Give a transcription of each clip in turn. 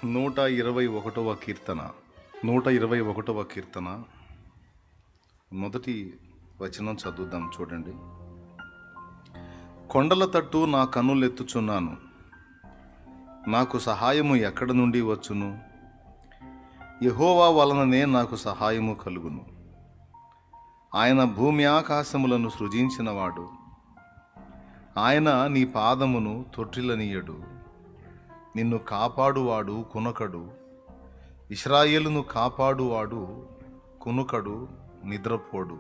121వ కీర్తన 121వ కీర్తన మొదటి వచనం చదువుదాం. చూడండి. కొండల తట్టు నా కన్నులెత్తుచున్నాను, నాకు సహాయము ఎక్కడి నుండి వచ్చును? యెహోవా వలననే నాకు సహాయము కలుగును. ఆయన భూమి ఆకాశములను సృజించినవాడు. ఆయన నీ పాదమును తొట్టిల్లనీయడు. నిన్ను కాపాడువాడు కునకడు. ఇశ్రాయేలును కాపాడువాడు కునుకడు, నిద్రపోడు.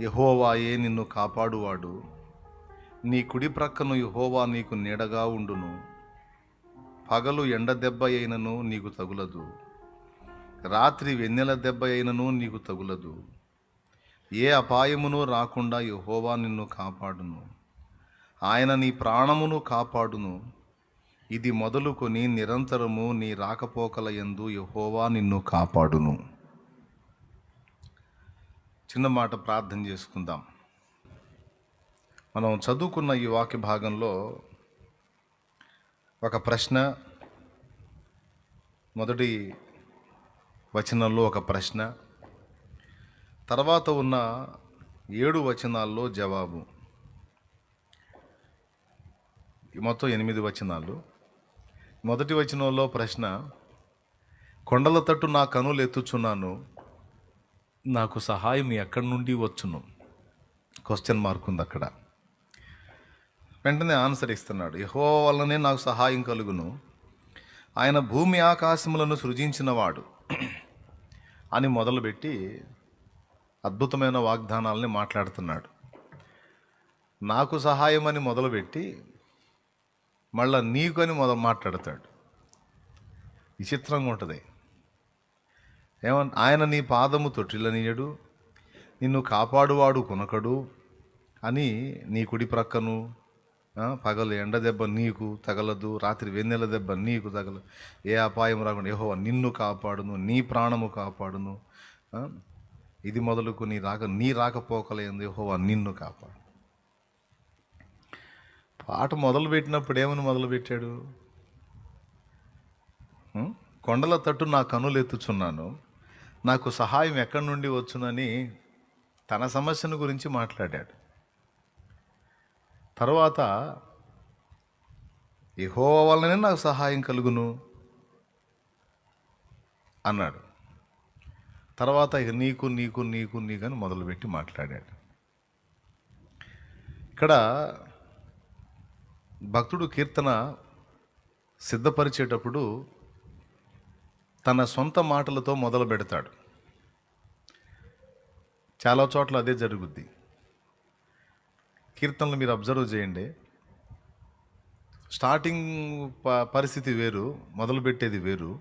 యెహోవాయే నిన్ను కాపాడువాడు. నీ కుడి ప్రక్కను యెహోవా నీకు నీడగా ఉండును. పగలు ఎండ దెబ్బ అయినను నీకు తగులదు, రాత్రి వెన్నెల దెబ్బ అయినను నీకు తగులదు. ఏ అపాయమును రాకుండా యెహోవా నిన్ను కాపాడును. ఆయన నీ ప్రాణమును కాపాడును. ఇది మొదలుకొని నిరంతరము నీ రాకపోకల యందు యెహోవా నిన్ను కాపాడును. చిన్న మాట ప్రార్థన చేసుకుందాం. మనం చదువుకున్న ఈ వాక్య భాగంలో ఒక ప్రశ్న, మొదటి వచనంలో ఒక ప్రశ్న, తర్వాత ఉన్న 7 వచనాల్లో జవాబు. మొత్తం 8 వచనాలు. మొదటి వచనంలో ప్రశ్న, కొండల తట్టు నా కనులు ఎత్తుచున్నాను, నాకు సహాయం ఎక్కడి నుండి వచ్చును? క్వశ్చన్ మార్క్ ఉంది అక్కడ. వెంటనే ఆన్సర్ ఇస్తున్నాడు. యెహోవా వల్లనే నాకు సహాయం కలుగును. ఆయన భూమి ఆకాశములను సృజించినవాడు అని మొదలుపెట్టి అద్భుతమైన వాగ్దానాలని మాట్లాడుతున్నాడు. నాకు సహాయం అని మొదలుపెట్టి మళ్ళా నీకు అని మాట్లాడతాడు. విచిత్రంగా ఉంటుంది. ఆయన నీ పాదము తొట్టిల్లనీయడు, నిన్ను కాపాడువాడు కునకడు అని నీ కుడి ప్రక్కను, పగలు ఎండ దెబ్బ నీకు తగలదు, రాత్రి వెన్నెల దెబ్బ నీకు తగలదు, ఏ అపాయం రాకుండా యెహోవా నిన్ను కాపాడును, నీ ప్రాణము కాపాడును. ఇది మొదలుకు నీ రాకపోకలేదు యెహోవా నిన్ను కాపాడు. పాట మొదలుపెట్టినప్పుడు ఏమని మొదలుపెట్టాడు? కొండల తట్టు నా కన్నులు ఎత్తుచున్నాను, నాకు సహాయం ఎక్కడి నుండి వచ్చునని తన సమస్యను గురించి మాట్లాడాడు. తర్వాత యెహోవా వల్లనే నాకు సహాయం కలుగును అన్నాడు. తర్వాత ఇక నీకు నీకు నీకు నీకు అని మొదలుపెట్టి మాట్లాడాడు. ఇక్కడ భక్తుడు కీర్తన సిద్ధపరిచేటప్పుడు తన సొంత మాటలతో మొదలు పెడతాడు. చాలా చోట్ల అదే జరుగుద్ది. కీర్తనలు మీరు అబ్జర్వ్ చేయండి. స్టార్టింగ్ పరిస్థితి వేరు, మొదలుపెట్టేది వేరు,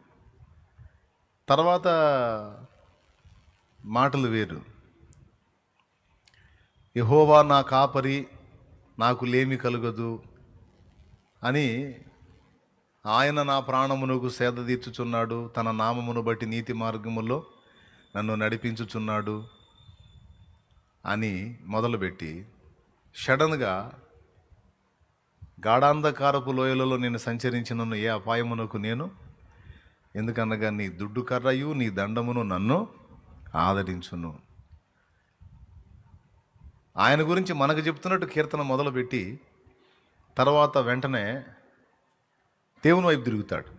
తర్వాత మాటలు వేరు. యెహోవా నా కాపరి, నాకు లేమి కలుగదు అని, ఆయన నా ప్రాణమునకు సేద తీర్చుచున్నాడు, తన నామమును బట్టి నీతి మార్గములో నన్ను నడిపించుచున్నాడు అని మొదలుపెట్టి సడన్గా గాఢాంధకారపు లోయలలో నేను సంచరించినను ఏ అపాయమునకు నేను, ఎందుకనగా నీ దుడ్డు కర్రయు నీ దండమును నన్ను ఆదరించును. ఆయన గురించి మనకు చెప్తున్నట్టు కీర్తన మొదలుపెట్టి తర్వాత వెంటనే దేవుని వైపు తిరుగుతాడు.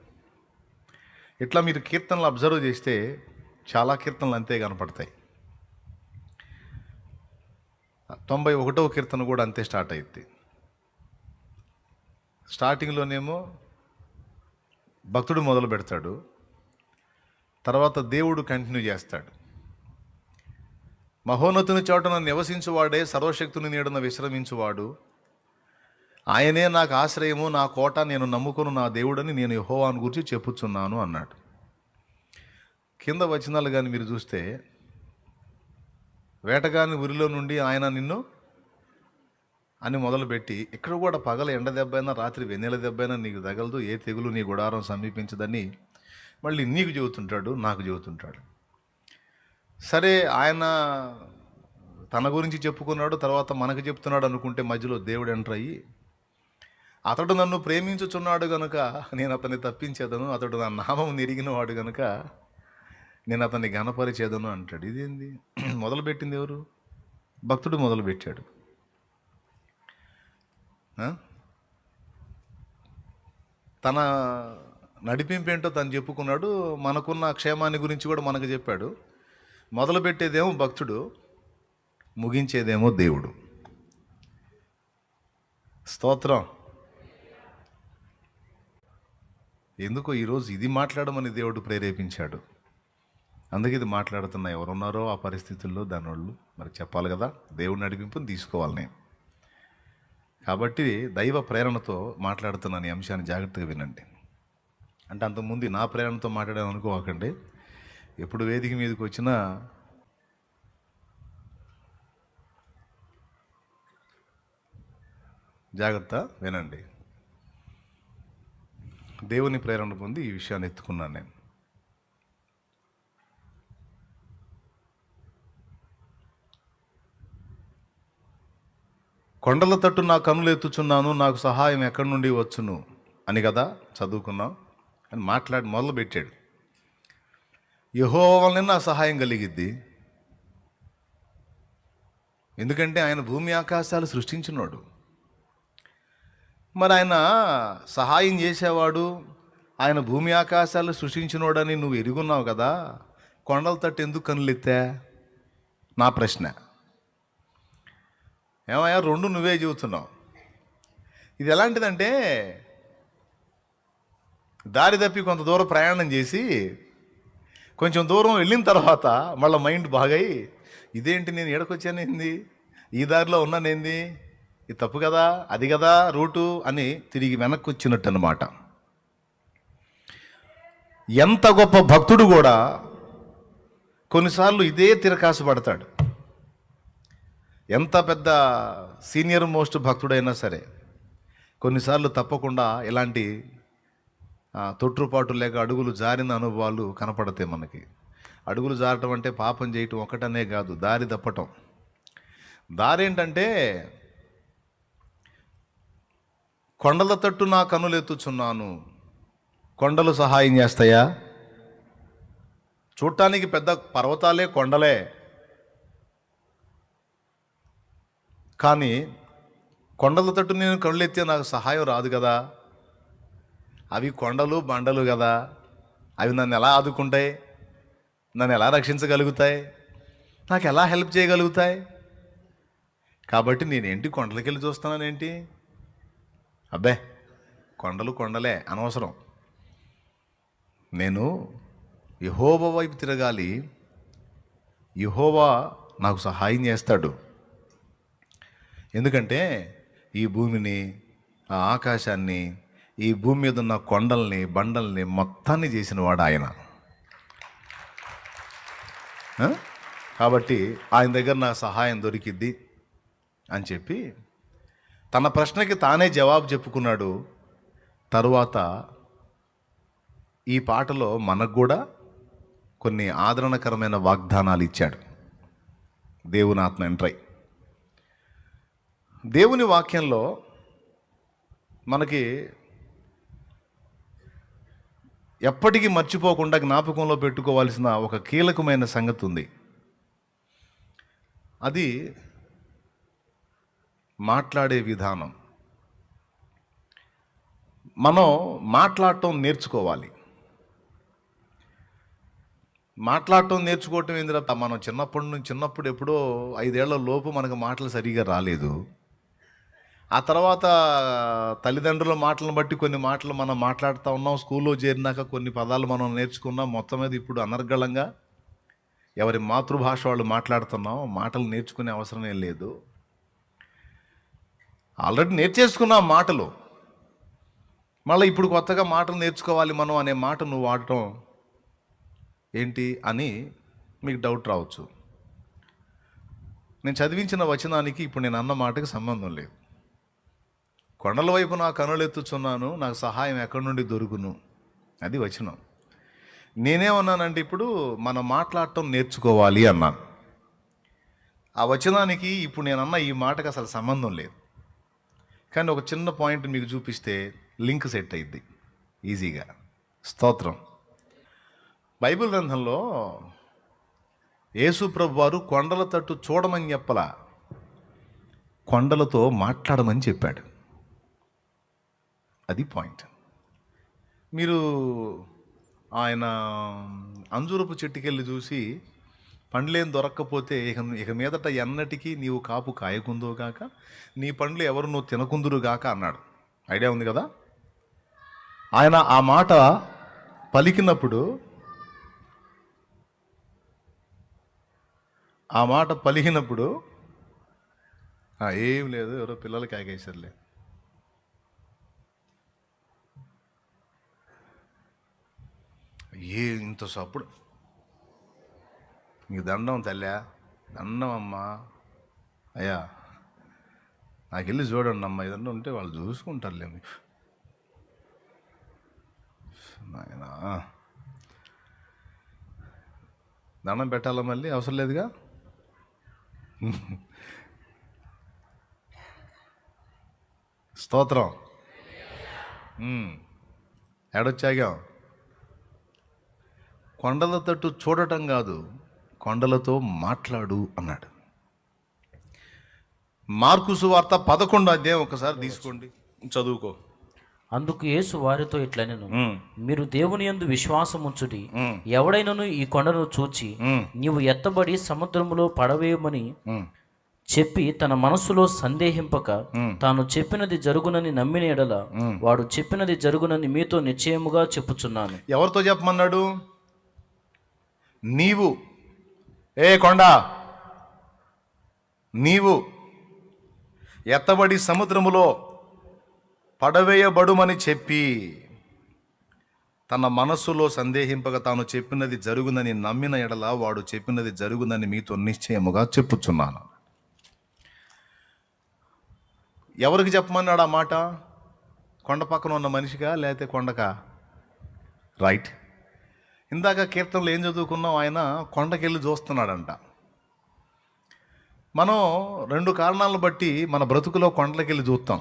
ఇట్లా మీరు కీర్తనలు అబ్జర్వ్ చేస్తే చాలా కీర్తనలు అంతే కనపడతాయి. 91వ కీర్తన కూడా అంతే స్టార్ట్ అయింది. స్టార్టింగ్లోనేమో భక్తుడు మొదలు పెడతాడు, తర్వాత దేవుడు కంటిన్యూ చేస్తాడు. మహోన్నతుని చోటన నివసించువాడే సర్వశక్తుని నీడన విశ్రమించువాడు, ఆయనే నాకు ఆశ్రయము, నా కోట, నేను నమ్ముకును నా దేవుడని నేను యెహోవాను గురించి చెప్పుచున్నాను అన్నాడు. కింద వచనాలు కానీ మీరు చూస్తే, వేటగాని ఊరిలో నుండి ఆయన నిన్ను అని మొదలుపెట్టి ఇక్కడ కూడా పగల ఎండ దెబ్బైనా రాత్రి వెన్నెల దెబ్బైనా నీకు తగలదు, ఏ తెగులు నీ గుడారం సమీపించదని మళ్ళీ నీకు చెబుతుంటాడు, నాకు చెబుతుంటాడు. సరే, ఆయన తన గురించి చెప్పుకున్నాడు, తర్వాత మనకు చెప్తున్నాడు అనుకుంటే మధ్యలో దేవుడు ఎంటర్ అయ్యి అతడు నన్ను ప్రేమించుచున్నాడు గనుక నేను అతన్ని తప్పించేదను, అతడు నా నామం నెరిగిన వాడు గనుక నేను అతన్ని ఘనపరిచేదను అంటాడు. ఇదేంది? మొదలుపెట్టింది ఎవరు? భక్తుడు మొదలుపెట్టాడు. తన నడిపింపు ఏంటో తను చెప్పుకున్నాడు, మనకున్న క్షేమాన్ని గురించి కూడా మనకు చెప్పాడు. మొదలుపెట్టేదేమో భక్తుడు, ముగించేదేమో దేవుడు. స్తోత్రం. ఎందుకో ఈరోజు ఇది మాట్లాడమని దేవుడు ప్రేరేపించాడు. అందుకే ఇది మాట్లాడుతున్నా. ఎవరున్నారో ఆ పరిస్థితుల్లో దానివాళ్ళు మరి చెప్పాలి కదా, దేవుడి నడిపింపుని తీసుకోవాలి నేను. కాబట్టి దైవ ప్రేరణతో మాట్లాడుతున్నాను. ఈ అంశాన్ని జాగ్రత్తగా వినండి. అంటే అంతకుముందు నా ప్రేరణతో మాట్లాడాను అనుకోకండి. ఎప్పుడు వేదిక మీదకి వచ్చినా జాగ్రత్త వినండి. దేవుని ప్రేరణ పొంది ఈ విషయాన్ని ఎత్తుకున్నాను నేను. కొండల తట్టు నా కన్నులు ఎత్తుచున్నాను, నాకు సహాయం ఎక్కడి నుండి వచ్చును అని కదా చదువుకున్నాం. అని మాట్లాడి మొదలుపెట్టాడు. యెహోవా వలన నా సహాయం కలిగిద్ది. ఎందుకంటే ఆయన భూమి ఆకాశాలు సృష్టించినోడు. మరి ఆయన సహాయం చేసేవాడు, ఆయన భూమి ఆకాశాలు సృష్టించినోడని నువ్వు ఎరుగున్నావు కదా, కొండల తట్టు ఎందుకు కన్నులెత్తా? నా ప్రశ్న. ఏమయ్యా, రెండు నువ్వే చెబుతున్నావు. ఇది ఎలాంటిదంటే, దారి తప్పి కొంత దూరం ప్రయాణం చేసి కొంచెం దూరం వెళ్ళిన తర్వాత మళ్ళీ మైండ్ బాగయి, ఇదేంటి నేను ఎడకొచ్చానేంది, ఈ దారిలో ఉన్నానేంది, ఇది తప్పు కదా, అది కదా రూటు అని తిరిగి వెనక్కి వచ్చినట్టు అనమాట. ఎంత గొప్ప భక్తుడు కూడా కొన్నిసార్లు ఇదే తిరకాసు పడతాడు. ఎంత పెద్ద సీనియర్ మోస్ట్ భక్తుడైనా సరే కొన్నిసార్లు తప్పకుండా ఇలాంటి తొట్టుపాటు లేక అడుగులు జారిన అనుభవాలు కనపడతాయి మనకి. అడుగులు జారటం అంటే పాపం చేయటం ఒకటనే కాదు, దారి తప్పటం. దారి ఏంటంటే, కొండల తట్టు నా కన్నులు ఎత్తుచున్నాను. కొండలు సహాయం చేస్తాయా? చూడటానికి పెద్ద పర్వతాలే కొండలే, కానీ కొండల తట్టు నేను కళ్ళు ఎత్తే నాకు సహాయం రాదు కదా. అవి కొండలు బండలు కదా, అవి నన్ను ఎలా ఆదుకుంటాయి, నన్ను ఎలా రక్షించగలుగుతాయి, నాకు ఎలా హెల్ప్ చేయగలుగుతాయి? కాబట్టి నేనేంటి కొండలకి వెళ్ళి చూస్తున్నానేంటి? అబ్బే, కొండలు కొండలే, అనవసరం. నేను యెహోవా వైపు తిరగాలి. యెహోవా నాకు సహాయం చేస్తాడు. ఎందుకంటే ఈ భూమిని, ఆ ఆకాశాన్ని, ఈ భూమి మీద ఉన్న కొండల్ని బండల్ని మొత్తాన్ని చేసిన వాడు ఆయన. కాబట్టి ఆయన దగ్గర నాకు సహాయం దొరికిద్ది అని చెప్పి తన ప్రశ్నకి తానే జవాబు చెప్పుకున్నాడు. తరువాత ఈ పాటలో మనకు కూడా కొన్ని ఆదరణకరమైన వాగ్దానాలు ఇచ్చాడు. దేవుని ఆత్మ ఎంట్రై. దేవుని వాక్యంలో మనకి ఎప్పటికీ మర్చిపోకుండా జ్ఞాపకంలో పెట్టుకోవాల్సిన ఒక కీలకమైన సంగతి ఉంది. అది మాట్లాడే విధానం. మనం మాట్లాడటం నేర్చుకోవాలి. మాట్లాడటం నేర్చుకోవటం ఏంటంటే, మనం చిన్నప్పుడు ఎప్పుడో 5 ఏళ్ల లోపు మనకు మాటలు సరిగా రాలేదు. ఆ తర్వాత తల్లిదండ్రుల మాటలను బట్టి కొన్ని మాటలు మనం మాట్లాడుతూ ఉన్నాం. స్కూల్లో చేరినాక కొన్ని పదాలు మనం నేర్చుకున్నాం. మొత్తం మీద ఇప్పుడు అనర్గళంగా ఎవరి మాతృభాష వాళ్ళు మాట్లాడుతున్నాం. మాటలు నేర్చుకునే అవసరమే లేదు. ఆల్రెడీ నేర్చేసుకున్నాం మాటలు. మళ్ళీ ఇప్పుడు కొత్తగా మాటలు నేర్చుకోవాలి మనం అనే మాట నువ్వు వాడటం ఏంటి అని మీకు డౌట్ రావచ్చు. నేను చదివించిన వచనానికి ఇప్పుడు నేను అన్న మాటకి సంబంధం లేదు. కొండల వైపు నా కన్నులు ఎత్తుచున్నాను, నాకు సహాయం ఎక్కడి నుండి దొరుకును, అది వచనం. నేనేమన్నానంటే, ఇప్పుడు మనం మాట్లాడటం నేర్చుకోవాలి అన్నాను. ఆ వచనానికి ఇప్పుడు నేనన్న ఈ మాటకు అసలు సంబంధం లేదు. కానీ ఒక చిన్న పాయింట్ మీకు చూపిస్తే లింక్ సెట్ అయ్యిద్ది ఈజీగా. స్తోత్రం. బైబిల్ గ్రంథంలో యేసు ప్రభు వారు కొండల తట్టు చూడమని చెప్పలా, కొండలతో మాట్లాడమని చెప్పాడు. అది పాయింట్. మీరు ఆయన అంజూరపు చెట్టుకెళ్ళి చూసి పండ్లేం దొరక్కపోతే ఇక మీదట ఎన్నటికీ నీవు కాపు కాయకుందో గాక, నీ పండ్లు ఎవరు నువ్వు తినకుందురు గాక అన్నాడు. ఐడియా ఉంది కదా? ఆయన ఆ మాట పలికినప్పుడు ఏం లేదు, ఎవరో పిల్లలు కాకేశారులే. ఇంత సప్పుడు, నీకు దండం తల్లా, దండం అమ్మా, అయ్యా నాకు వెళ్ళి చూడండి అమ్మా, ఏదన్నా ఉంటే వాళ్ళు చూసుకుంటారులే మీకు. నాయనా దండం పెట్టాలా మళ్ళీ? అవసరం లేదుగా. స్తోత్రం. ఏడొచ్చాగా? కొండల తట్టు చూడటం కాదు, కొండలతో మాట్లాడు అన్నాడు. మార్కు సువార్త 11వ అధ్యాయం ఒకసారి తీసుకోండి, చదువుకో. అందుకు యేసు వారితో ఇట్లనెను, మీరు దేవుని యందు విశ్వాసం ఉంచుడి. ఎవడైనను ఈ కొండను చూచి నీవు ఎత్తబడి సముద్రములో పడవేయమని చెప్పి తన మనస్సులో సందేహింపక తాను చెప్పినది జరుగునని నమ్మిన ఎడల వాడు చెప్పినది జరుగునని మీతో నిశ్చయముగా చెప్పుచున్నాను. ఎవరితో చెప్పమన్నాడు? నీవు, ఏ కొండ, నీవు ఎత్తబడి సముద్రములో పడవేయబడుమని చెప్పి తన మనస్సులో సందేహింపక తాను చెప్పినది జరుగునని నమ్మిన ఎడల వాడు చెప్పినది జరుగునని మీతో నిశ్చయముగా చెప్పుచున్నాను. ఎవరికి చెప్పమన్నాడు ఆ మాట? కొండ పక్కన ఉన్న మనిషిగా, లేకపోతే కొండకా? రైట్. ఇందాక కీర్తనలో ఏం చదువుకున్నాం? ఆయన కొండకెళ్ళి చూస్తున్నాడంట. మనం 2 కారణాలను బట్టి మన బ్రతుకులో కొండలకెళ్ళి చూస్తాం.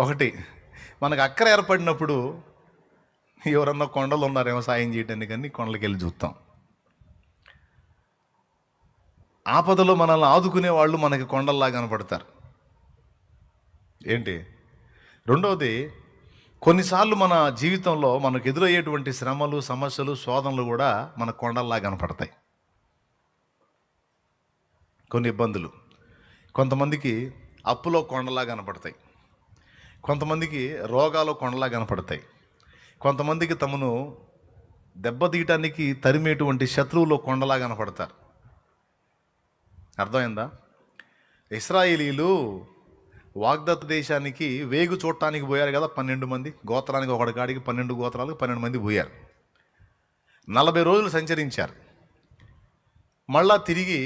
ఒకటి, మనకు అక్కర ఏర్పడినప్పుడు ఎవరన్నా కొండలు ఉన్నారేమో సాయం చేయడానికి కానీ కొండలకెళ్ళి చూస్తాం. ఆపదలో మనల్ని ఆదుకునే వాళ్ళు మనకి కొండల్లా కనపడతారు. ఏంటి? రెండవది, కొన్నిసార్లు మన జీవితంలో మనకు ఎదురయ్యేటువంటి శ్రమలు, సమస్యలు, శోధనలు కూడా మన కొండల్లా కనపడతాయి. కొన్ని ఇబ్బందులు కొంతమందికి అప్పులో కొండలా కనపడతాయి, కొంతమందికి రోగాలు కొండలా కనపడతాయి, కొంతమందికి తమను దెబ్బతీయటానికి తరిమేటువంటి శత్రువులు కొండలా కనపడతారు. అర్థమైందా? ఇశ్రాయేలీలు వాగ్దత్త దేశానికి వేగు చూడటానికి పోయారు కదా, 12 మంది, గోత్రానికి ఒకటి కాడికి 12 గోత్రాలకు 12 మంది పోయారు. 40 రోజులు సంచరించారు. మళ్ళా తిరిగి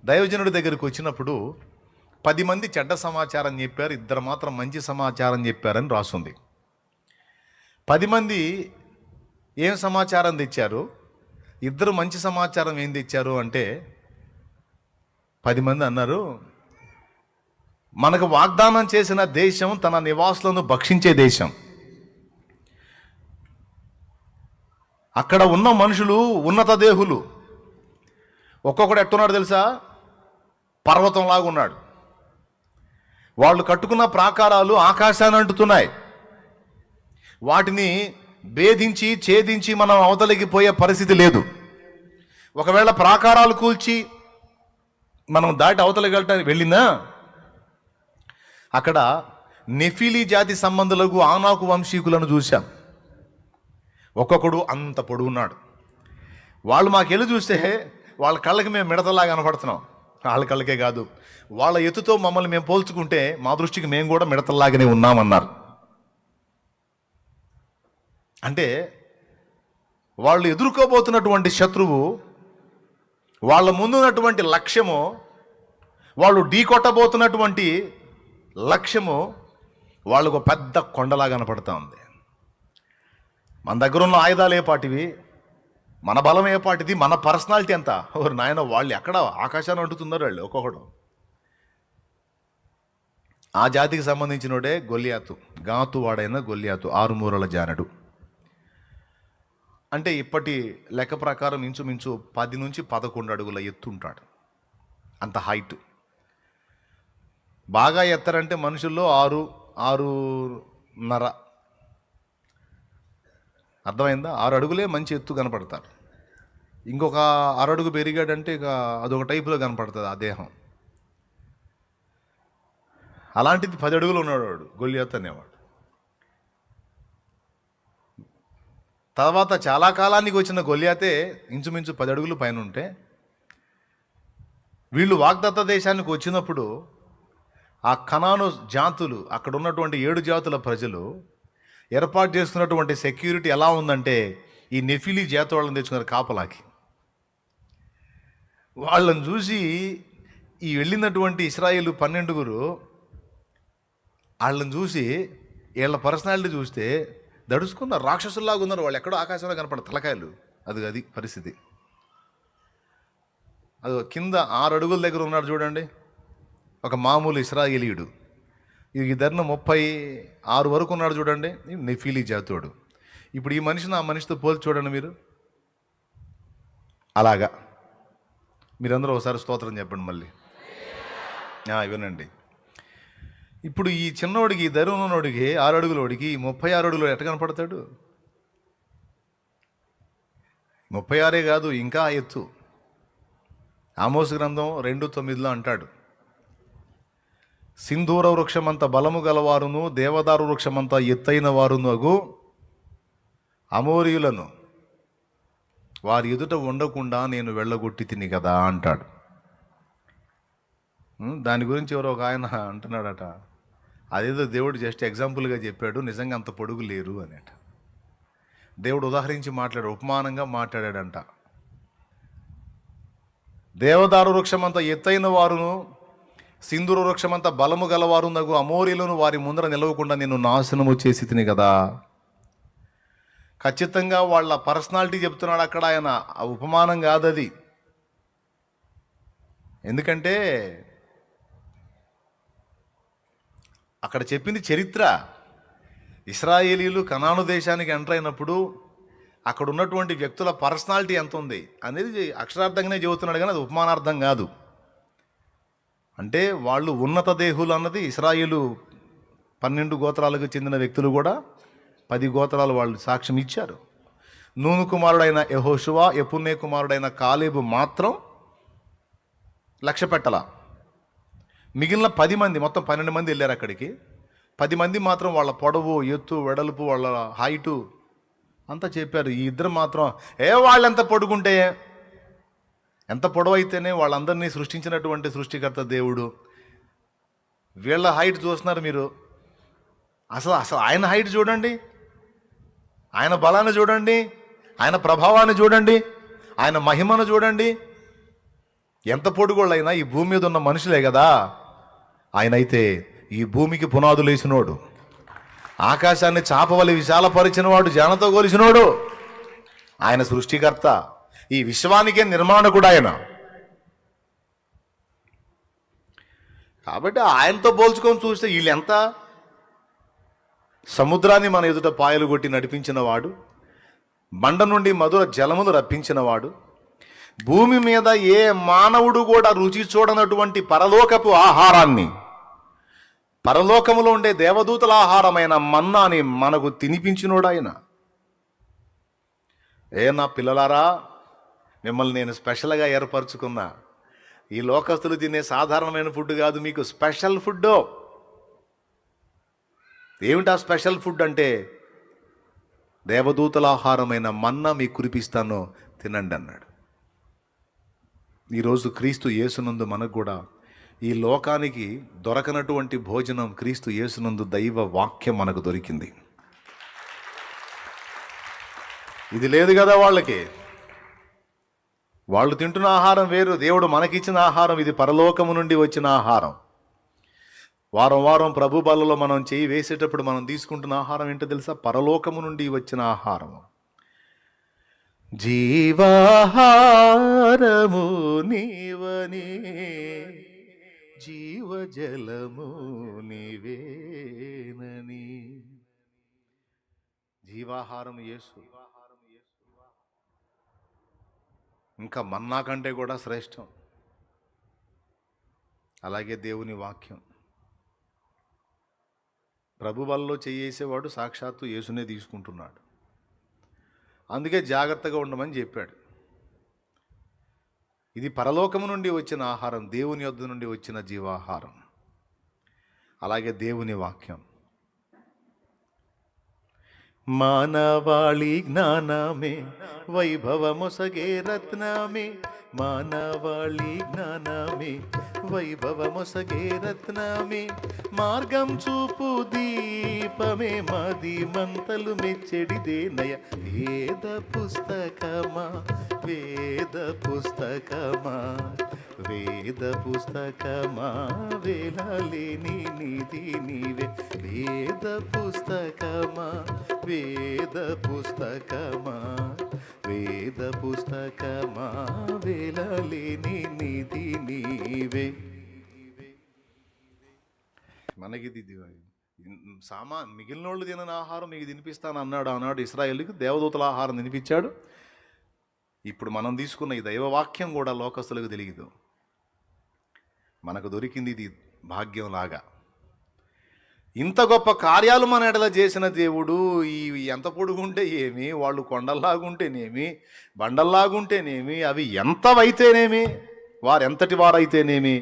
దైవజనుడి దగ్గరికి వచ్చినప్పుడు 10 మంది చెడ్డ సమాచారం చెప్పారు, 2 మాత్రం మంచి సమాచారం చెప్పారని రాస్తుంది. 10 మంది ఏం సమాచారం తెచ్చారు? 2 మంచి సమాచారం ఏం తెచ్చారు అంటే, 10 మంది అన్నారు, మనకు వాగ్దానం చేసిన దేశం తన నివాసులను భక్షించే దేశం. అక్కడ ఉన్న మనుషులు ఉన్నత దేహులు. ఒక్కొక్కడు ఎట్టున్నాడు తెలుసా? పర్వతంలాగా ఉన్నాడు. వాళ్ళు కట్టుకున్న ప్రాకారాలు ఆకాశాన్ని అంటుతున్నాయి. వాటిని భేదించి ఛేదించి మనం అవతలికి పోయే పరిస్థితి లేదు. ఒకవేళ ప్రాకారాలు కూల్చి మనం దాటి అవతలికి వెళ్ళినా అక్కడ నెఫీలీ జాతి సంబంధులకు ఆనాకు వంశీకులను చూశాం. ఒక్కొక్కడు అంత పొడుగున్నాడు. వాళ్ళు మాకెళ్ళి చూస్తే వాళ్ళ కళ్ళకి మేము మిడతలా కనపడుతున్నాం. వాళ్ళ కళ్ళకే కాదు, వాళ్ళ ఎత్తుతో మమ్మల్ని మేము పోల్చుకుంటే మా దృష్టికి మేము కూడా మిడతల్లాగానే ఉన్నామన్నారు. అంటే వాళ్ళు ఎదుర్కోబోతున్నటువంటి శత్రువు, వాళ్ళ ముందున్నటువంటి లక్ష్యము, వాళ్ళు ఢీకొట్టబోతున్నటువంటి లక్ష్యము వాళ్ళకు పెద్ద కొండలా కనపడతా ఉంది. మన దగ్గర ఉన్న ఆయుధాలు ఏ పాటివి, మన బలం ఏ పాటిది, మన పర్సనాలిటీ ఎంత? ఓరు నాయన, వాళ్ళు ఎక్కడ ఆకాశాన్ని అంటుతున్నారు వాళ్ళు ఒక్కొక్కడు. ఆ జాతికి సంబంధించినోడే గొల్లియాతు, గాతు వాడైన గొల్లియాతు, 6 మూరల జానడు. అంటే ఇప్పటి లెక్క ప్రకారం ఇంచుమించు 10 నుంచి 11 అడుగుల ఎత్తుంటాడు, అంత హైట్. బాగా ఎత్తరంటే మనుషుల్లో 6.5 అర్థమైందా? 6 అడుగులే మంచి ఎత్తు కనపడతారు. ఇంకొక 6 అడుగు పెరిగాడంటే ఇక అదొక టైపులో కనపడుతుంది ఆ దేహం. అలాంటిది 10 అడుగులు ఉన్నాడు గొల్లియాతు అనేవాడు. తర్వాత చాలా కాలానికి వచ్చిన గొల్లియాతే ఇంచుమించు 10 అడుగులు పైన ఉంటే, వీళ్ళు వాగ్దత్త దేశానికి వచ్చినప్పుడు ఆ కనాను జాతులు, అక్కడ ఉన్నటువంటి 7 జాతుల ప్రజలు ఏర్పాటు చేసుకున్నటువంటి సెక్యూరిటీ ఎలా ఉందంటే, ఈ నెఫిలీ జాతి వాళ్ళని తెచ్చుకున్నారు కాపలాకి. వాళ్ళని చూసి ఈ వెళ్ళినటువంటి ఇశ్రాయేలు 12 వాళ్ళని చూసి వీళ్ళ పర్సనాలిటీ చూస్తే దడుచుకున్నారు, రాక్షసుల్లాగా ఉన్నారు. వాళ్ళు ఎక్కడో ఆకాశంలో కనపడ తలకాయలు. అది పరిస్థితి. అది కింద 6 అడుగుల దగ్గర ఉన్నాడు చూడండి, ఒక మామూలు ఇశ్రాయేలీయుడు. ఇద్దరిని 36 వరకు ఉన్నాడు చూడండి, నెఫీలీ జాతోడు. ఇప్పుడు ఈ మనిషిని ఆ మనిషితో పోల్చి చూడండి మీరు. అలాగా మీరందరూ ఒకసారి స్తోత్రం చెప్పండి మళ్ళీ. వినండి. ఇప్పుడు ఈ చిన్నోడికి, ఈ ధైర్యం ఉన్నోడికి, 6 అడుగులోడికి 36 అడుగులో ఎట్ట కనపడతాడు? 36 కాదు, ఇంకా ఎత్తు. ఆమోసు గ్రంథం 2:9 అంటాడు, సింధూర వృక్షమంత బలము గలవారును దేవదారు వృక్షమంత ఎత్తైన వారును అగు అమోరీయులను వారి ఎదుట ఉండకుండా నేను వెళ్ళగొట్టి తిని కదా అంటాడు. దాని గురించి ఎవరో ఒక ఆయన అంటున్నాడట, అదేదో దేవుడు జస్ట్ ఎగ్జాంపుల్గా చెప్పాడు, నిజంగా అంత పొడుగు లేరు అనేట. దేవుడు ఉదాహరించి మాట్లాడాడు, ఉపమానంగా మాట్లాడాడంట. దేవదారు వృక్షమంత ఎత్తైన వారును సింధూర వృక్షమంత బలము గలవారు నగు అమోరీలను వారి ముందర నిలవకుండా నేను నాశనము చేసి తిని కదా. ఖచ్చితంగా వాళ్ళ పర్సనాలిటీ చెప్తున్నాడు అక్కడ ఆయన, ఆ ఉపమానం కాదది. ఎందుకంటే అక్కడ చెప్పింది చరిత్ర. ఇశ్రాయేలీలు కనాను దేశానికి ఎంటర్ అయినప్పుడు అక్కడ ఉన్నటువంటి వ్యక్తుల పర్సనాలిటీ ఎంత ఉంది అనేది అక్షరార్థంగానే చెబుతున్నాడు, కానీ అది ఉపమానార్థం కాదు. అంటే వాళ్ళు ఉన్నత దేహులు అన్నది ఇశ్రాయేలు 12 గోత్రాలకు చెందిన వ్యక్తులు కూడా 10 గోత్రాలు వాళ్ళు సాక్ష్యం ఇచ్చారు. నూను కుమారుడైన యెహోషువ, యెఫున్నె కుమారుడైన కాలేబు మాత్రం లక్ష్య పెట్టాల. మిగిలిన 10 మంది, మొత్తం 12 మంది వెళ్ళారు అక్కడికి. 10 మంది మాత్రం వాళ్ళ పొడవు, ఎత్తు, వెడల్పు, వాళ్ళ హైటు అంతా చెప్పారు. ఈ ఇద్దరు మాత్రం వాళ్ళెంత పొడుగుంటే, ఎంత పొడవు అయితేనే వాళ్ళందరినీ సృష్టించినటువంటి సృష్టికర్త దేవుడు. వీళ్ళ హైట్ చూస్తున్నారు మీరు. అసలు ఆయన హైట్ చూడండి, ఆయన బలాన్ని చూడండి, ఆయన ప్రభావాన్ని చూడండి, ఆయన మహిమను చూడండి. ఎంత పొడుగోళ్ళైనా ఈ భూమి మీద ఉన్న మనుషులే కదా. ఆయన అయితే ఈ భూమికి పునాదులు వేసినోడు, ఆకాశాన్ని చాపవలి విశాలపరిచిన వాడు, జానతో కొలిసినోడు. ఆయన సృష్టికర్త, ఈ విశ్వానికే నిర్మాణకుడు ఆయన. కాబట్టి ఆయనతో పోల్చుకొని చూస్తే వీళ్ళు ఎంత. సముద్రాన్ని మన ఎదుట పాయలు కొట్టి నడిపించిన వాడు, బండ నుండి మధుర జలములు రప్పించినవాడు, భూమి మీద ఏ మానవుడు కూడా రుచి చూడనటువంటి పరలోకపు ఆహారాన్ని, పరలోకములో ఉండే దేవదూతల ఆహారమైన మన్నాని మనకు తినిపించినోడు ఆయన. నా పిల్లలారా, మిమ్మల్ని నేను స్పెషల్గా ఏర్పరచుకున్నా. ఈ లోకస్తులు తినే సాధారణమైన ఫుడ్ కాదు, మీకు స్పెషల్ ఫుడ్. ఏమిటా స్పెషల్ ఫుడ్ అంటే, దేవదూతల ఆహారమైన మన్నా మీకు కురిపిస్తాను, తినండి అన్నాడు. ఈరోజు క్రీస్తు యేసునందు మనకు కూడా ఈ లోకానికి దొరకనటువంటి భోజనం క్రీస్తు యేసునందు దైవ వాక్యం మనకు దొరికింది. ఇది లేదు కదా వాళ్ళకి. వాళ్ళు తింటున్న ఆహారం వేరు, దేవుడు మనకిచ్చిన ఆహారం ఇది పరలోకము నుండి వచ్చిన ఆహారం. వారం వారం ప్రభు బలలో మనం చేయి వేసేటప్పుడు మనం తీసుకుంటున్న ఆహారం ఏంటో తెలుసా? పరలోకము నుండి వచ్చిన ఆహారం. జీవాహారము నీవని జీవజలము నీవేనని. జీవాహారం యేసు. ఇంకా మన్నా కంటే కూడా శ్రేష్టం. అలాగే దేవుని వాక్యం. ప్రభు వల్ల చేయేసేవాడు సాక్షాత్తు యేసునే తీసుకుంటున్నాడు. అందుకే జాగ్రత్తగా ఉండమని చెప్పాడు. ఇది పరలోకము నుండి వచ్చిన ఆహారం, దేవుని యొద్ద నుండి వచ్చిన జీవాహారం. అలాగే దేవుని వాక్యం. మానవాళి జ్ఞానమే వైభవమొసగే రత్నమే, మానవాళి జ్ఞానమే వైభవమొసగే రత్నమే, మార్గం చూపు దీపమే మది మంతలు మెచ్చడిదేనయ. వేద పుస్తకమా వేద పుస్తకమా వేద పుస్తకమా వేలాలేని నిధి నీవే. వేద పుస్తకమా వేద పుస్తకమా వేద పుస్తకమా వేలాలేని నిధి నీవే. మనకిది మిగిలిన వాళ్ళు తినని ఆహారం మీకు తినిపిస్తాను అన్నాడు ఆనాడు ఇశ్రాయేలుకి. దేవదూతల ఆహారం తినిపించాడు. ఇప్పుడు మనం తీసుకున్న ఈ దైవవాక్యం కూడా లోకస్తులకు తెలియదు. మనకు దొరికింది ఇది భాగ్యంలాగా. ఇంత గొప్ప కార్యాలు మన ఎడల చేసిన దేవుడు ఈ ఎంత పొడుగుంటే ఏమి, వాళ్ళు కొండల్లాగుంటేనేమి, బండల్లాగుంటేనేమి, అవి ఎంతవైతేనేమి, వారెంతటి వారైతేనేమి,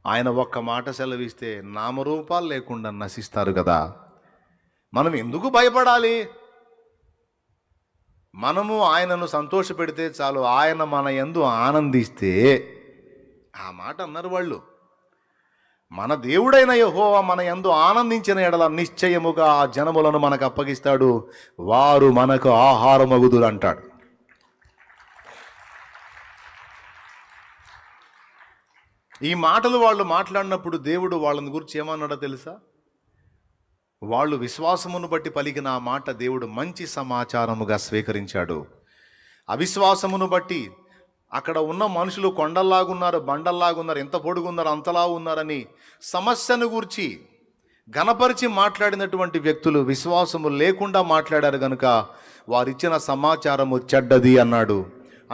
ఆయన ఒక్క మాట సెలవిస్తే నామరూపాలు లేకుండా నశిస్తారు కదా. మనం ఎందుకు భయపడాలి? మనము ఆయనను సంతోషపెడితే చాలు. ఆయన మన యందు ఆనందిస్తే, ఆ మాట అన్నారు వాళ్ళు, మన దేవుడైన యెహోవా మన యందు ఆనందించిన ఎడల నిశ్చయముగా ఆ జనములను మనకు అప్పగిస్తాడు, వారు మనకు ఆహారమగుదురు అంటాడు. ఈ మాటలు వాళ్ళు మాట్లాడినప్పుడు దేవుడు వాళ్ళని గురించి ఏమన్నాడో తెలుసా? వాళ్ళు విశ్వాసమును బట్టి పలికిన ఆ మాట దేవుడు మంచి సమాచారముగా స్వీకరించాడు. అవిశ్వాసమును బట్టి అక్కడ ఉన్న మనుషులు కొండల్లాగున్నారు, బండల్లాగున్నారు, ఎంత పొడుగున్నారు, అంతలా ఉన్నారని సమస్యను గూర్చి ఘనపరిచి మాట్లాడినటువంటి వ్యక్తులు విశ్వాసము లేకుండా మాట్లాడారు కనుక వారిచ్చిన సమాచారము చెడ్డది అన్నాడు.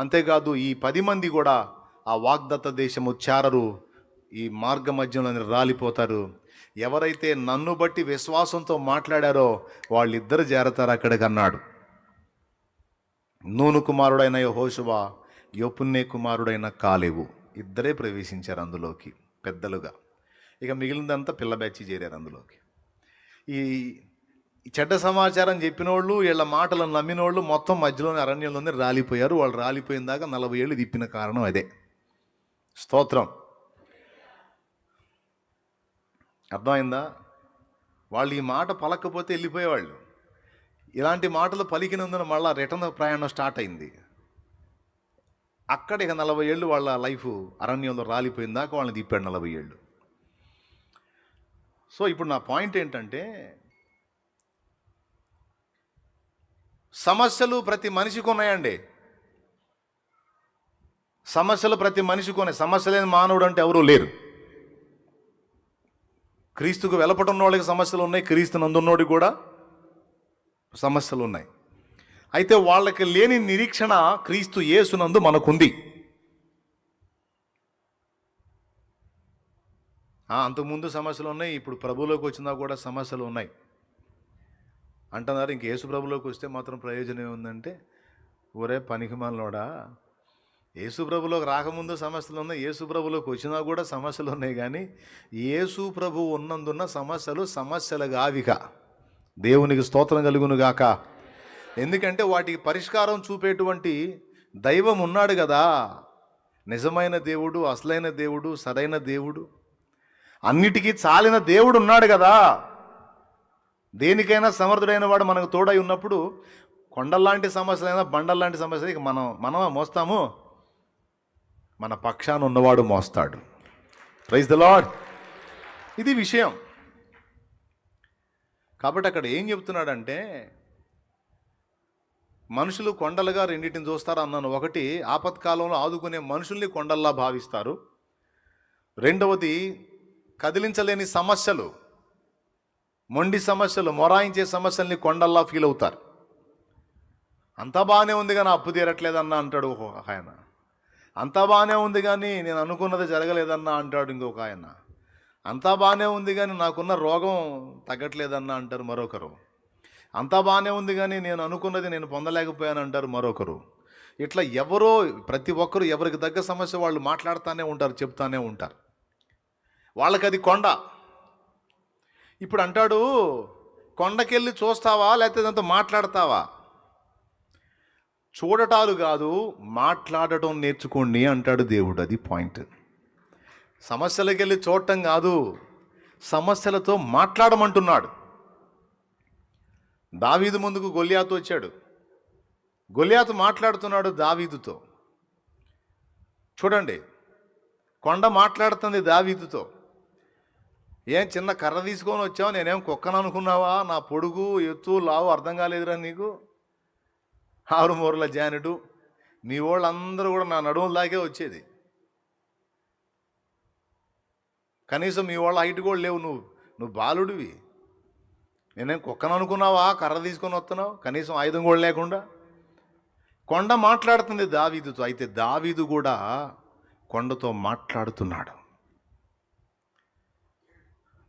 అంతేకాదు ఈ 10 మంది కూడా ఆ వాగ్దత్త దేశము చేరరు, ఈ మార్గ మధ్యలో రాలిపోతారు. ఎవరైతే నన్ను బట్టి విశ్వాసంతో మాట్లాడారో వాళ్ళిద్దరు చేరతారు అక్కడికి అన్నాడు. నూను కుమారుడైన యెహోషువ, యోపున్నే కుమారుడైన కాలేబు ఇద్దరే ప్రవేశించారు అందులోకి పెద్దలుగా. ఇక మిగిలిందంతా పిల్ల బ్యాచి చేరారు అందులోకి. ఈ చెడ్డ సమాచారం చెప్పిన వాళ్ళు, వీళ్ళ మాటలను నమ్మిన వాళ్ళు మొత్తం మధ్యలోనే అరణ్యంలోనే రాలిపోయారు. వాళ్ళు రాలిపోయిన దాకా 40 ఏళ్ళు తిప్పిన కారణం అదే. స్తోత్రం. అర్థమైందా? వాళ్ళు ఈ మాట పలకపోతే వెళ్ళిపోయేవాళ్ళు. ఇలాంటి మాటలు పలికినందున మళ్ళా రిటర్న్ ప్రయాణం స్టార్ట్ అయింది. అక్కడ ఇక 40 ఏళ్ళు వాళ్ళ లైఫ్ అరణ్యంలో రాలిపోయిన దాకా వాళ్ళని తిప్పాడు 40 ఏళ్ళు. సో ఇప్పుడు నా పాయింట్ ఏంటంటే, సమస్యలు ప్రతి మనిషికి ఉన్నాయండి. సమస్యలు ప్రతి మనిషికి ఉన్నాయి. సమస్య లేని మానవుడు అంటే ఎవరూ లేరు. క్రీస్తుకు వెలపటున్న వాళ్ళకి సమస్యలు ఉన్నాయి, క్రీస్తు నందున్నోడికి కూడా సమస్యలు ఉన్నాయి. అయితే వాళ్ళకి లేని నిరీక్షణ క్రీస్తు యేసునందు మనకుంది. అంతకుముందు సమస్యలు ఉన్నాయి, ఇప్పుడు ప్రభువులోకి వచ్చినా కూడా సమస్యలు ఉన్నాయి అంటున్నారు. ఇంక యేసు ప్రభులోకి వస్తే మాత్రం ప్రయోజనం ఏముందంటే, ఒరే పనికిమాలినోడా, యేసు ప్రభులోకి రాకముందు సమస్యలు ఉన్నాయి, యేసు ప్రభులోకి వచ్చినా కూడా సమస్యలు ఉన్నాయి. కానీ యేసు ప్రభు ఉన్నందున్న సమస్యలు గావిక. దేవునికి స్తోత్రం కలుగును గాక. ఎందుకంటే వాటికి పరిష్కారం చూపేటువంటి దైవం ఉన్నాడు కదా. నిజమైన దేవుడు, అసలైన దేవుడు, సరైన దేవుడు, అన్నిటికీ చాలిన దేవుడు ఉన్నాడు కదా. దేనికైనా సమర్థుడైన వాడు మనకు తోడై ఉన్నప్పుడు కొండల్లాంటి సమస్యలైనా బండల్లాంటి సమస్యలు ఇక మనం మోస్తాము, మన పక్షాన ఉన్నవాడు మోస్తాడు. Praise the lord. ఇది విషయం. కాబట్టి అక్కడ ఏం చెప్తున్నాడంటే, మనుషులు కొండలుగా రెండింటిని చూస్తారు అన్నాను. ఒకటి, ఆపత్కాలంలో ఆదుకునే మనుషుల్ని కొండల్లా భావిస్తారు. రెండవది కదిలించలేని సమస్యలు, మొండి సమస్యలు, మొరాయించే సమస్యల్ని కొండల్లా ఫీల్ అవుతారు. అంతా బాగానే ఉంది కానీ అప్పు తీరట్లేదన్నా అంటాడు ఒక ఆయన. అంతా బాగానే ఉంది కానీ నేను అనుకున్నది జరగలేదన్నా అంటాడు ఇంకొక ఆయన. అంతా బాగానే ఉంది కానీ నాకున్న రోగం తగ్గట్లేదన్నా అంటారు మరొకరు. అంతా బాగానే ఉంది కానీ నేను అనుకున్నది నేను పొందలేకపోయాను అంటారు మరొకరు. ఇట్లా ఎవరో ప్రతి ఒక్కరు ఎవరికి తగ్గ సమస్య వాళ్ళు మాట్లాడుతూనే ఉంటారు, చెప్తానే ఉంటారు. వాళ్ళకి అది కొండ. ఇప్పుడు అంటాడు, కొండకెళ్ళి చూస్తావా లేకపోతే దాంతో మాట్లాడతావా? చూడటాలు కాదు, మాట్లాడటం నేర్చుకోండి అంటాడు దేవుడు. అది పాయింట్. సమస్యలకు వెళ్ళి చూడటం కాదు, సమస్యలతో మాట్లాడమంటున్నాడు. దావీదు ముందుకు గొల్యాతు వచ్చాడు. గొల్యాతు మాట్లాడుతున్నాడు దావీదుతో. చూడండి, కొండ మాట్లాడుతుంది దావీదుతో. ఏం చిన్న కర్ర తీసుకొని వచ్చావు, నేనేం కుక్కను అనుకున్నావా? నా పొడుగు ఎత్తు లావు అర్థం కాలేదురా నీకు? 6 మూరల జానెటు, మీ వాళ్ళందరూ కూడా నా నడుముల దాకే వచ్చేది. కనీసం మీ వాళ్ళ హైట్ కూడా లేవు. నువ్వు బాలుడివి. నేనేం కుక్కను అనుకున్నావా? కర్ర తీసుకొని వస్తున్నావు, కనీసం ఆయుధం కూడా లేకుండా. కొండ మాట్లాడుతుంది దావీదుతో. అయితే దావీదు కూడా కొండతో మాట్లాడుతున్నాడు.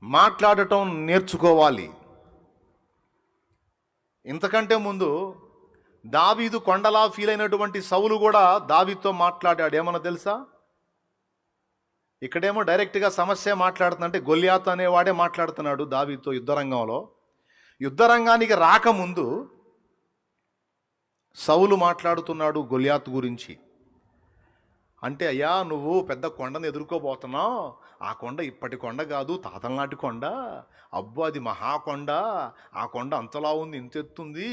మాట్లాడటం నేర్చుకోవాలి. ఇంతకంటే ముందు దావీదు కొండలా ఫీల్ అయినటువంటి సౌలు కూడా దావీదుతో మాట్లాడాడు. ఏమన్నా తెలుసా? ఇక్కడేమో డైరెక్ట్గా సమస్య మాట్లాడుతుందంటే గొల్యాతు అనేవాడే మాట్లాడుతున్నాడు దావీదుతో యుద్ధరంగంలో. యుద్ధరంగానికి రాకముందు సౌలు మాట్లాడుతున్నాడు గొల్యాతు గురించి. అంటే, అయ్యా నువ్వు పెద్ద కొండను ఎదుర్కోబోతున్నావు. ఆ కొండ ఇప్పటి కొండ కాదు, తాతల నాటి కొండ. అబ్బో అది మహాకొండ. ఆ కొండ అంతలా ఉంది, ఇంత ఎత్తుంది.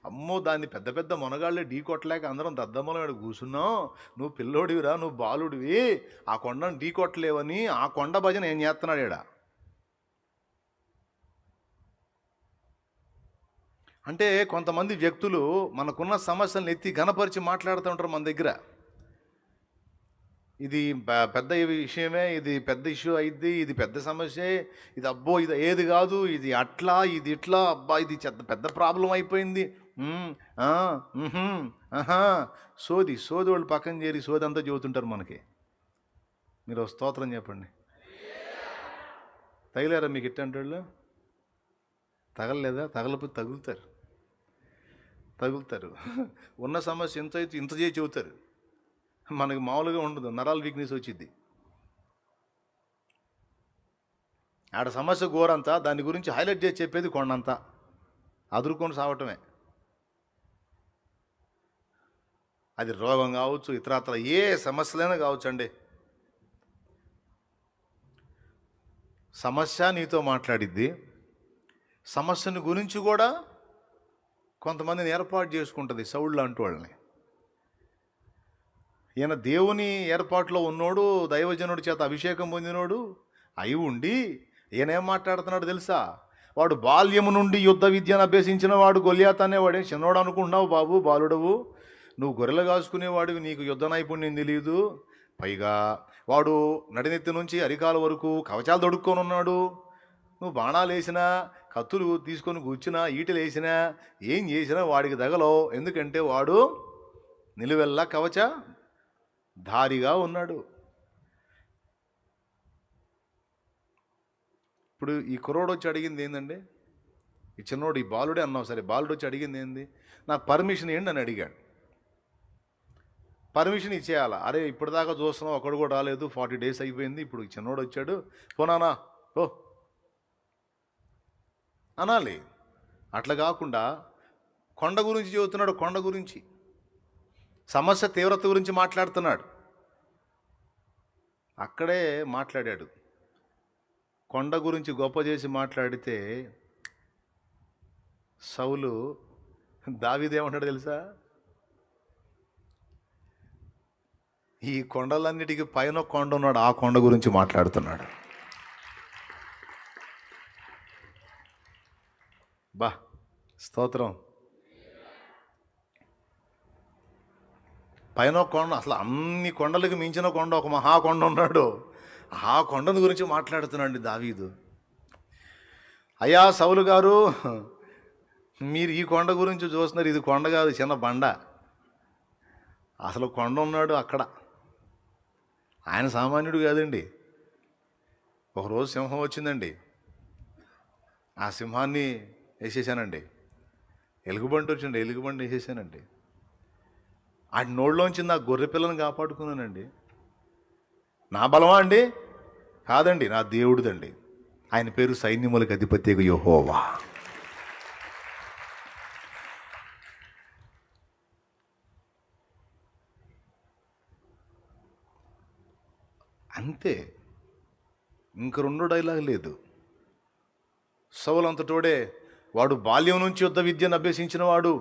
అమ్మో దాన్ని పెద్ద పెద్ద మునగాళ్ళే ఢీ కొట్టలేక అందరం దద్దమ్మలో కూర్చున్నాం. నువ్వు పిల్లోడివిరా, నువ్వు బాలుడివి. ఆ కొండను ఢీ కొట్టలేవని ఆ కొండ భజన ఏం చేస్తున్నాడు ఈడ? అంటే కొంతమంది వ్యక్తులు మనకున్న సమస్యలను ఎత్తి ఘనపరిచి మాట్లాడుతూ ఉంటారు మన దగ్గర. ఇది పెద్ద విషయమే, ఇది పెద్ద ఇష్యూ అయింది, ఇది పెద్ద సమస్యే, ఇది అబ్బో ఇది ఏది కాదు, ఇది అట్లా, ఇది ఇట్లా, అబ్బా ఇది పెద్ద ప్రాబ్లం అయిపోయింది. సోది వాళ్ళు పక్కన చేరి సోది అంతా చెబుతుంటారు మనకి. మీరు స్తోత్రం చెప్పండి. తగిలేరా మీకు ఇట్టంటే వాళ్ళు? తగలలేదా? తగలపోతే తగులుతారు. ఉన్న సమస్య ఎంత అయితే ఇంత చేసి చెబుతారు. మనకి మామూలుగా ఉండదు, నరాల వీక్నెస్ వచ్చింది. ఆడ సమస్య ఘోరంతా, దాని గురించి హైలైట్ చేసి చెప్పేది కొండంతా. అదురుకొని సావటమే. అది రోగం కావచ్చు, ఇతరత్ర ఏ సమస్యలైనా కావచ్చు అండి. సమస్య నీతో మాట్లాడిద్ది. సమస్యను గురించి కూడా కొంతమందిని ఏర్పాటు చేసుకుంటుంది సౌళ్ళు లాంటి వాళ్ళని. ఈయన దేవుని ఏర్పాటులో ఉన్నోడు, దైవజనుడి చేత అభిషేకం పొందినోడు అయి ఉండి ఈయన ఏం మాట్లాడుతున్నాడు తెలుసా? వాడు బాల్యము నుండి యుద్ధ విద్యను అభ్యసించిన వాడు గొల్యాతు అనేవాడే. చిన్నవాడు అనుకుంటున్నావు బాబు, బాలుడవు. నువ్వు గొర్రెలు కాసుకునేవాడివి, నీకు యుద్ధ నైపుణ్యం తెలియదు. పైగా వాడు నడినెత్తి నుంచి అరికాల వరకు కవచాలు తొడుక్కొని ఉన్నాడు. నువ్వు బాణాలు వేసినా, కత్తులు తీసుకొని కూర్చున్నా, ఈటలు వేసినా, ఏం చేసినా వాడికి తగలవు. ఎందుకంటే వాడు నిలువెల్లా కవచ ధారిగా ఉన్నాడు. ఇప్పుడు ఈ కుర్రోడు వచ్చి అడిగింది ఏంటండి? ఈ చిన్నోడు, ఈ బాలుడే అన్నావు సరే, బాలుడు వచ్చి అడిగింది ఏంది? నాకు పర్మిషన్ ఏంటి అని అడిగాడు. పర్మిషన్ ఇచ్చేయాలా? అరే ఇప్పటిదాకా చూస్తున్నావు, ఒకడు కూడా రాలేదు, 40 days అయిపోయింది, ఇప్పుడు ఈ చిన్నోడు వచ్చాడు, పోనానా ఓ అనాలి. అట్లా కాకుండా కొండ గురించి చెబుతున్నాడు. కొండ గురించి, సమస్య తీవ్రత గురించి మాట్లాడుతున్నాడు. అక్కడే మాట్లాడాడు. కొండ గురించి గొప్ప చేసి మాట్లాడితే సౌలు దావీదేమంటాడు తెలుసా? ఈ కొండలన్నిటికీ పైన కొండ ఉన్నాడు, ఆ కొండ గురించి మాట్లాడుతున్నాడు. బా స్తోత్రం. పైన కొండ, అసలు అన్ని కొండలకు మించిన కొండ, ఒక మహాకొండ ఉన్నాడు. ఆ కొండను గురించి మాట్లాడుతున్నాడు దావీదు. అయ్యా సౌలు గారు, మీరు ఈ కొండ గురించి చూస్తున్నారు, ఇది కొండ కాదు, చిన్న బండ. అసలు కొండ ఉన్నాడు అక్కడ. ఆయన సామాన్యుడు కాదండి. ఒకరోజు సింహం వచ్చిందండి, ఆ సింహాన్ని వేసేసానండి. ఎలుగుబంటి వచ్చింది, ఎలుగుబంటి వేసేసానండి. ఆ నోళ్ళలోంచి నా గొర్రె పిల్లని కాపాడుకున్నానండి. నా బలమా అండి? కాదండి, నా దేవుడిదండి. ఆయన పేరు సైన్యములకు అధిపతి యెహోవా. అంతే, ఇంక రెండో డైలాగ్ లేదు. సౌలు అంతటోడే, వాడు బాల్యం నుంచి యుద్ధ విద్యను అభ్యసించిన వాడు,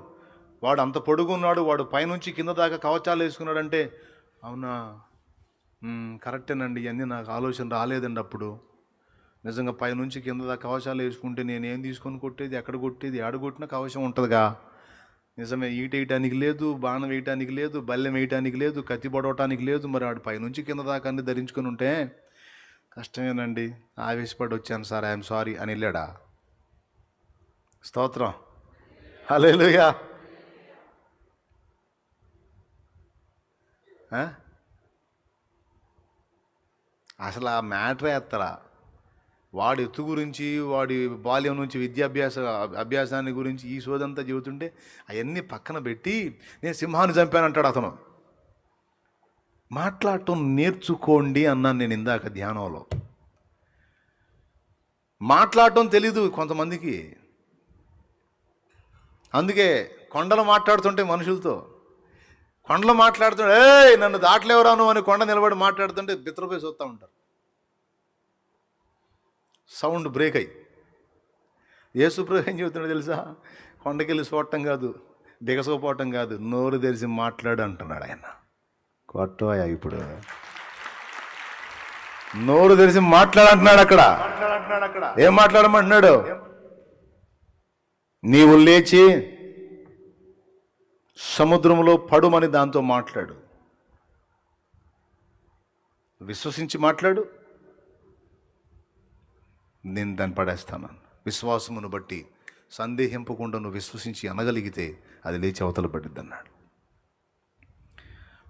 వాడు అంత పొడుగున్నాడు, వాడు పైనుంచి కింద దాకా కవచాలు వేసుకున్నాడంటే, అవునా, కరెక్టేనండి, ఇవన్నీ నాకు ఆలోచన రాలేదండి అప్పుడు. నిజంగా పైనుంచి కింద దాకా కవచాలు వేసుకుంటే నేనేం తీసుకొని కొట్టేది, ఎక్కడ కొట్టేది, ఆడ కొట్టినా కవచం ఉంటుందిగా. నిజమే, ఈట వేయటానికి లేదు, బాణం వేయటానికి లేదు, బల్లెం వేయటానికి లేదు, కత్తి పొడవటానికి లేదు. మరి ఆడు పైనుంచి కింద దాకా అన్ని ధరించుకొని ఉంటే కష్టమేనండి, ఆవేశపడి వచ్చాను సార్, ఐఎమ్ సారీ అని వెళ్ళాడా? స్తోత్రం, హల్లెలూయా. అసలు ఆ మ్యాటరే ఎత్తరా. వాడి ఎత్తు గురించి, వాడి బాల్యం నుంచి అభ్యాసాన్ని గురించి ఈ సోదంతా చెబుతుంటే అవన్నీ పక్కన పెట్టి నేను సింహాన్ని చంపానంటాడు అతను. మాట్లాడటం నేర్చుకోండి అన్నాను నేను ఇందాక ధ్యానంలో. మాట్లాడటం తెలీదు కొంతమందికి. అందుకే కొండలు మాట్లాడుతుంటే మనుషులతో, కొండలు మాట్లాడుతుంటే ఏయ్ నన్ను దాటలేవరాను అని కొండ నిలబడి మాట్లాడుతుంటే బిత్రపోయి చూస్తూ ఉంటారు. సౌండ్ బ్రేక్ అయ్యి. యేసుప్రభు ఏం చెబుతున్నాడు తెలుసా? కొండకెళ్ళి చూడటం కాదు, దిగసోపోవటం కాదు, నోరు తెరిచి మాట్లాడు అంటున్నాడు ఆయన. కొట్టవయా ఇప్పుడు, నోరు తెరిచి మాట్లాడంటున్నాడు అక్కడ. ఏం మాట్లాడమంటున్నాడు? నీవు లేచి సముద్రంలో పడుమని దాంతో మాట్లాడు. విశ్వసించి మాట్లాడు, నేను దాన్ని పడేస్తాను. విశ్వాసమును బట్టి సందేహింపకుండా నువ్వు విశ్వసించి అనగలిగితే అది లేచి అవతల పడిద్ది అన్నాడు.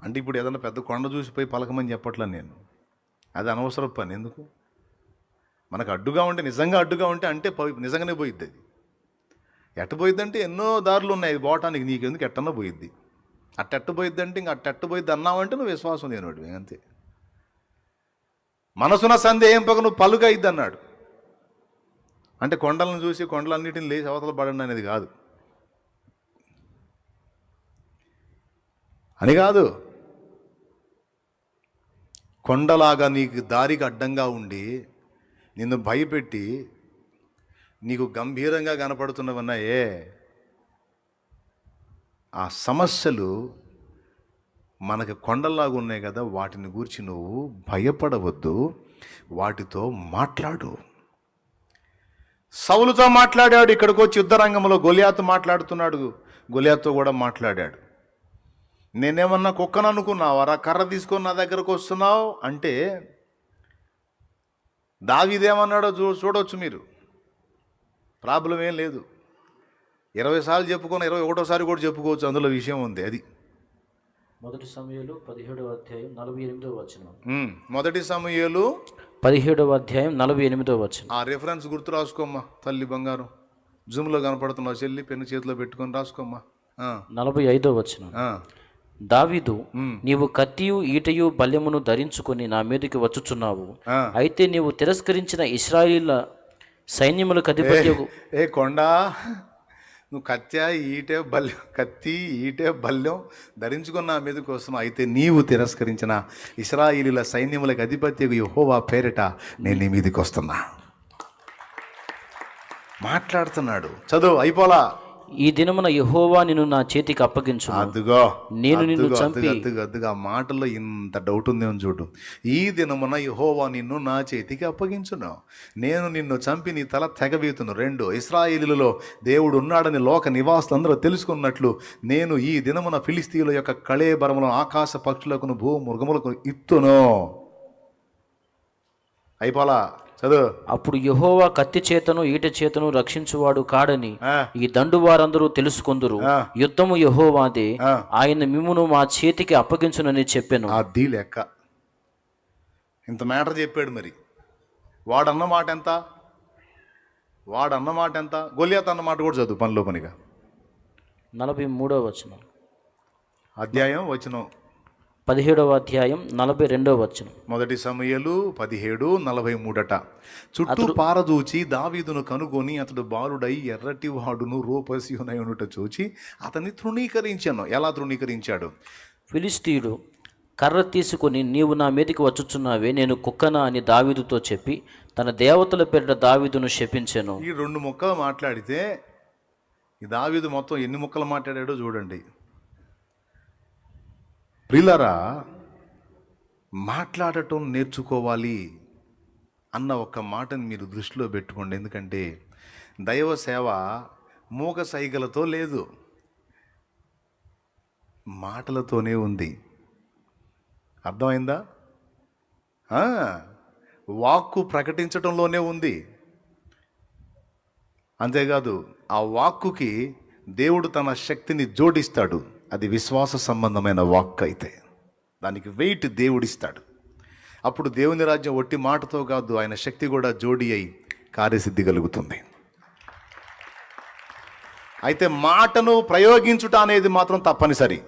అంటే ఇప్పుడు ఏదైనా పెద్ద కొండ చూసిపోయి పలకమని చెప్పట్లా నేను, అది అనవసరం పని. ఎందుకు? మనకు అడ్డుగా ఉంటే, నిజంగా అడ్డుగా ఉంటే అంటే నిజంగానే పోయిద్ది. అది ఎట్ట పోయిద్దంటే ఎన్నో దారులు ఉన్నాయి అది పోవటానికి, నీకెందుకు ఎట్టన్నా పోయిద్ది. అట్టెట్ట పోయిద్ది అంటే ఇంక అట్టెట్ట పోయిద్ది అన్నావంటే నువ్వు విశ్వాసం లేనివాడు అంతే. మనసున సందేహింపక నువ్వు పలుగా అయిద్ది అన్నాడు. అంటే కొండలను చూసి కొండలన్నిటిని లేచి అవతల పడండి అనేది కాదు, అని కాదు. కొండలాగా నీకు దారికి అడ్డంగా ఉండి నిన్ను భయపెట్టి నీకు గంభీరంగా కనపడుతున్నవన్నాయే, ఆ సమస్యలు మనకి కొండల్లాగా ఉన్నాయి కదా, వాటిని గూర్చి నువ్వు భయపడవద్దు, వాటితో మాట్లాడు. సౌలుతో మాట్లాడాడు, ఇక్కడికి వచ్చి యుద్ధరంగంలో గొలియాతు మాట్లాడుతున్నాడు, గొలియాతుతో కూడా మాట్లాడాడు. నేనేమన్నా కుక్కను అనుకున్నావారా, కర్ర తీసుకొని నా దగ్గరకు వస్తున్నావు అంటే? దావీదేమన్నాడో చూడవచ్చు మీరు, ప్రాబ్లం ఏం లేదు. 20 సార్లు చెప్పుకొని 21వ కూడా చెప్పుకోవచ్చు, అందులో విషయం ఉంది. అది మొదటి సమూయేలు 17వ అధ్యాయం 48వ వచనం. మొదటి సమూయేలు 17వ అధ్యాయం 48వ వచనం. ఆ రెఫరెన్స్ గుర్తు రాసుకోమ్మా తల్లి బంగారం. జూమ్లో కనపడుతున్నావు చెల్లి, పెన్ను చేతిలో పెట్టుకొని రాసుకోమ్మా. 45వ వచనం. దావీదు, నీవు కత్తియు ఈటయు బల్యమును ధరించుకొని నా మీదకి వచ్చుచున్నావు, అయితే నీవు తిరస్కరించిన ఇశ్రాయేలీయుల సైన్యములకు అధిపతి. ఏ కొండ, నువ్వు కత్తి ఈటే బల్యం ధరించుకున్న నా మీదకి వస్తున్నావు, అయితే నీవు తిరస్కరించిన ఇశ్రాయేలీయుల సైన్యములకు అధిపతి యెహోవా పేరిట నేను నీ మీదకి వస్తున్నా. మాట్లాడుతున్నాడు. చదువు అయిపోలా. ఈ దినమున యెహోవా నిన్ను నా చేతికి అప్పగించు, అదుగో నేను నిన్ను చంపి. ఆ మాటల్లో ఇంత డౌట్ ఉందేమో చూడు. ఈ దినమున యెహోవా నిన్ను నా చేతికి అప్పగించును, నేను నిన్ను చంపి నీ తల తెగవేతును. 2, ఇశ్రాయేలీయులలో దేవుడు ఉన్నాడని లోక నివాసులందరూ తెలుసుకున్నట్లు నేను ఈ దినమున ఫిలిస్తీయుల యొక్క కళేబరములను ఆకాశ పక్షులకు భూ మృగములకు ఇత్తును. అయిపోలా, చదువు. అప్పుడు యెహోవా కత్తి చేతను ఈట చేతను రక్షించువాడు కాడని ఆ, ఈ దండు వారందరూ తెలుసుకొందురు. ఆ. యుద్ధము యెహోవాదే, ఆ. ఆయన మిమ్మును మా చేతికి అప్పగించునని చెప్పెను. అది లెక్క. ఇంత మ్యాటర్ చెప్పాడు. మరి వాడన్న మాట ఎంత? గొలియాత్ అన్న మాట కూడా చదువు పనిలో పనిగా. 43వ వచనం, అధ్యాయం వచనం 17వ అధ్యాయం 42వ వచనం. 1 సమూయేలు 17:43. చుట్టూ పారదూచి దావీదును కనుగొని అతడు బాలుడై ఎర్రటి వాడును రూపసియునై ఉండుట చూచి అతన్ని తృణీకరించాను. ఎలా తృణీకరించాడు? ఫిలిస్తీయుడు కర్ర తీసుకొని, నీవు నా మీదకి వచ్చుచున్నావే, నేను కుక్కనా అని దావీదుతో చెప్పి తన దేవతల పేరిట దావీదును శపించెను. ఈ 2 ముక్కలు మాట్లాడితే ఈ దావీదు మొత్తం ఎన్ని ముక్కలు మాట్లాడాడో చూడండి. ప్రియులారా, మాట్లాడటం నేర్చుకోవాలి అన్న ఒక్క మాటని మీరు దృష్టిలో పెట్టుకోండి. ఎందుకంటే దైవ సేవ మూగ సైగలతో లేదు, మాటలతోనే ఉంది. అర్థమైందా? వాక్కు ప్రకటించటంలోనే ఉంది. అంతేకాదు, ఆ వాక్కుకి దేవుడు తన శక్తిని జోడిస్తాడు. అది విశ్వాస సంబంధమైన వాక్ అయితే దానికి వెయిట్ దేవుడిస్తాడు. అప్పుడు దేవుని రాజ్యం ఒట్టి మాటతో కాదు, ఆయన శక్తి కూడా జోడి అయి కార్యసిద్ధి కలుగుతుంది. అయితే మాటను ప్రయోగించుట అనేది మాత్రం తప్పనిసరి.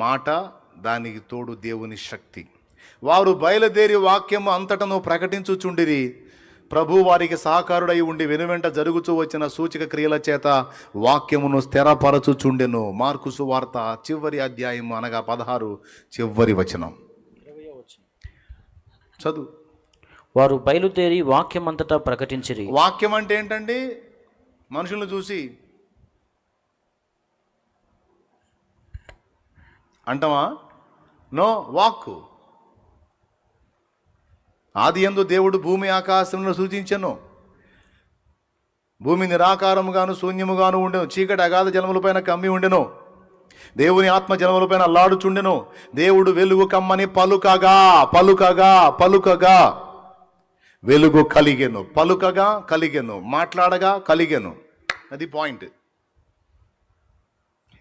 మాట, దానికి తోడు దేవుని శక్తి. వారు బయలుదేరి వాక్యము అంతటను ప్రకటించుచుండిరి. ప్రభు వారికి సహకారుడై ఉండి వెనువెంట జరుగుతూ వచ్చిన సూచక క్రియల చేత వాక్యమును స్థిరపరచుచుండెను. మార్కు సువార్త చివరి అధ్యాయం అనగా 16 చివరి వచనం చదువు. వారు బయలుదేరి వాక్యమంతటా ప్రకటించిరి. వాక్యం అంటే ఏంటండి? మనుషులను చూసి అంటామా? నో, వాక్కు. ఆది యందు దేవుడు భూమి ఆకాశములను సూచించెను. భూమి నిరాకారముగాను శూన్యముగాను ఉండెను. చీకటి అగాధ జలములపైన కమ్మి ఉండెను. దేవుని ఆత్మ జలములపైన అల్లాడుచుండెను. దేవుడు వెలుగు కమ్మని పలుకగా వెలుగు కలిగెను. పలుకగా కలిగెను, మాట్లాడగా కలిగెను. అది పాయింట్.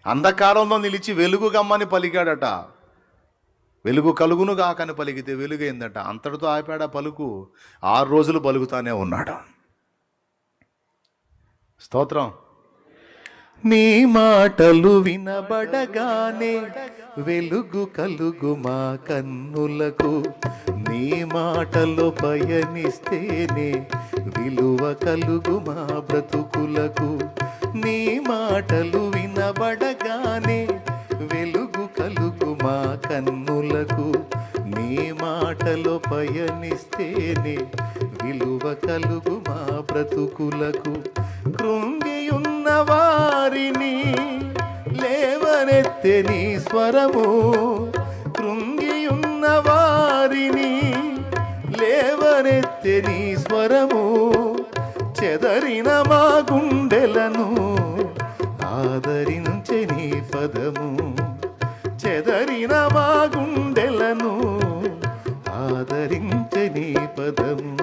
అంధకారంలో నిలిచి వెలుగు గమ్మని పలికాడట. వెలుగు కలుగును కాకని పలికితే వెలుగైందట. అంతటితో ఆపాడ పలుకు. 6 రోజులు పలుకుతానే ఉన్నాడు. స్తోత్రం. నీ మాటలు వినబడగానే వెలుగు కలుగు మా కన్నులకు. నీ మాటలు పయనిస్తేనే విలువ కలుగు మా బ్రతుకులకు. నీ మాటలు వినబడగానే వెలుగు కలుగు మా కన్నులకు. నీ మాటలు పయనిస్తేనే విలువ కలుగు మా బ్రతుకులకు. కృంగియున్న వారిని లేవనెత్తే నీ స్వరము. కృంగియున్న వారిని లేవనెత్తే నీ స్వరము. చెదరిన మా గుండెలను ఆదరించే నీ పదము. చెదరిన మా గుండెలను ఆదరించే నీ పదము.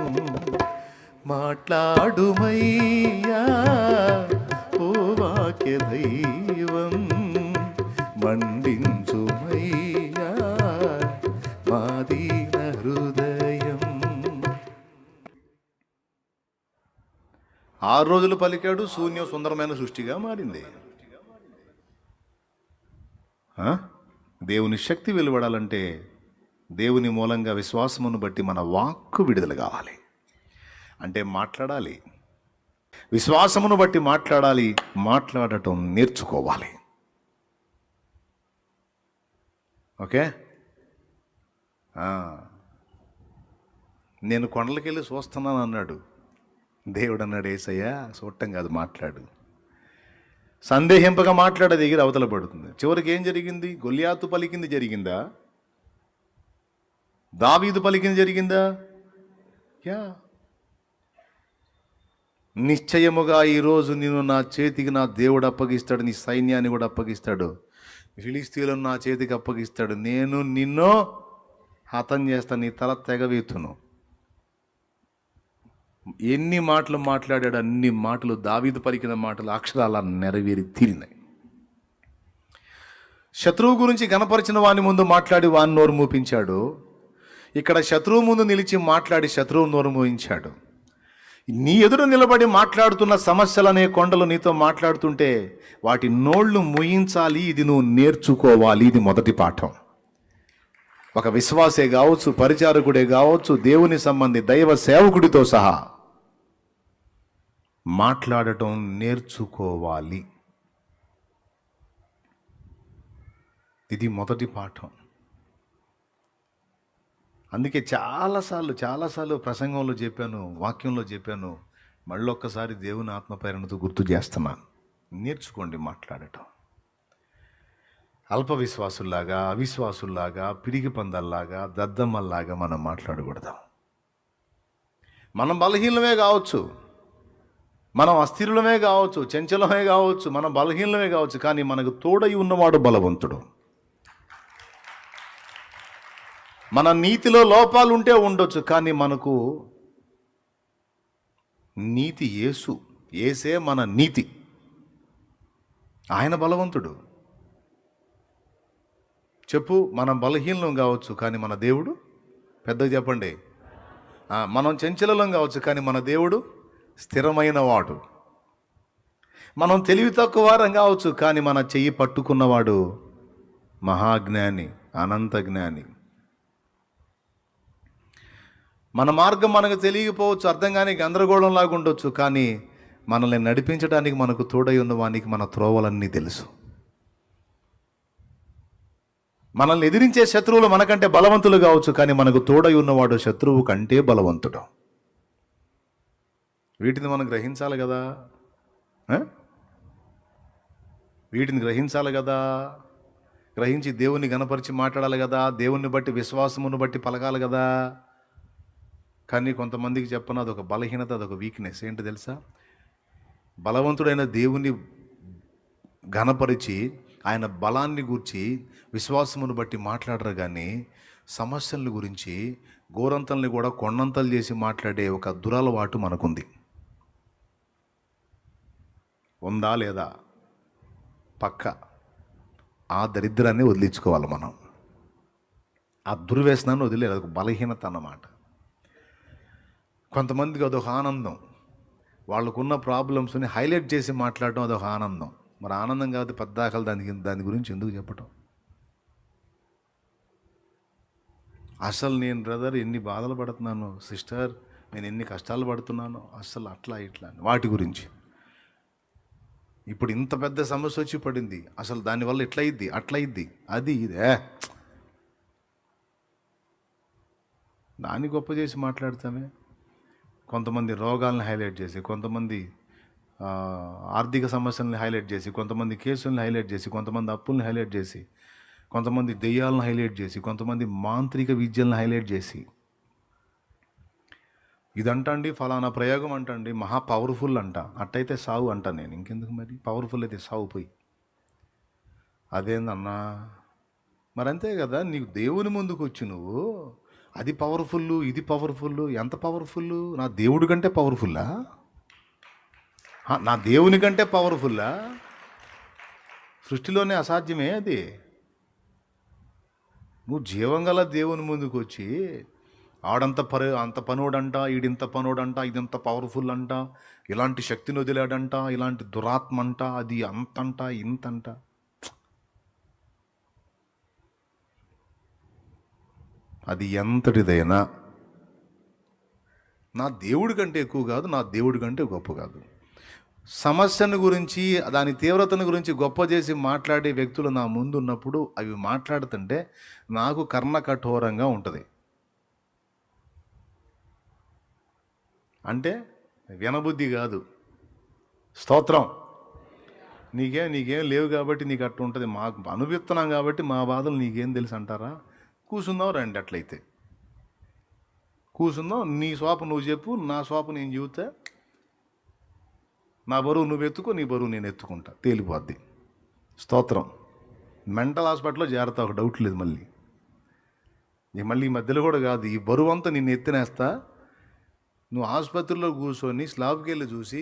మాట్లాడుమయ్యా ఓ వాక్య దైవం, మండించుమయ్యా మా దీన హృదయం. 6 రోజులు పలికాడు. శూన్యం సుందరమైన సృష్టిగా మారింది. దేవుని శక్తి వెలువడాలంటే దేవుని మూలంగా విశ్వాసమును బట్టి మన వాక్కు విడుదల కావాలి. అంటే మాట్లాడాలి, విశ్వాసమును బట్టి మాట్లాడాలి, మాట్లాడటం నేర్చుకోవాలి. ఓకే. నేను కొండలకెళ్ళి చూస్తున్నాను అన్నాడు దేవుడు. అన్నాడు యేసయ్య, చూడటం కాదు, మాట్లాడు. సందేహింపగా మాట్లాడే దగ్గర అవతల పడుతుంది. చివరికి ఏం జరిగింది? గొలియాతు పలికింది జరిగిందా? దావీదు పలికింది జరిగిందా? యా. నిశ్చయముగా ఈరోజు నేను నా చేతికి నా దేవుడు అప్పగిస్తాడు, నీ సైన్యాన్ని కూడా అప్పగిస్తాడు, ఫిలిస్తీయులను నా చేతికి అప్పగిస్తాడు, నేను నిన్ను హతం చేస్తాను, నీ తల తెగవేతును. ఎన్ని మాటలు మాట్లాడాడు, అన్ని మాటలు దావీదు పలికిన మాటలు అక్షరాల నెరవేరి తీరినాయి. శత్రువు గురించి గణపరిచిన వాని ముందు మాట్లాడి వాని నోరు మూపించాడు. ఇక్కడ శత్రువు ముందు నిలిచి మాట్లాడి శత్రువు నోరు మూయించాడు. నీ ఎదురు నిలబడి మాట్లాడుతున్న సమస్యలనే కొండలు నీతో మాట్లాడుతుంటే వాటి నోళ్లు మూయించాలి. ఇది నువ్వు నేర్చుకోవాలి. ఇది మొదటి పాఠం. ఒక విశ్వాసే కావచ్చు, పరిచారకుడే కావచ్చు, దేవుని సంబంధి దైవ సేవకుడితో సహా మాట్లాడటం నేర్చుకోవాలి. ఇది మొదటి పాఠం. అందుకే చాలాసార్లు ప్రసంగంలో చెప్పాను, వాక్యంలో చెప్పాను, మళ్ళొక్కసారి దేవుని ఆత్మప్రేరణతో గుర్తు చేస్తున్నాను. నేర్చుకోండి మాట్లాడటం. అల్ప విశ్వాసుల్లాగా, అవిశ్వాసుల్లాగా, పిరికి పందల్లాగా, దద్దమ్మల్లాగా మనం మాట్లాడకూడదు. మనం బలహీనమే కావచ్చు, మనం అస్థిరులమే కావచ్చు, చంచలమే కావచ్చు, మనం బలహీనమే కావచ్చు, కానీ మనకు తోడై ఉన్నవాడు బలవంతుడు. మన నీతిలో లోపాలు ఉంటే ఉండొచ్చు, కానీ మనకు నీతి యేసే మన నీతి. ఆయన బలవంతుడు. చెప్పు, మనం బలహీనం కావచ్చు, కానీ మన దేవుడు పెద్దగా చెప్పండి. మనం చంచలం కావచ్చు, కానీ మన దేవుడు స్థిరమైన వాడు. మనం తెలివి తక్కువ వారం కావచ్చు, కానీ మన చెయ్యి పట్టుకున్నవాడు మహాజ్ఞాని, అనంత జ్ఞాని. మన మార్గం మనకు తెలియకపోవచ్చు, అర్థం కానీ గందరగోళంలాగా ఉండొచ్చు, కానీ మనల్ని నడిపించడానికి మనకు తోడై ఉన్న వానికి మన త్రోవలన్నీ తెలుసు. మనల్ని ఎదిరించే శత్రువులు మనకంటే బలవంతులు కావచ్చు, కానీ మనకు తోడై ఉన్నవాడు శత్రువు కంటే బలవంతుడు. వీటిని మనం గ్రహించాలి కదా. వీటిని గ్రహించాలి కదా. గ్రహించి దేవుని గణపరిచి మాట్లాడాలి కదా. దేవుణ్ణి బట్టి, విశ్వాసమును బట్టి పలకాలి కదా. కానీ కొంతమందికి చెప్పను, అదొక బలహీనత, అదొక వీక్నెస్. ఏంటి తెలుసా? బలవంతుడైన దేవుని ఘనపరిచి ఆయన బలాన్ని గూర్చి విశ్వాసమును బట్టి మాట్లాడరు, కానీ సమస్యల గురించి గోరంతల్ని కూడా కొండంతలు చేసి మాట్లాడే ఒక దురలవాటు మనకుంది. ఉందా లేదా? పక్క. ఆ దరిద్రాన్ని వదిలించుకోవాలి మనం. ఆ దుర్వ్యసనాన్ని వదిలేదు. అదొక బలహీనత అన్నమాట. కొంతమందికి అదొక ఆనందం. వాళ్ళకున్న ప్రాబ్లమ్స్ని హైలైట్ చేసి మాట్లాడటం అదొక ఆనందం. మరి ఆనందం కాదు పద్దాకలు దాని గురించి ఎందుకు చెప్పటం? అసలు నేను బ్రదర్ ఎన్ని బాధలు పడుతున్నాను, సిస్టర్ నేను ఎన్ని కష్టాలు పడుతున్నాను, అసలు అట్లా ఇట్లా వాటి గురించి. ఇప్పుడు ఇంత పెద్ద సమస్య వచ్చి పడింది, అసలు దానివల్ల ఇట్లయిద్ది, అట్లయిద్ది, అది ఇదే దాన్ని గొప్ప చేసి మాట్లాడతామే. కొంతమంది రోగాలను హైలైట్ చేసి, కొంతమంది ఆర్థిక సమస్యలను హైలైట్ చేసి, కొంతమంది కేసులను హైలైట్ చేసి, కొంతమంది అప్పులను హైలైట్ చేసి, కొంతమంది దెయ్యాలను హైలైట్ చేసి, కొంతమంది మాంత్రిక విద్యలను హైలైట్ చేసి, ఇదంటండి ఫలానా ప్రయోగం అంటండి మహా పవర్ఫుల్ అంట, అట్టయితే సావు అంట. నేను ఇంకెందుకు మరి? పవర్ఫుల్ అయితే సావు పోయి. అదేందన్నా? మరి అంతే కదా. నీకు దేవుని ముందుకు వచ్చి నువ్వు అది పవర్ఫుల్, ఇది పవర్ఫుల్. ఎంత పవర్ఫుల్? నా దేవుడి కంటే పవర్ఫుల్లా? నా దేవుని కంటే పవర్ఫుల్లా? సృష్టిలోనే అసాధ్యమే అది. నువ్వు జీవంగల దేవుని ముందుకు వచ్చి అంత పనోడంట, ఈడింత పనోడంట, ఇదంత పవర్ఫుల్ అంట, ఇలాంటి శక్తిని వదిలాడంట, ఇలాంటి దురాత్మ అంట, అది అంతంట, ఇంతంట. అది ఎంతటిదైనా నా దేవుడి కంటే ఎక్కువ కాదు, నా దేవుడి కంటే గొప్ప కాదు. సమస్యను గురించి, దాని తీవ్రతను గురించి గొప్ప చేసి మాట్లాడే వ్యక్తులు నా ముందు ఉన్నప్పుడు అవి మాట్లాడుతుంటే నాకు కర్ణ కఠోరంగా ఉంటుంది. అంటే వినబుద్ధి కాదు. స్తోత్రం. నీకేం లేవు కాబట్టి నీకు అట్టు ఉంటుంది. మాకు అనుభవిస్తున్నాం కాబట్టి మా బాధలు నీకేం తెలుసు అంటారా? కూర్చుందాం రండి. అట్లయితే కూర్చుందాం. నీ స్వాప నువ్వు చెప్పు, నా స్వాప నేను చెబుతా. నా బరువు నువ్వు ఎత్తుకో, నీ బరువు నేను ఎత్తుకుంటా, తేలిపోద్ది. స్తోత్రం. మెంటల్ హాస్పిటల్లో చేరతా, ఒక డౌట్ లేదు. మళ్ళీ ఈ మధ్యలో కూడా కాదు, ఈ బరువు అంతా నిన్ను ఎత్తినేస్తా. నువ్వు ఆసుపత్రిలో కూర్చొని స్లాబ్కి వెళ్ళి చూసి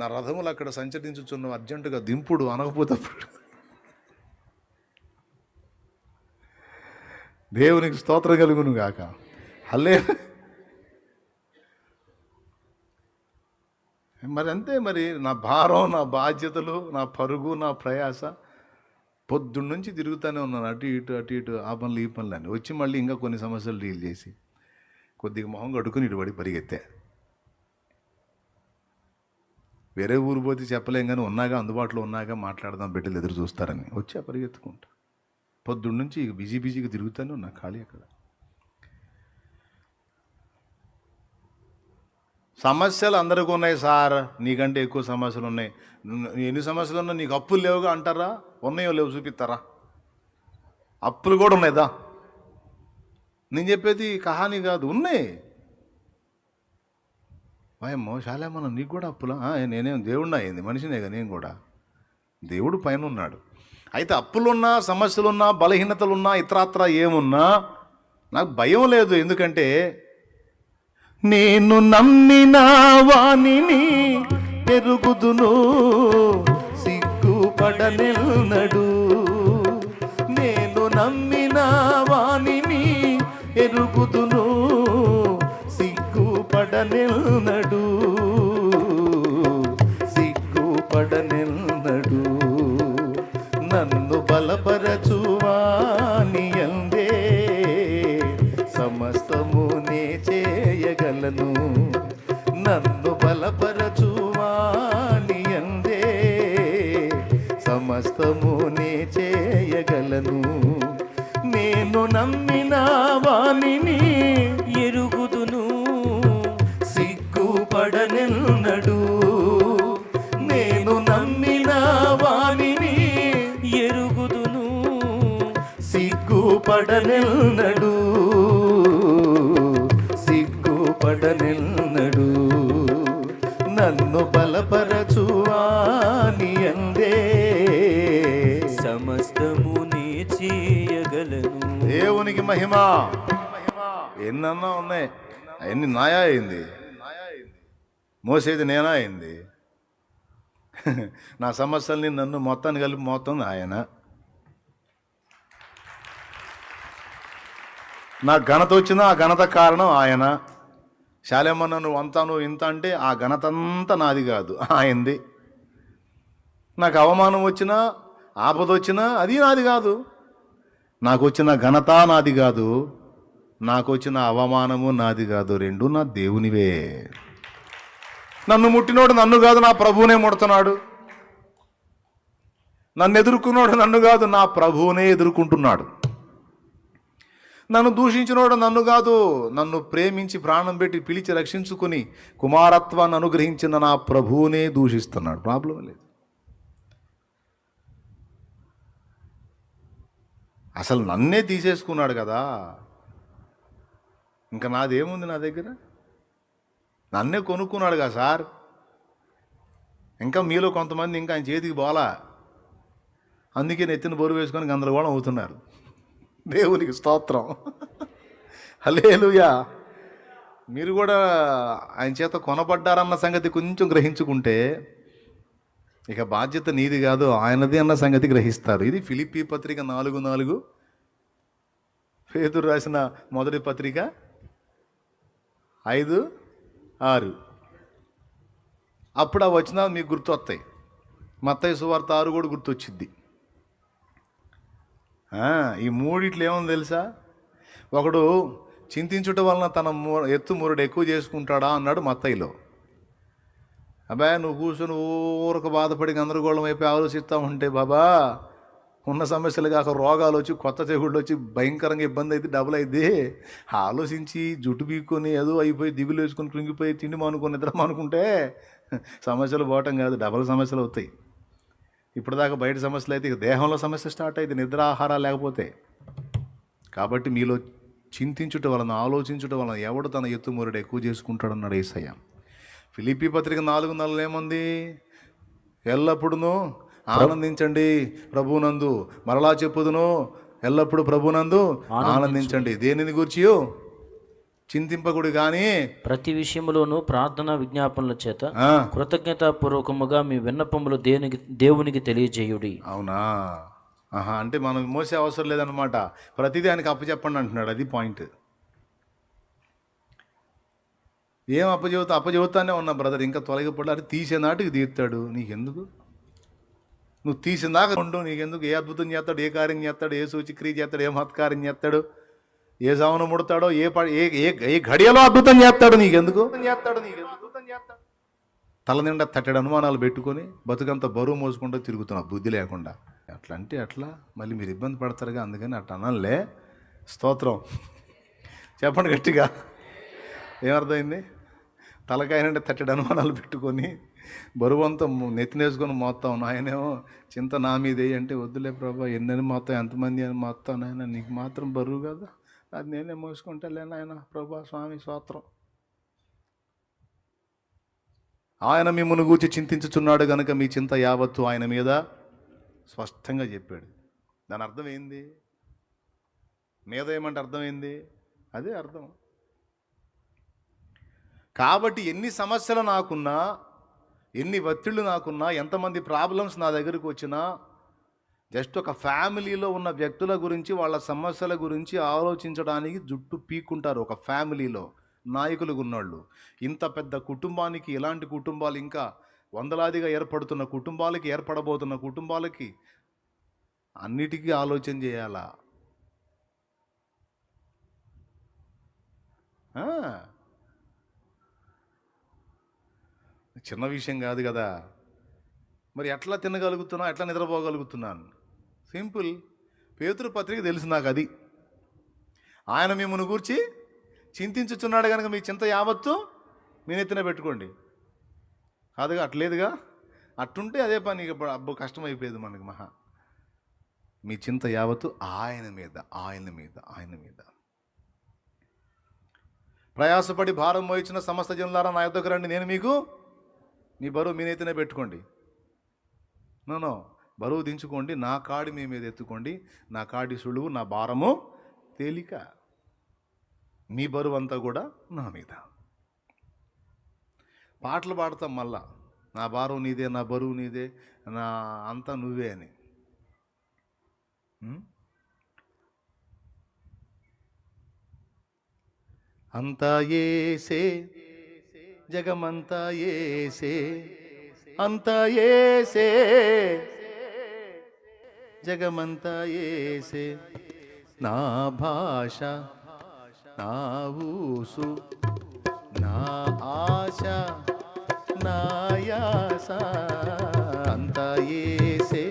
నా రథములు అక్కడ సంచరించుచున్న అర్జెంటుగా దింపుడు అనకపోతే దేవునికి స్తోత్రం కలుగును గాక. హల్లే. మరి అంతే, మరి నా భారం, నా బాధ్యతలు, నా పరుగు, నా ప్రయాస, పొద్దున్న నుంచి తిరుగుతూనే ఉన్నాను, అటు ఇటు ఆ పనులు ఈ పనులు అని. వచ్చి మళ్ళీ ఇంకా కొన్ని సమస్యలు డీల్ చేసి కొద్దిగా మొహం కడుక్కుని ఇటు పడి పరిగెత్తా. వేరే ఊరు పోతే చెప్పలేం, కానీ ఉన్నాగా, అందుబాటులో ఉన్నాగా మాట్లాడదాం, బిడ్డలు ఎదురు చూస్తారని వచ్చా పరిగెత్తుకుంటా. పొద్దున్న నుంచి బిజీగా తిరుగుతూనే ఉన్నా, ఖాళీ అక్కడ. సమస్యలు అందరికీ ఉన్నాయి సార్, నీకంటే ఎక్కువ సమస్యలు ఉన్నాయి. ఎన్ని సమస్యలు ఉన్నా నీకు అప్పులు లేవుగా అంటారా? ఉన్నాయో లేవు చూపిస్తారా? అప్పులు కూడా ఉన్నాయిదా? నేను చెప్పేది కహానీ కాదు, ఉన్నాయి. భయమ్మో శాలేమన్నా, నీకు కూడా అప్పులా? నేనేం దేవుడినా అయింది, మనిషినేగా నేను కూడా. దేవుడు పైన ఉన్నాడు. అయితే అప్పులున్నా, సమస్యలున్నా, బలహీనతలున్నా, ఇతరత్రా ఏమున్నా నాకు భయం లేదు. ఎందుకంటే నేను నమ్మిన వానిని ఎరుగుదును, సిగ్గుపడనెన్నడు. నేను నమ్మిన వానిని ఎరుగుదును, సిగ్గుపడనెన్నడు, సిగ్గుపడనెన్నడు. నన్ను బలపరచువాని యందే సమస్తము నే చేయగలను. నన్ను బలపరచువాని యందే సమస్తము నే చేయగలను. నేను నమ్మిన వానిని ఎరుగుదును, సిగ్గుపడనెన్నడు. నేను నమ్మిన వానిని ఎరుగుదును, సిగ్గుపడనెన్నడు, సిగ్గుపడనెన్నడు. నన్ను బలపరచువాని యందే సమస్తము నే చేయగలను. దేవునికి మహిమ. ఎన్నన్నా ఉన్నాయి, అవన్నీ నాయా అయింది, మోసేది నేనా అయింది. నా సమస్యల్ని, నన్ను మొత్తాన్ని కలిపి మోస్తుంది ఆయన. నా ఘనత వచ్చినా ఆ ఘనత కారణం ఆయన. శాలేమన్న నువ్వు అంతా, నువ్వు ఇంత అంటే ఆ ఘనత అంతా నాది కాదు, ఆయనది. నాకు అవమానం వచ్చినా, ఆపద వచ్చినా అది నాది కాదు. నాకు వచ్చిన ఘనత నాది కాదు, నాకు వచ్చిన అవమానము నాది కాదు, రెండు నా దేవునివే. నన్ను ముట్టినోడు నన్ను కాదు, నా ప్రభువునే ముడుతున్నాడు. నన్ను ఎదుర్కొన్నాడు నన్ను కాదు, నా ప్రభువునే ఎదుర్కొంటున్నాడు. నన్ను దూషించినోడు నన్ను కాదు, నన్ను ప్రేమించి ప్రాణం పెట్టి పిలిచి రక్షించుకుని కుమారత్వాన్ని అనుగ్రహించిన నా ప్రభువునే దూషిస్తున్నాడు. ప్రాబ్లం లేదు. అసలు నన్నే తీసేసుకున్నాడు కదా, ఇంకా నాదేముంది నా దగ్గర? నన్నే కొనుక్కున్నాడు కదా సార్. ఇంకా మీలో కొంతమంది ఇంకా ఆయన చేతికి పోలా, అందుకే నెత్తిన బరువు వేసుకొని గందరగోళం అవుతున్నారు. దేవునికి స్తోత్రం. హల్లెలూయా. మీరు కూడా ఆయన చేత కొనబడ్డారన్న సంగతి కొంచెం గ్రహించుకుంటే ఇక బాధ్యత నీది కాదు, ఆయనది అన్న సంగతి గ్రహిస్తారు. ఇది ఫిలిప్పీ పత్రిక 4:4, పేతురు రాసిన మొదటి పత్రిక 5:6. అప్పుడు ఆ వచనాలు మీకు గుర్తొస్తాయి. మత్తయి సువార్త 6 కూడా గుర్తొచ్చిద్ది. ఈ మూడిట్లో ఏముంది తెలుసా? ఒకడు చింతించుట వలన తన ఎత్తు మూరడు ఎక్కువ చేసుకుంటాడా అన్నాడు మత్తయిలో. అబ్బాయి నువ్వు కూర్చొని ఊరకు బాధపడి గందరగోళం అయిపోయి ఆలోచిస్తూ ఉంటే బాబా ఉన్న సమస్యలు కాక రోగాలు వచ్చి, కొత్త తెగుళ్ళు వచ్చి భయంకరంగా ఇబ్బంది అయితే డబుల్ అయింది. ఆలోచించి జుట్టు పీక్కొని ఏదో అయిపోయి దిగులు వేసుకొని కృంగిపోయి తిండి మానుకొని నిద్ర మానుకుంటే సమస్యలు పోవటం కాదు, డబల్ సమస్యలు అవుతాయి. ఇప్పటిదాకా బయట సమస్యలు అయితే ఇక దేహంలో సమస్య స్టార్ట్ అయింది, నిద్ర ఆహారాలు లేకపోతే. కాబట్టి మీలో చింతించుట వలన, ఆలోచించుట వలన ఎవడు తన ఎత్తు మూరడు ఎక్కువ చేసుకుంటాడన్నాడు యేసయ్య. ఫిలిప్పీ పత్రిక 4:4 ఏముంది? ఎల్లప్పుడూ ఆనందించండి ప్రభునందు. మరలా చెప్పుదును, ఎల్లప్పుడు ప్రభునందు ఆనందించండి. దేనిని గూర్చియో చింతింపకుడు గాని ప్రతి విషయంలోనూ ప్రార్థన విజ్ఞాపనల చేత కృతజ్ఞతాపూర్వకముగా మీ విన్నపములు దేవునికి తెలియజేయుడి. అవునా? అంటే మనం మోసే అవసరం లేదనమాట. ప్రతిదీ ఆయనకి అప్పచెప్పండి అంటున్నాడు. అది పాయింట్. ఏం అప్పచెబుతానే ఉన్నా బ్రదర్, ఇంకా తొలగిపడ్డా అది తీసే నాటికి తీస్తాడు. నీకెందుకు? నువ్వు తీసిన దాకా ఉండు. నీకెందుకు? ఏ అద్భుతం చేస్తాడు, ఏ కార్యం చేస్తాడు, ఏ సూచిక్రియ చేస్తాడు, ఏ మహత్కార్యం చేస్తాడు, ఏ జామున ముడతాడో, ఏ ఘడియలో అద్భుతం చేస్తాడు. నీకెందుకు? తల నిండా తట్టడి అనుమానాలు పెట్టుకొని బతుకంత బరువు మోసుకుంటూ తిరుగుతున్నా బుద్ధి లేకుండా. అట్లా అంటే అట్లా మళ్ళీ మీరు ఇబ్బంది పడతారుగా, అందుకని అట్లా అనలే. స్తోత్రం చెప్పండి గట్టిగా. ఏమర్థమైంది? తలకాయ నిండా తట్టడి అనుమానాలు పెట్టుకొని బరువంతా నెత్తినేసుకొని మోస్తాం. ఆయనేమో చింత నా మీదే అంటే, వద్దులే ప్రభా, ఎన్నని మొత్తం ఎంతమంది అని మొత్తం నాయన, నీకు మాత్రం బరువు కదా, అది నేనే మోసుకుంటా లేనాయన ప్రభా స్వామి స్తోత్రం. ఆయన మిమ్మల్ని గూర్చి చింతించుచున్నాడు కనుక మీ చింత యావత్తు ఆయన మీద స్పష్టంగా చెప్పాడు. దాని అర్థం ఏంది? మీద ఏమంటే అర్థమైంది? అదే అర్థం. కాబట్టి ఎన్ని సమస్యలు నాకున్నా, ఎన్ని ఒత్తిళ్ళు నాకున్నా, ఎంతమంది ప్రాబ్లమ్స్ నా దగ్గరకు వచ్చినా, జస్ట్ ఒక ఫ్యామిలీలో ఉన్న వ్యక్తుల గురించి, వాళ్ళ సమస్యల గురించి ఆలోచించడానికి జుట్టు పీక్కుంటారు. ఒక ఫ్యామిలీలో నాయకులుగా ఉన్నోళ్ళు. ఇంత పెద్ద కుటుంబానికి, ఇలాంటి కుటుంబాలు ఇంకా వందలాదిగా ఏర్పడుతున్న కుటుంబాలకి, ఏర్పడబోతున్న కుటుంబాలకి అన్నిటికీ ఆలోచన చేయాలా? చిన్న విషయం కాదు కదా. మరి ఎట్లా తినగలుగుతున్నా, ఎట్లా నిద్రపోగలుగుతున్నాను? సింపుల్. పేతురు పత్రిక తెలుసు నాకు. అది ఆయన మిమ్మల్ని గూర్చి చింతించుచున్నాడు కనుక మీ చింత యావత్తు మీ నెత్తిన పెట్టుకోండి. కాదుగా, అట్లేదుగా. అట్టుంటే అదే పని అబ్బో కష్టమైపోయేది మనకి మహా. మీ చింత యావత్తు ఆయన మీద, ఆయన మీద, ఆయన మీద. ప్రయాసపడి భారం మోయించిన సమస్త జనులారా నా యొద్దకు రండి, నేను మీకు మీ బరువు మీ నెత్తినే పెట్టుకోండి. నో, బరువు దించుకోండి, నా కాడి మీ మీద ఎత్తుకోండి, నా కాడి సులువు, నా భారము తేలిక. మీ బరువు అంతా కూడా నా మీద. పాటలు పాడతాం మళ్ళా, నా భారం నీదే, నా బరువు నీదే, నా అంతా నువ్వే అని. అంతా యేసే, జగమంతా యేసే, అంతా యేసే, జగమంతా యేసే. నా భాష, నా ఊసు, నా ఆశ, నా యాస, అంతా యేసే,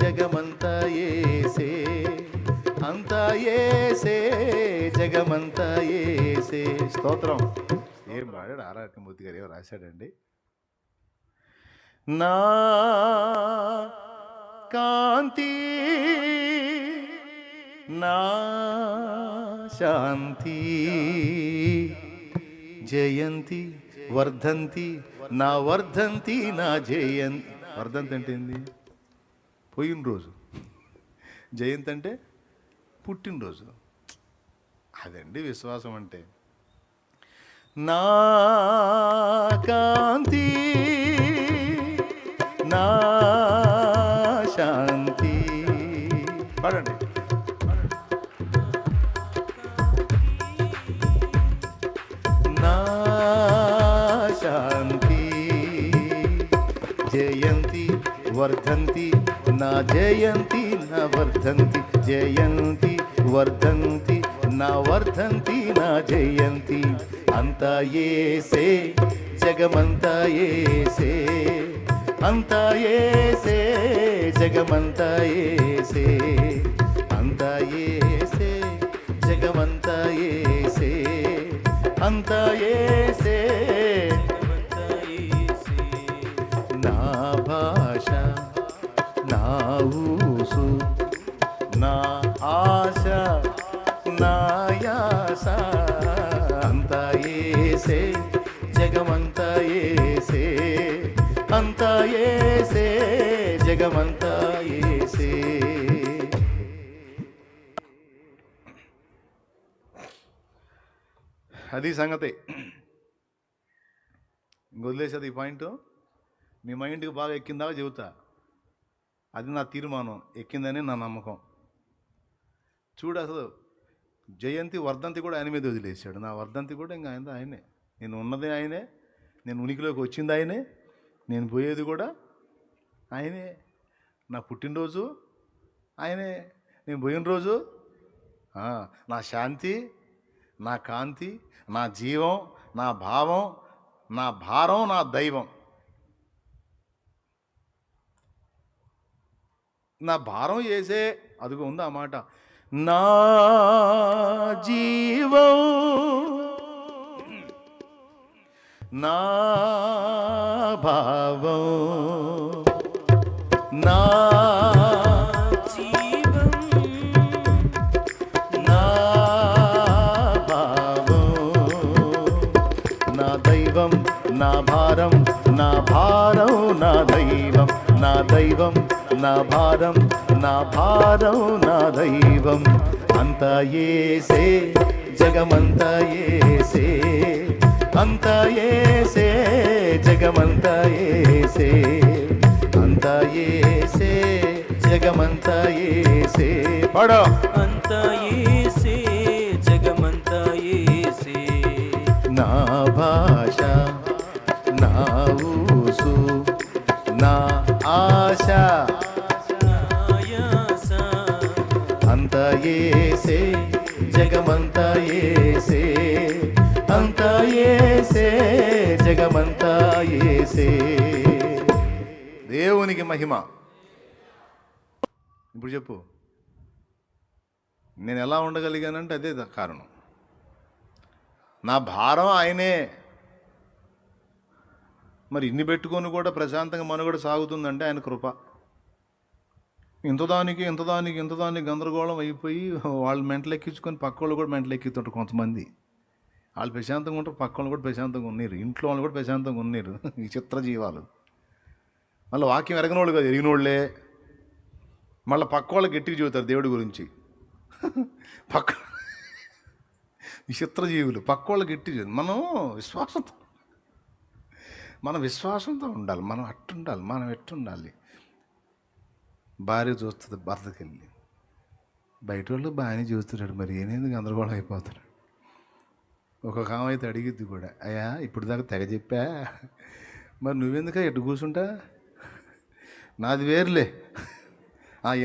జగమంతా యేసే, అంతా యేసే, జగమంతా యేసే. స్తోత్రం. ఏం పాడాడు ఆరాకమూర్తి గారు? ఏమో రాశాడండి. నా కాంతి, నా శాంతి, జయంతి వర్ధంతి, నా వర్ధంతి, నా జయంతి. వర్ధంతి అంటే ఏంది? పోయినరోజు. జయంతి అంటే పుట్టినరోజు. అదండి విశ్వాసం అంటే. నా కాంతి, నా శాంతి. పాడండి. నా శాంతి, జయంతి వర్ధంతి, నా జయంతి, నా వర్ధంతి, జయంతి వర్ధంతి, నా వర్ధంతి, నా జయంతి. అంతా యేసే, జగమంతా యేసే, అంతా యేసే, జగమంతా యేసే, అంతా యేసే, జగమంతా యేసే, అంతా యేసే. నా భాష, నా ఊసు, నా ఆశ, నా యాస, అంతా యేసే, జగమంతా యేసే, అంతా యేసే, అది సంగతి. ఇంకొదిలేసేది ఈ పాయింట్. మీ మైండ్కి బాగా ఎక్కిందాక చెబుతా. అది నా తీర్మానం, ఎక్కిందని నా నమ్మకం. చూడు, అసలు జయంతి వర్ధంతి కూడా ఆయన మీద వదిలేశాడు. నా వర్ధంతి కూడా ఇంకా ఆయనే. నేను ఉన్నది ఆయనే, నేను ఉనికిలోకి వచ్చింది ఆయనే, నేను పోయేది కూడా ఆయనే. నా పుట్టినరోజు ఆయనే, నేను పోయిన రోజు. నా శాంతి, నా కాంతి, నా జీవం, నా భావం, నా భారం, నా దైవం. నా భారం వేసే, అదిగో ఉంది ఆ మాట, నా జీవం, నా భావం, నా జీవం, నా భావం, నా దైవం, నా భారం, నా భారం, నా దైవం, నా దైవం, నా భారం, నా భారం, నా దైవం. అంతా యేసే, జగమంతా యేసే, అంతా యేసే, జగమంతా యేసే, అంతా యేసే, జగమంతా యేసే. పాడో. అంతా యేసే, జగమంతా యేసే. నా భాష, నా ఊసు, నా ఆశ, అంతా యేసే, జగమంతా యేసే, అంతా యేసే, జగమంతా యేసే. దేవునికి మహిమ. ఇప్పుడు చెప్పు, నేను ఎలా ఉండగలిగానంటే అదే కారణం. నా భారం ఆయనే. మరి ఇన్ని పెట్టుకొని కూడా ప్రశాంతంగా మనుగడ సాగుతుందంటే ఆయన కృప. ఇంతదానికి ఇంతదానికి ఇంతదానికి గందరగోళం అయిపోయి వాళ్ళు మెంటలు ఎక్కించుకొని పక్క వాళ్ళు కూడా మెంటలు ఎక్కిస్తుంటారు కొంతమంది. వాళ్ళు ప్రశాంతంగా ఉంటారు, పక్క వాళ్ళు కూడా ప్రశాంతంగా ఉన్నారు, ఇంట్లో వాళ్ళు కూడా ప్రశాంతంగా ఉన్నారు. ఈ చిత్ర జీవాలు. మళ్ళీ వాక్యం ఎరగనోళ్ళు కాదు, ఎరిగినోళ్ళే. మళ్ళీ పక్క వాళ్ళు గట్టిగా చెబుతారు దేవుడి గురించి. పక్క విచిత్ర జీవులు పక్క వాళ్ళు గట్టి. మనం విశ్వాసంతో ఉండాలి. మనం అట్టుండాలి, మనం ఎట్టుండాలి. భార్య చూస్తుంది భర్తకి వెళ్ళి, బయట వాళ్ళు బాగానే చూస్తున్నాడు, మరి ఏనేది గందరగోళం అయిపోతున్నాడు. ఒక కామ అయితే అడిగిద్ది కూడా, అయ్యా ఇప్పుడు దాకా తెగ చెప్పా, మరి నువ్వెందుక ఎటు కూర్చుంటా, నాది వేరులే,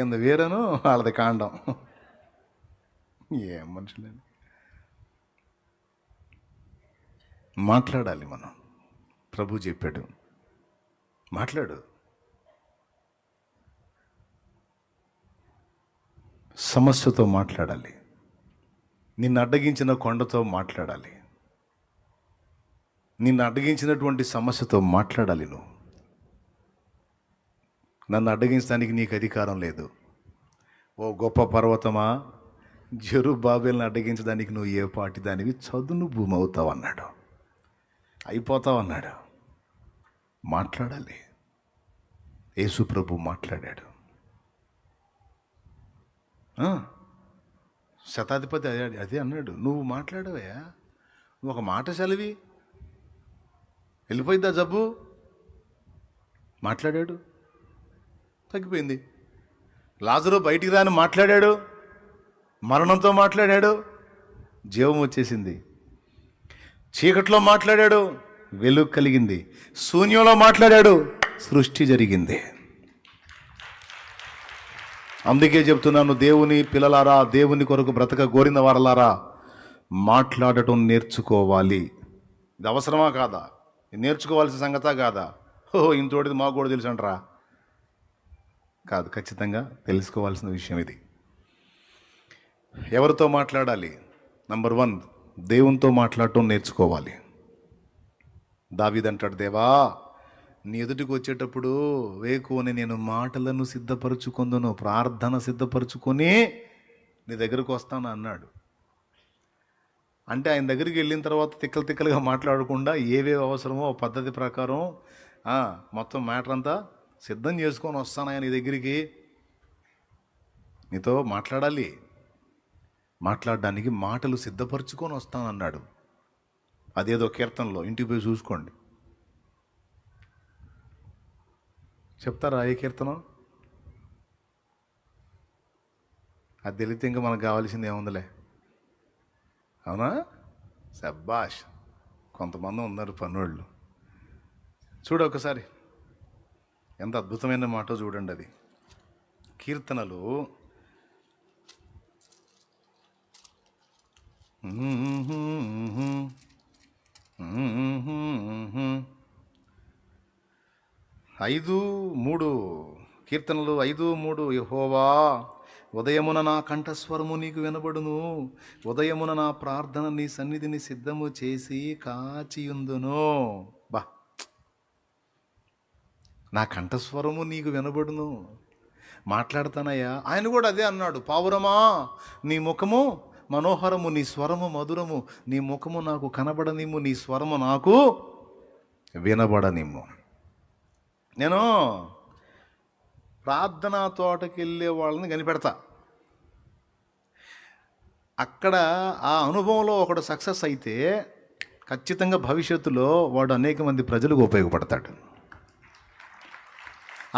ఎంత వేరను వాళ్ళది కాండం. ఏం మనుషులండి. మాట్లాడాలి మనం. ప్రభు చెప్పాడు, మాట్లాడు. సమస్యతో మాట్లాడాలి. నిన్ను అడ్డగించిన కొండతో మాట్లాడాలి. నిన్ను అడ్డగించినటువంటి సమస్యతో మాట్లాడాలి. నువ్వు నన్ను అడ్డగించడానికి నీకు అధికారం లేదు. ఓ గొప్ప పర్వతమా, జెరుబ్బాబెల్ని అడ్డగించడానికి నువ్వు ఏ పాటి దానివి, చదును భూమి అవుతావు అన్నాడు, అయిపోతావు అన్నాడు. మాట్లాడాలి. యేసు ప్రభు మాట్లాడాడు. శతాధిపతి అదే అన్నాడు, నువ్వు మాట్లాడవయ్యా, నువ్వు ఒక మాట సెలవి, వెళ్ళిపోయిందా జబ్బు. మాట్లాడాడు, తగ్గిపోయింది. లాజరు బయటికి రాని మాట్లాడాడు, మరణంతో మాట్లాడాడు, జీవం వచ్చేసింది. చీకట్లో మాట్లాడాడు, వెలుగు కలిగింది. శూన్యంలో మాట్లాడాడు, సృష్టి జరిగింది. అందుకే చెప్తున్నాను, దేవుని పిల్లలారా, దేవుని కొరకు బ్రతక కోరిన వారలారా, మాట్లాడటం నేర్చుకోవాలి. ఇది అవసరమా కాదా? నేర్చుకోవాల్సిన సంగతా కాదా? ఇంతోటిది మాకు కూడా తెలుసు అంటారా? కాదు, ఖచ్చితంగా తెలుసుకోవాల్సిన విషయం ఇది. ఎవరితో మాట్లాడాలి? నంబర్ 1, దేవునితో మాట్లాడటం నేర్చుకోవాలి. దావీదు అంటాడు, దేవా నీ ఎదుటికి వచ్చేటప్పుడు వేకువని నేను మాటలను సిద్ధపరచుకుందును, ప్రార్థన సిద్ధపరచుకొని నీ దగ్గరకు వస్తాను అన్నాడు. అంటే ఆయన దగ్గరికి వెళ్ళిన తర్వాత తిక్కలుగా మాట్లాడకుండా ఏవేవి అవసరమో పద్ధతి ప్రకారం మొత్తం మ్యాటర్ అంతా సిద్ధం చేసుకొని వస్తాను ఆయన నీ దగ్గరికి. నీతో మాట్లాడాలి, మాట్లాడడానికి మాటలు సిద్ధపరచుకొని వస్తానన్నాడు. అదేదో కీర్తనలో, ఇంటికి పోయి చూసుకోండి. చెప్తారా ఏ కీర్తనం? అది తెలిస్తే ఇంకా మనకు కావాల్సింది ఏముందిలే. అవునా? శబ్బాష్, కొంతమంది ఉన్నారు పన్నోళ్ళు. చూడు ఒకసారి, ఎంత అద్భుతమైన మాట చూడండి. అది కీర్తనలు 5:3, కీర్తనలు 5:3. యెహోవా, ఉదయమున నా కంఠస్వరము నీకు వినబడును, ఉదయమున నా ప్రార్థన నీ సన్నిధిని సిద్ధము చేసి కాచియుందును. బా, నా కంఠస్వరము నీకు వినబడును, మాట్లాడతానయ్యా. ఆయన కూడా అదే అన్నాడు, పావురమా నీ ముఖము మనోహరము, నీ స్వరము మధురము, నీ ముఖము నాకు కనబడనిమ్ము, నీ స్వరము నాకు వినబడనిమ్ము. నేను ప్రార్థనా తోటకి వెళ్ళే వాళ్ళని కనిపెడతా. అక్కడ ఆ అనుభవంలో ఒకడు సక్సెస్ అయితే ఖచ్చితంగా భవిష్యత్తులో వాడు అనేక మంది ప్రజలకు ఉపయోగపడతాడు.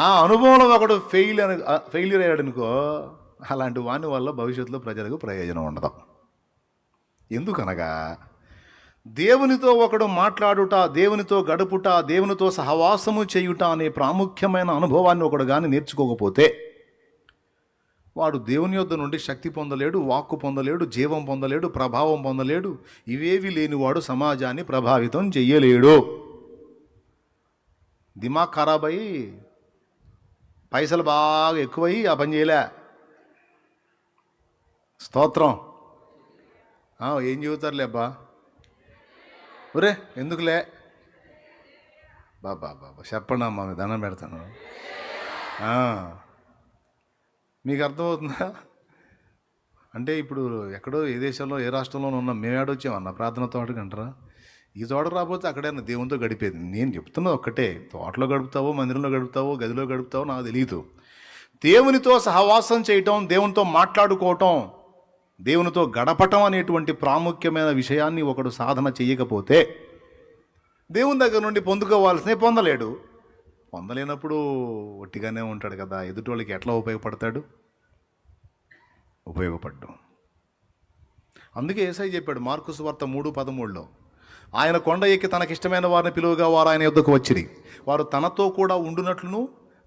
ఆ అనుభవంలో ఒకడు ఫెయిల్యూర్ అయ్యాడు అనుకో, అలాంటి వాని వల్ల భవిష్యత్తులో ప్రజలకు ప్రయోజనం ఉండదు. ఎందుకనగా దేవునితో ఒకడు మాట్లాడుట, దేవునితో గడుపుట, దేవునితో సహవాసము చేయుట అనే ప్రాముఖ్యమైన అనుభవాన్ని ఒకడు కానీ నేర్చుకోకపోతే వాడు దేవుని యొద్ద నుండి శక్తి పొందలేడు, వాక్కు పొందలేడు, జీవం పొందలేడు, ప్రభావం పొందలేడు. ఇవేవి లేనివాడు సమాజాన్ని ప్రభావితం చెయ్యలేడు. దిమాగ్ ఖరాబ్ అయ్యి పైసలు బాగా ఎక్కువయ్యి ఆ పని చేయలే. స్తోత్రం. ఏం చెబుతారులే అబ్బా, ఒరే ఎందుకులే బాబా చెప్పండి అమ్మా, మీ దండం పెడతాను. మీకు అర్థమవుతుందా? అంటే ఇప్పుడు ఎక్కడో ఏ దేశంలో ఏ రాష్ట్రంలోనూ ఉన్నాం, మేము ఏడొచ్చామన్నా ప్రార్థన తోటకి అంటారా? ఈ తోట రాకపోతే అక్కడైనా దేవునితో గడిపేది. నేను చెప్తున్నా ఒక్కటే, తోటలో గడుపుతావో మందిరంలో గడుపుతావో గదిలో గడుపుతావో నాకు తెలియదు. దేవునితో సహవాసం చేయటం, దేవునితో మాట్లాడుకోవటం, దేవునితో గడపటం అనేటువంటి ప్రాముఖ్యమైన విషయాన్ని ఒకడు సాధన చేయకపోతే దేవుని దగ్గర నుండి పొందుకోవాల్సినవి పొందలేడు. పొందలేనప్పుడు ఒట్టిగానే ఉంటాడు కదా. ఎదుటోళ్ళకి ఎట్లా ఉపయోగపడతాడు? ఉపయోగపడ్డం. అందుకే యేసయ్య చెప్పాడు మార్కు సువార్త 3:13, ఆయన కొండ ఎక్కి తనకిష్టమైన వారిని పిలువగా వారు ఆయన యొద్దకు వచ్చిరి, వారు తనతో కూడా ఉండునట్లును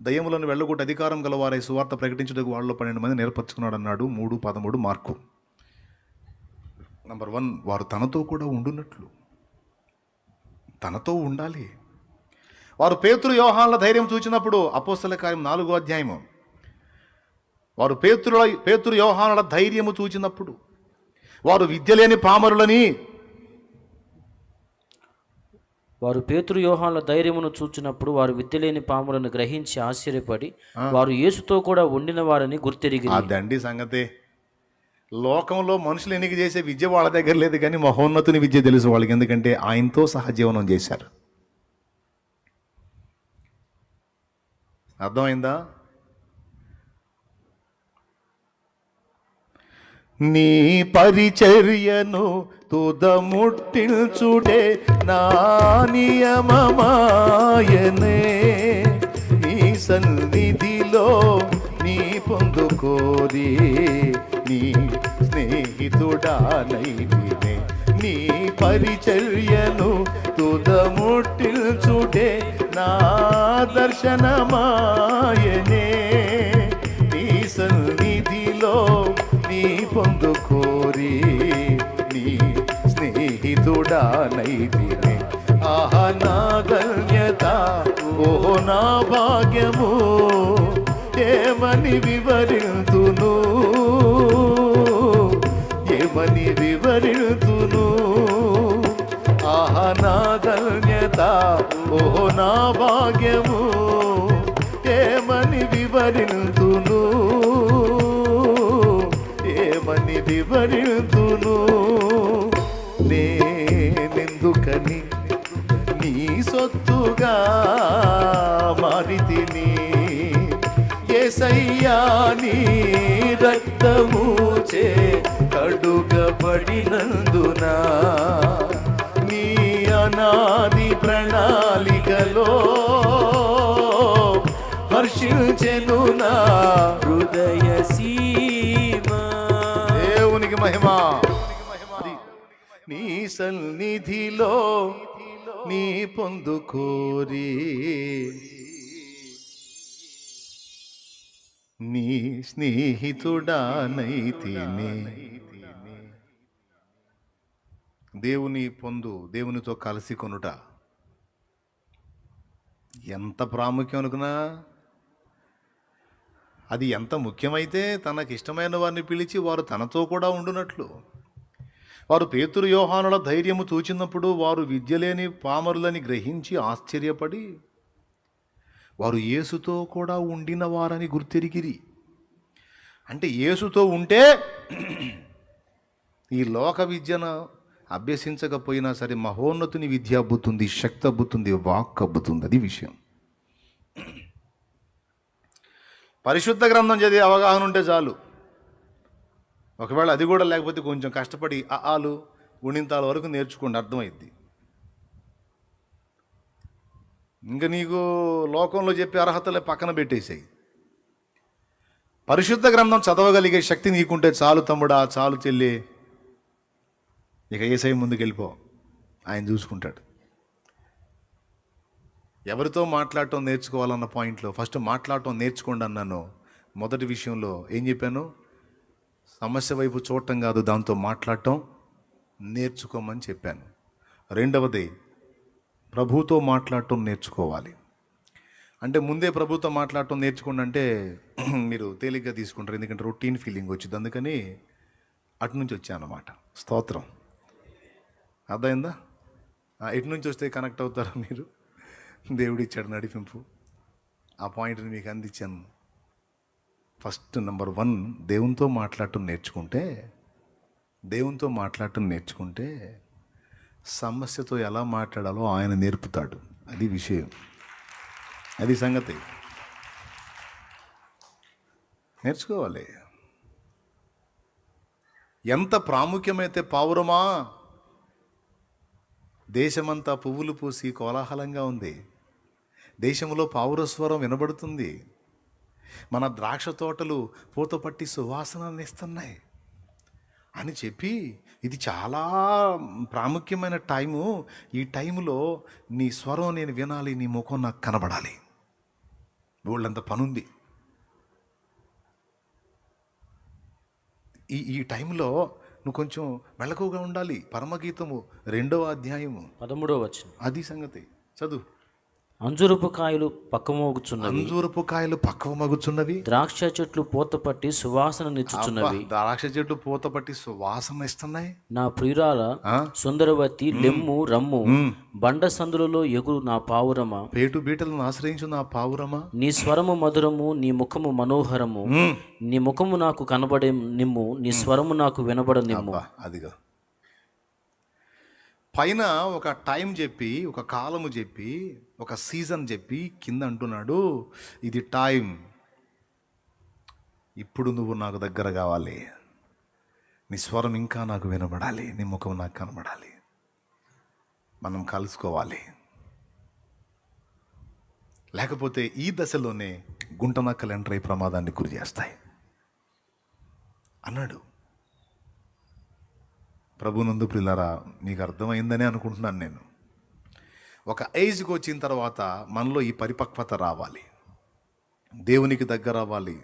దయ్యములను వెళ్ళగొట్టి అధికారం గల వారై సువార్త ప్రకటించుటకు వాళ్ళలో 12 మంది నేర్పరచుకున్నాడు అన్నాడు. 3:13 మార్కు. నంబర్ 1, వారు తనతో కూడా ఉండునట్లు, తనతో ఉండాలి. వారు పేతురు యోహానుల ధైర్యం చూచినప్పుడు, అపోస్తల కార్యం 4వ అధ్యాయము, వారు పేతురు యోహానుల ధైర్యము చూచినప్పుడు, వారు విద్య లేని పామరులని, వారు పేతురు యోహానుల ధైర్యమును చూచినప్పుడు వారు విద్యలేని పాములను గ్రహించి ఆశ్చర్యపడి వారు యేసుతో కూడా ఉండిన వారని గుర్తెరిగి. అదండి సంగతే. లోకంలో మనుషులు ఎన్నిక చేసే విద్య వాళ్ళ దగ్గర లేదు, కానీ మహోన్నతుని విద్య తెలుసు వాళ్ళకి. ఎందుకంటే ఆయనతో సహజీవనం చేశారు. అర్థమైందా? నీ పరిచర్యను తుదముట్టిల్చుడే నా నియమమాయనే, నీ సన్నిధిలో నీ పొందుకోరి నీ స్నేహితుడానైతినే. నీ పరిచర్యను తుదముట్టిల్చుడే నా దర్శనమాయనే, నీ సన్నిధిలో నీ పొందుకోరి నీ స్నేహితుడానైతినే. ఆహా నా ధన్యత, ఓహో నా భాగ్యము, ఏమని వివరింతును, ఏమని వివరింతును. ఆహా నా ధన్యత, ఓహో నా భాగ్యము, ఏమని వివరింతును, ఏమని వివరింతును. నేనెందుకని నీ సొత్తుగా మారితిని, యేసయ్యా నీ రక్తముచే కడుగబడినందున, నీ అనాది ప్రణాళికలో హర్షించెను నా హృదయ సీమ. దేవునికి మహిమ. నీ సన్నిధిలో నీ పొందుకోరి నీ స్నేహితుడానైతినే. దేవుని పొందు, దేవునితో కలిసి కొనుట ఎంత ప్రాముఖ్యం అనుకున్నా, అది ఎంత ముఖ్యమైతే తనకి ఇష్టమైన వారిని పిలిచి వారు తనతో కూడా ఉండునట్లు. వారు పేతురు యోహానుల ధైర్యము చూచినప్పుడు వారు విద్యలేని పామరులని గ్రహించి ఆశ్చర్యపడి వారు యేసుతో కూడా ఉండిన వారని గుర్తెరిగిరి. అంటే యేసుతో ఉంటే ఈ లోక విద్యను అభ్యసించకపోయినా సరే మహోన్నతుని విద్య అబ్బుతుంది, శక్తి అబ్బుతుంది, వాక్ అబ్బుతుంది. అది విషయం. పరిశుద్ధ గ్రంథం చదివే అవగాహన ఉంటే చాలు. ఒకవేళ అది కూడా లేకపోతే కొంచెం కష్టపడి ఆలు గుణింతాల వరకు నేర్చుకోండి, అర్థమైద్ది. ఇంకా నీకు లోకంలో చెప్పే అర్హతలే పక్కన పెట్టేసాయి. పరిశుద్ధ గ్రంథం చదవగలిగే శక్తి నీకుంటే చాలు తమ్ముడా, చాలు చెల్లి. ఇక యేసయ్య ముందుకు వెళ్ళిపో, ఆయన చూసుకుంటాడు. ఎవరితో మాట్లాడటం నేర్చుకోవాలన్న పాయింట్లో ఫస్ట్ మాట్లాడటం నేర్చుకోండి అన్నాను. మొదటి విషయంలో ఏం చెప్పాను? సమస్య వైపు చూడటం కాదు, దాంతో మాట్లాడటం నేర్చుకోమని చెప్పాను. రెండవది, ప్రభుతో మాట్లాడటం నేర్చుకోవాలి. అంటే ముందే ప్రభుతో మాట్లాడటం నేర్చుకోండి అంటే మీరు తేలిగ్గా తీసుకుంటారు, ఎందుకంటే రొటీన్ ఫీలింగ్ వచ్చింది. అందుకని అటు నుంచి వచ్చానమాట. స్తోత్రం. అర్థమైందా? ఎటు నుంచి వస్తే కనెక్ట్ అవుతారా మీరు? దేవుడిచ్చాడు నడిపింపు, ఆ పాయింట్ని మీకు అందించాను. ఫస్ట్ నెంబర్ 1, దేవునితో మాట్లాడటం నేర్చుకుంటే సమస్యతో ఎలా మాట్లాడాలో ఆయన నేర్పుతాడు. అది విషయం, అది సంగతి. నేర్చుకోవాలి. ఎంత ప్రాముఖ్యమైతే పావురమా, దేశమంతా పువ్వులు పూసి కోలాహలంగా ఉంది, దేశంలో పావురస్వరం వినబడుతుంది, మన ద్రాక్ష తోటలు పూత పట్టి సువాసనని ఇస్తున్నాయి అని చెప్పి ఇది చాలా ప్రాముఖ్యమైన టైము. ఈ టైంలో నీ స్వరం నేను వినాలి, నీ ముఖం నాకు కనబడాలి. వీళ్ళంత పనుంది. ఈ టైంలో నువ్వు కొంచెం మెళకువగా ఉండాలి. పరమగీతము 2వ అధ్యాయము 13వ వచనం. అది సంగతి. చదువు. అంజూరపు కాయలు పక్వమగుచున్నవి, ద్రాక్ష చెట్లు పూత పట్టి సువాసన నిచ్చుచున్నవి. ద్రాక్ష చెట్లు పూత పట్టి సువాసన ఇస్తున్నాయి. నా ప్రియురాల సుందరవతి, లెమ్ము రమ్ము, బండ సందులలో ఎగురు నా పావురమా, పేటు బీటలను ఆశ్రయించు నా పావురమా. నీ స్వరము మధురము, నీ ముఖము మనోహరము. నీ ముఖము నాకు కనబడే నిమ్ము, నీ స్వరము నాకు వినబడ నిమ్ము. అదిగా పైన ఒక టైం చెప్పి, ఒక కాలము చెప్పి, ఒక సీజన్ చెప్పి కింద అంటున్నాడు, ఇది టైం, ఇప్పుడు నువ్వు నాకు దగ్గర కావాలి, నీ స్వరం ఇంకా నాకు వినబడాలి, నీ ముఖం నాకు కనబడాలి, మనం కలుసుకోవాలి. లేకపోతే ఈ దశలోనే గుంటనక్కలు ఎంటర్ అయి ప్రమాదాన్ని గురి చేస్తాయి అన్నాడు. ప్రభునందు ప్రియులారా, మీకు అర్థమైందని అనుకుంటున్నాను నేను. ఒక ఏజ్కి వచ్చిన తర్వాత మనలో ఈ పరిపక్వత రావాలి, దేవునికి దగ్గర అవ్వాలి,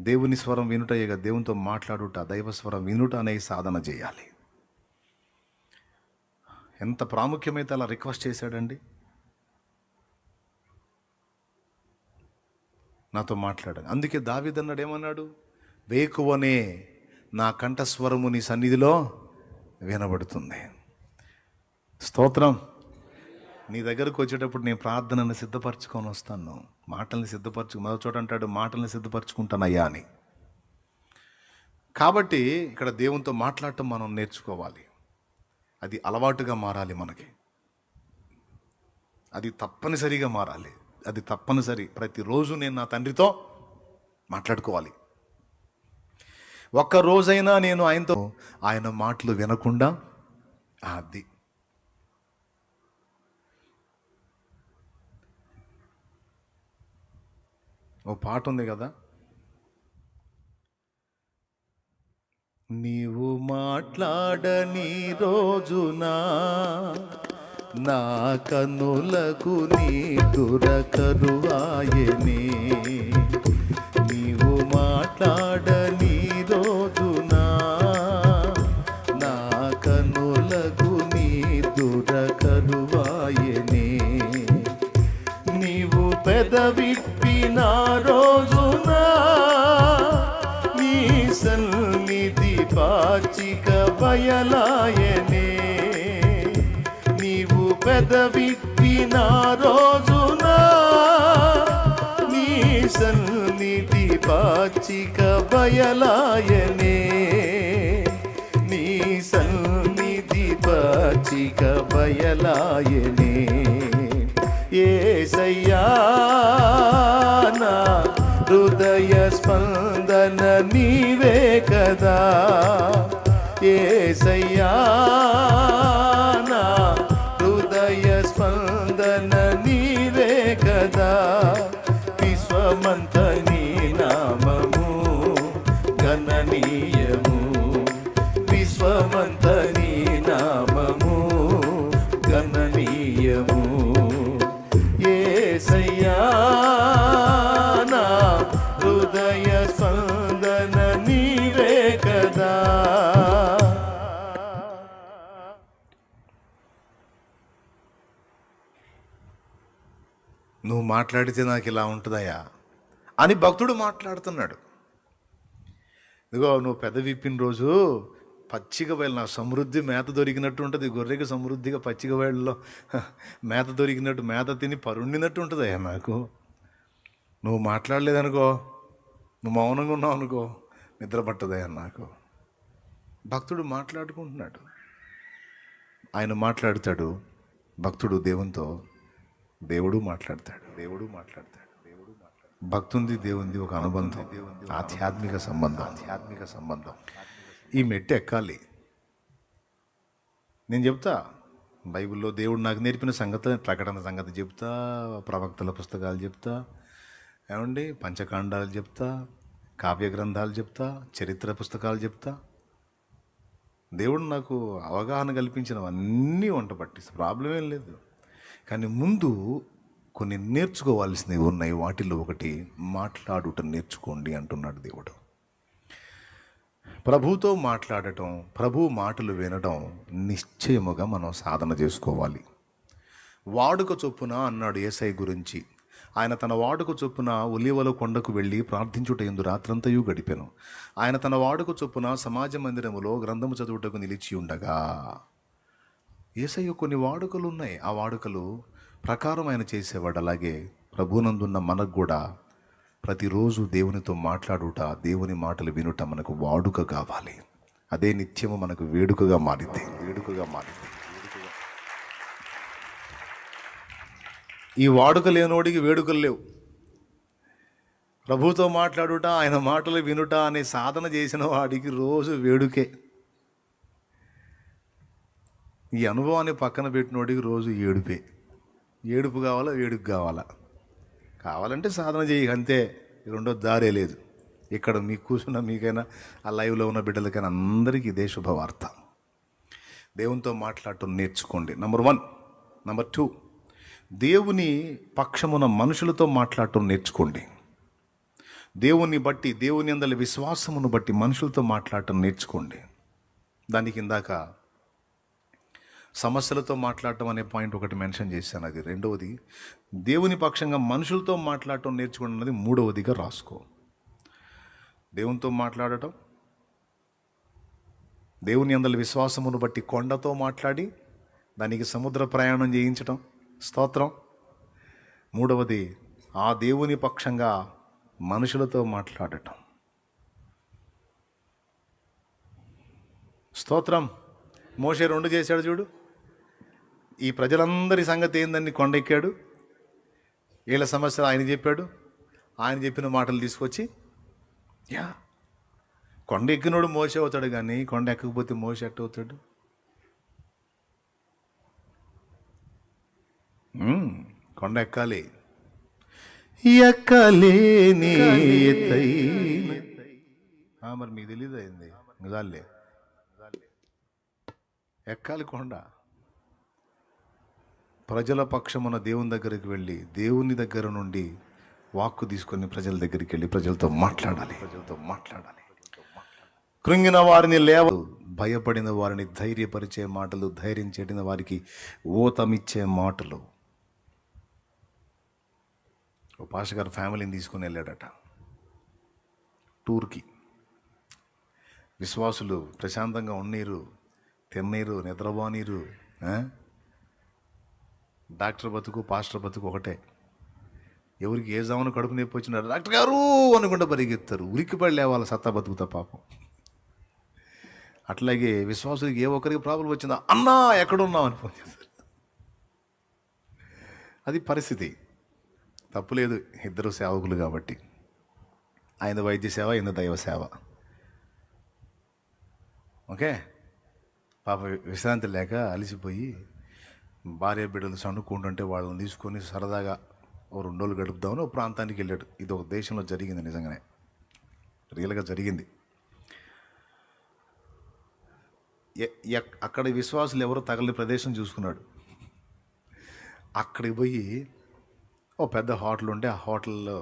దేవుని స్వరం వినుటయేగా దేవునితో మాట్లాడుట, దైవ స్వరం వినుట అనే సాధన చేయాలి. ఎంత ప్రాముఖ్యమైతే అలా రిక్వెస్ట్ చేశాడండి. నాతో మాట్లాడాను. అందుకే దావీదు అన్నాడు, ఏమన్నాడు? వేకువనే నా కంఠస్వరము నీ సన్నిధిలో వినబడుతుంది. స్తోత్రం. నీ దగ్గరకు వచ్చేటప్పుడు నేను ప్రార్థనను సిద్ధపరచుకొని వస్తాను, మాటల్ని మరో చోట అంటాడు, మాటల్ని సిద్ధపరచుకుంటానయ్యా అని. కాబట్టి ఇక్కడ దేవునితో మాట్లాడటం మనం నేర్చుకోవాలి. అది అలవాటుగా మారాలి మనకి, అది తప్పనిసరిగా మారాలి, అది తప్పనిసరి. ప్రతిరోజు నేను నా తండ్రితో మాట్లాడుకోవాలి. ఒక్క రోజైనా నేను ఆయన మాటలు వినకుండా, అది ఓ పాట ఉంది కదా, నీవు మాట్లాడని రోజున నా కన్నులకు నీ దురకరువాయనే. నీవు మాట్లాడని రోజున నా కన్నులకు నీ దురకరువాయనే. నీవు పెదవిప్పిన రోజున నీ సన్నిధి పాచిక బయలాయనే. నీవు పెదవిప్పిన రోజున నీ సన్నిధి పాచిక బయలాయనే. నీ సన్నిధి పాచిక బయలాయనే. యేసయ్యా నా హృదయ స్పందన నీవే కదా. యేసయ్యా నా హృదయ స్పందన నీవే కదా. విశ్వమంత నీ నామము గణనీయము. విశ్వమంత నీ నామము గణనీయము. యేసయ్యా నా హృదయ స్పందన నీవే కదా. నువ్వు మాట్లాడితే నాకు ఇలా ఉంటుందయ్యా అని భక్తుడు మాట్లాడుతున్నాడు. ఇదిగో నువ్వు పెద్ద విప్పిన రోజు పచ్చిక బయలు నాకు సమృద్ధి మేత దొరికినట్టు ఉంటుంది. గొర్రెకి సమృద్ధిగా పచ్చిక బయలులో మేత దొరికినట్టు, మేత తిని పరుండినట్టు ఉంటుందయ్యా నాకు. నువ్వు మాట్లాడలేదనుకో, నువ్వు మౌనంగా ఉన్నావు అనుకో, నిద్ర పట్టదయ్యా నాకు. భక్తుడు మాట్లాడుకుంటున్నాడు, ఆయన మాట్లాడతాడు. భక్తుడు దేవునితో, దేవుడు మాట్లాడతాడు. భక్తుంది దేవుంది ఒక అనుబంధం, ఆధ్యాత్మిక సంబంధం. ఈ మెట్టు ఎక్కాలి. నేను చెప్తా, బైబిల్లో దేవుడు నాకు నేర్పిన సంగతి, ప్రకటన సంగతి చెప్తా, ప్రవక్తల పుస్తకాలు చెప్తా, ఏమండి పంచకాండాలు చెప్తా, కావ్య గ్రంథాలు చెప్తా, చరిత్ర పుస్తకాలు చెప్తా. దేవుడు నాకు అవగాహన కల్పించినవన్నీ వంట పట్టిస్తా, ప్రాబ్లం ఏం లేదు. కానీ ముందు కొన్ని నేర్చుకోవాల్సినవి ఉన్నాయి. వాటిల్లో ఒకటి మాట్లాడుట నేర్చుకోండి అంటున్నాడు దేవుడు. ప్రభుతో మాట్లాడటం, ప్రభు మాటలు వినడం నిశ్చయముగా మనం సాధన చేసుకోవాలి. వాడుక చొప్పున అన్నాడు యేసయ్య గురించి. ఆయన తన వాడుక చొప్పున ఒలీవల కొండకు వెళ్ళి ప్రార్థించుట యందు రాత్రంతయు గడిపెను. ఆయన తన వాడుక చొప్పున సమాజ మందిరములో గ్రంథము చదువుటకు నిలిచి ఉండగా. యేసయ్య కొన్ని వాడుకలు ఉన్నాయి, ఆ వాడుకలు ప్రకారం ఆయన చేసేవాడు. అలాగే ప్రభునందున్న మనకు కూడా ప్రతిరోజు దేవునితో మాట్లాడుట, దేవుని మాటలు వినుట మనకు వాడుక కావాలి. అదే నిత్యము మనకు వేడుకగా మారింది. ఈ వాడుక లేనోడికి వేడుకలు లేవు. ప్రభుతో మాట్లాడుట, ఆయన మాటలు వినుట అనే సాధన చేసిన వాడికి రోజు వేడుకే. ఈ అనుభవాన్ని పక్కన పెట్టినోడికి రోజు ఏడుపే. ఏడుపు కావాలా, వేడుక కావాలంటే సాధన చేయి, అంతే. రెండో దారే లేదు. ఇక్కడ మీకు కూర్చున్న మీకైనా, ఆ లైవ్లో ఉన్న బిడ్డలకైనా అందరికీ ఇదే శుభవార్త. దేవునితో మాట్లాడటం నేర్చుకోండి, నంబర్ 1. నంబర్ 2, దేవుని పక్షమున మనుషులతో మాట్లాడటం నేర్చుకోండి. దేవుని బట్టి, దేవుని అందరి విశ్వాసమును బట్టి మనుషులతో మాట్లాడటం నేర్చుకోండి. దానికి ఇందాక సమస్యలతో మాట్లాడటం అనే పాయింట్ ఒకటి మెన్షన్ చేశాను, అది 2వది. దేవుని పక్షంగా మనుషులతో మాట్లాడటం నేర్చుకోండి అన్నది 3వదిగా రాసుకో. దేవునితో మాట్లాడటం, దేవుని అందరి విశ్వాసమును బట్టి కొండతో మాట్లాడి దానికి సముద్ర ప్రయాణం చేయించటం, స్తోత్రం. 3వది ఆ దేవుని పక్షంగా మనుషులతో మాట్లాడటం, స్తోత్రం. మోషే 2 చేశాడు చూడు. ఈ ప్రజలందరి సంగతి ఏందని కొండ ఎక్కాడు, వీళ్ళ సమస్యలు ఆయన చెప్పాడు, ఆయన చెప్పిన మాటలు తీసుకొచ్చి కొండ ఎక్కినోడు మోసే అవుతాడు, కానీ కొండ ఎక్కకపోతే మోసే ఎట్ట అవుతాడు? కొండ ఎక్కాలి. ఎక్కలేని ఎత్తైన. మరి మీకు తెలీదు అయింది నిజాలే. ఎక్కాలి కొండ. ప్రజల పక్షమున దేవుని దగ్గరికి వెళ్ళి దేవుని దగ్గర నుండి వాక్కు తీసుకొని ప్రజల దగ్గరికి వెళ్ళి ప్రజలతో మాట్లాడాలి. కృంగిన వారిని లేవ, భయపడిన వారిని ధైర్యపరిచే మాటలు, ధైర్యం చెడిన వారికి ఊతమిచ్చే మాటలు. ఓ పాస్టర్ గారు ఫ్యామిలీని తీసుకుని వెళ్ళాడట టూర్కి. విశ్వాసులు ప్రశాంతంగా ఉన్నీరు, తిన్నీరు, నిద్రపోనీరు. డాక్టర్ బతుకు పాస్టర్ బతుకు ఒకటే. ఎవరికి ఏ జామున కడుపు నొప్పి వచ్చినారు డాక్టర్ గారు అనుకుంటూ పరిగెత్తారు. ఉలిక్కిపడి లేవాలి సత్తా బతుకుతా పాపం. అట్లాగే విశ్వాసులకి ఏ ఒక్కరికి ప్రాబ్లం వచ్చిందా, అన్నా ఎక్కడున్నావు అని ఫోన్ చేస్తారు. అది పరిస్థితి. తప్పులేదు, ఇద్దరు సేవకులు కాబట్టి. ఆయన వైద్య సేవ, ఆయన దైవ సేవ. ఓకే. పాప విశ్రాంతి లేక అలిసిపోయి భార్య బిడ్డలు సన్నుకుంటుంటే వాళ్ళని తీసుకొని సరదాగా ఓ 2 రోజులు గడుపుదామని ఒక ప్రాంతానికి వెళ్ళాడు. ఇది ఒక దేశంలో జరిగింది, నిజంగానే రియల్గా జరిగింది. అక్కడ విశ్వాసులు ఎవరో తగలని ప్రదేశం చూసుకున్నాడు. అక్కడికి పోయి ఓ పెద్ద హోటల్ ఉంటే ఆ హోటల్లో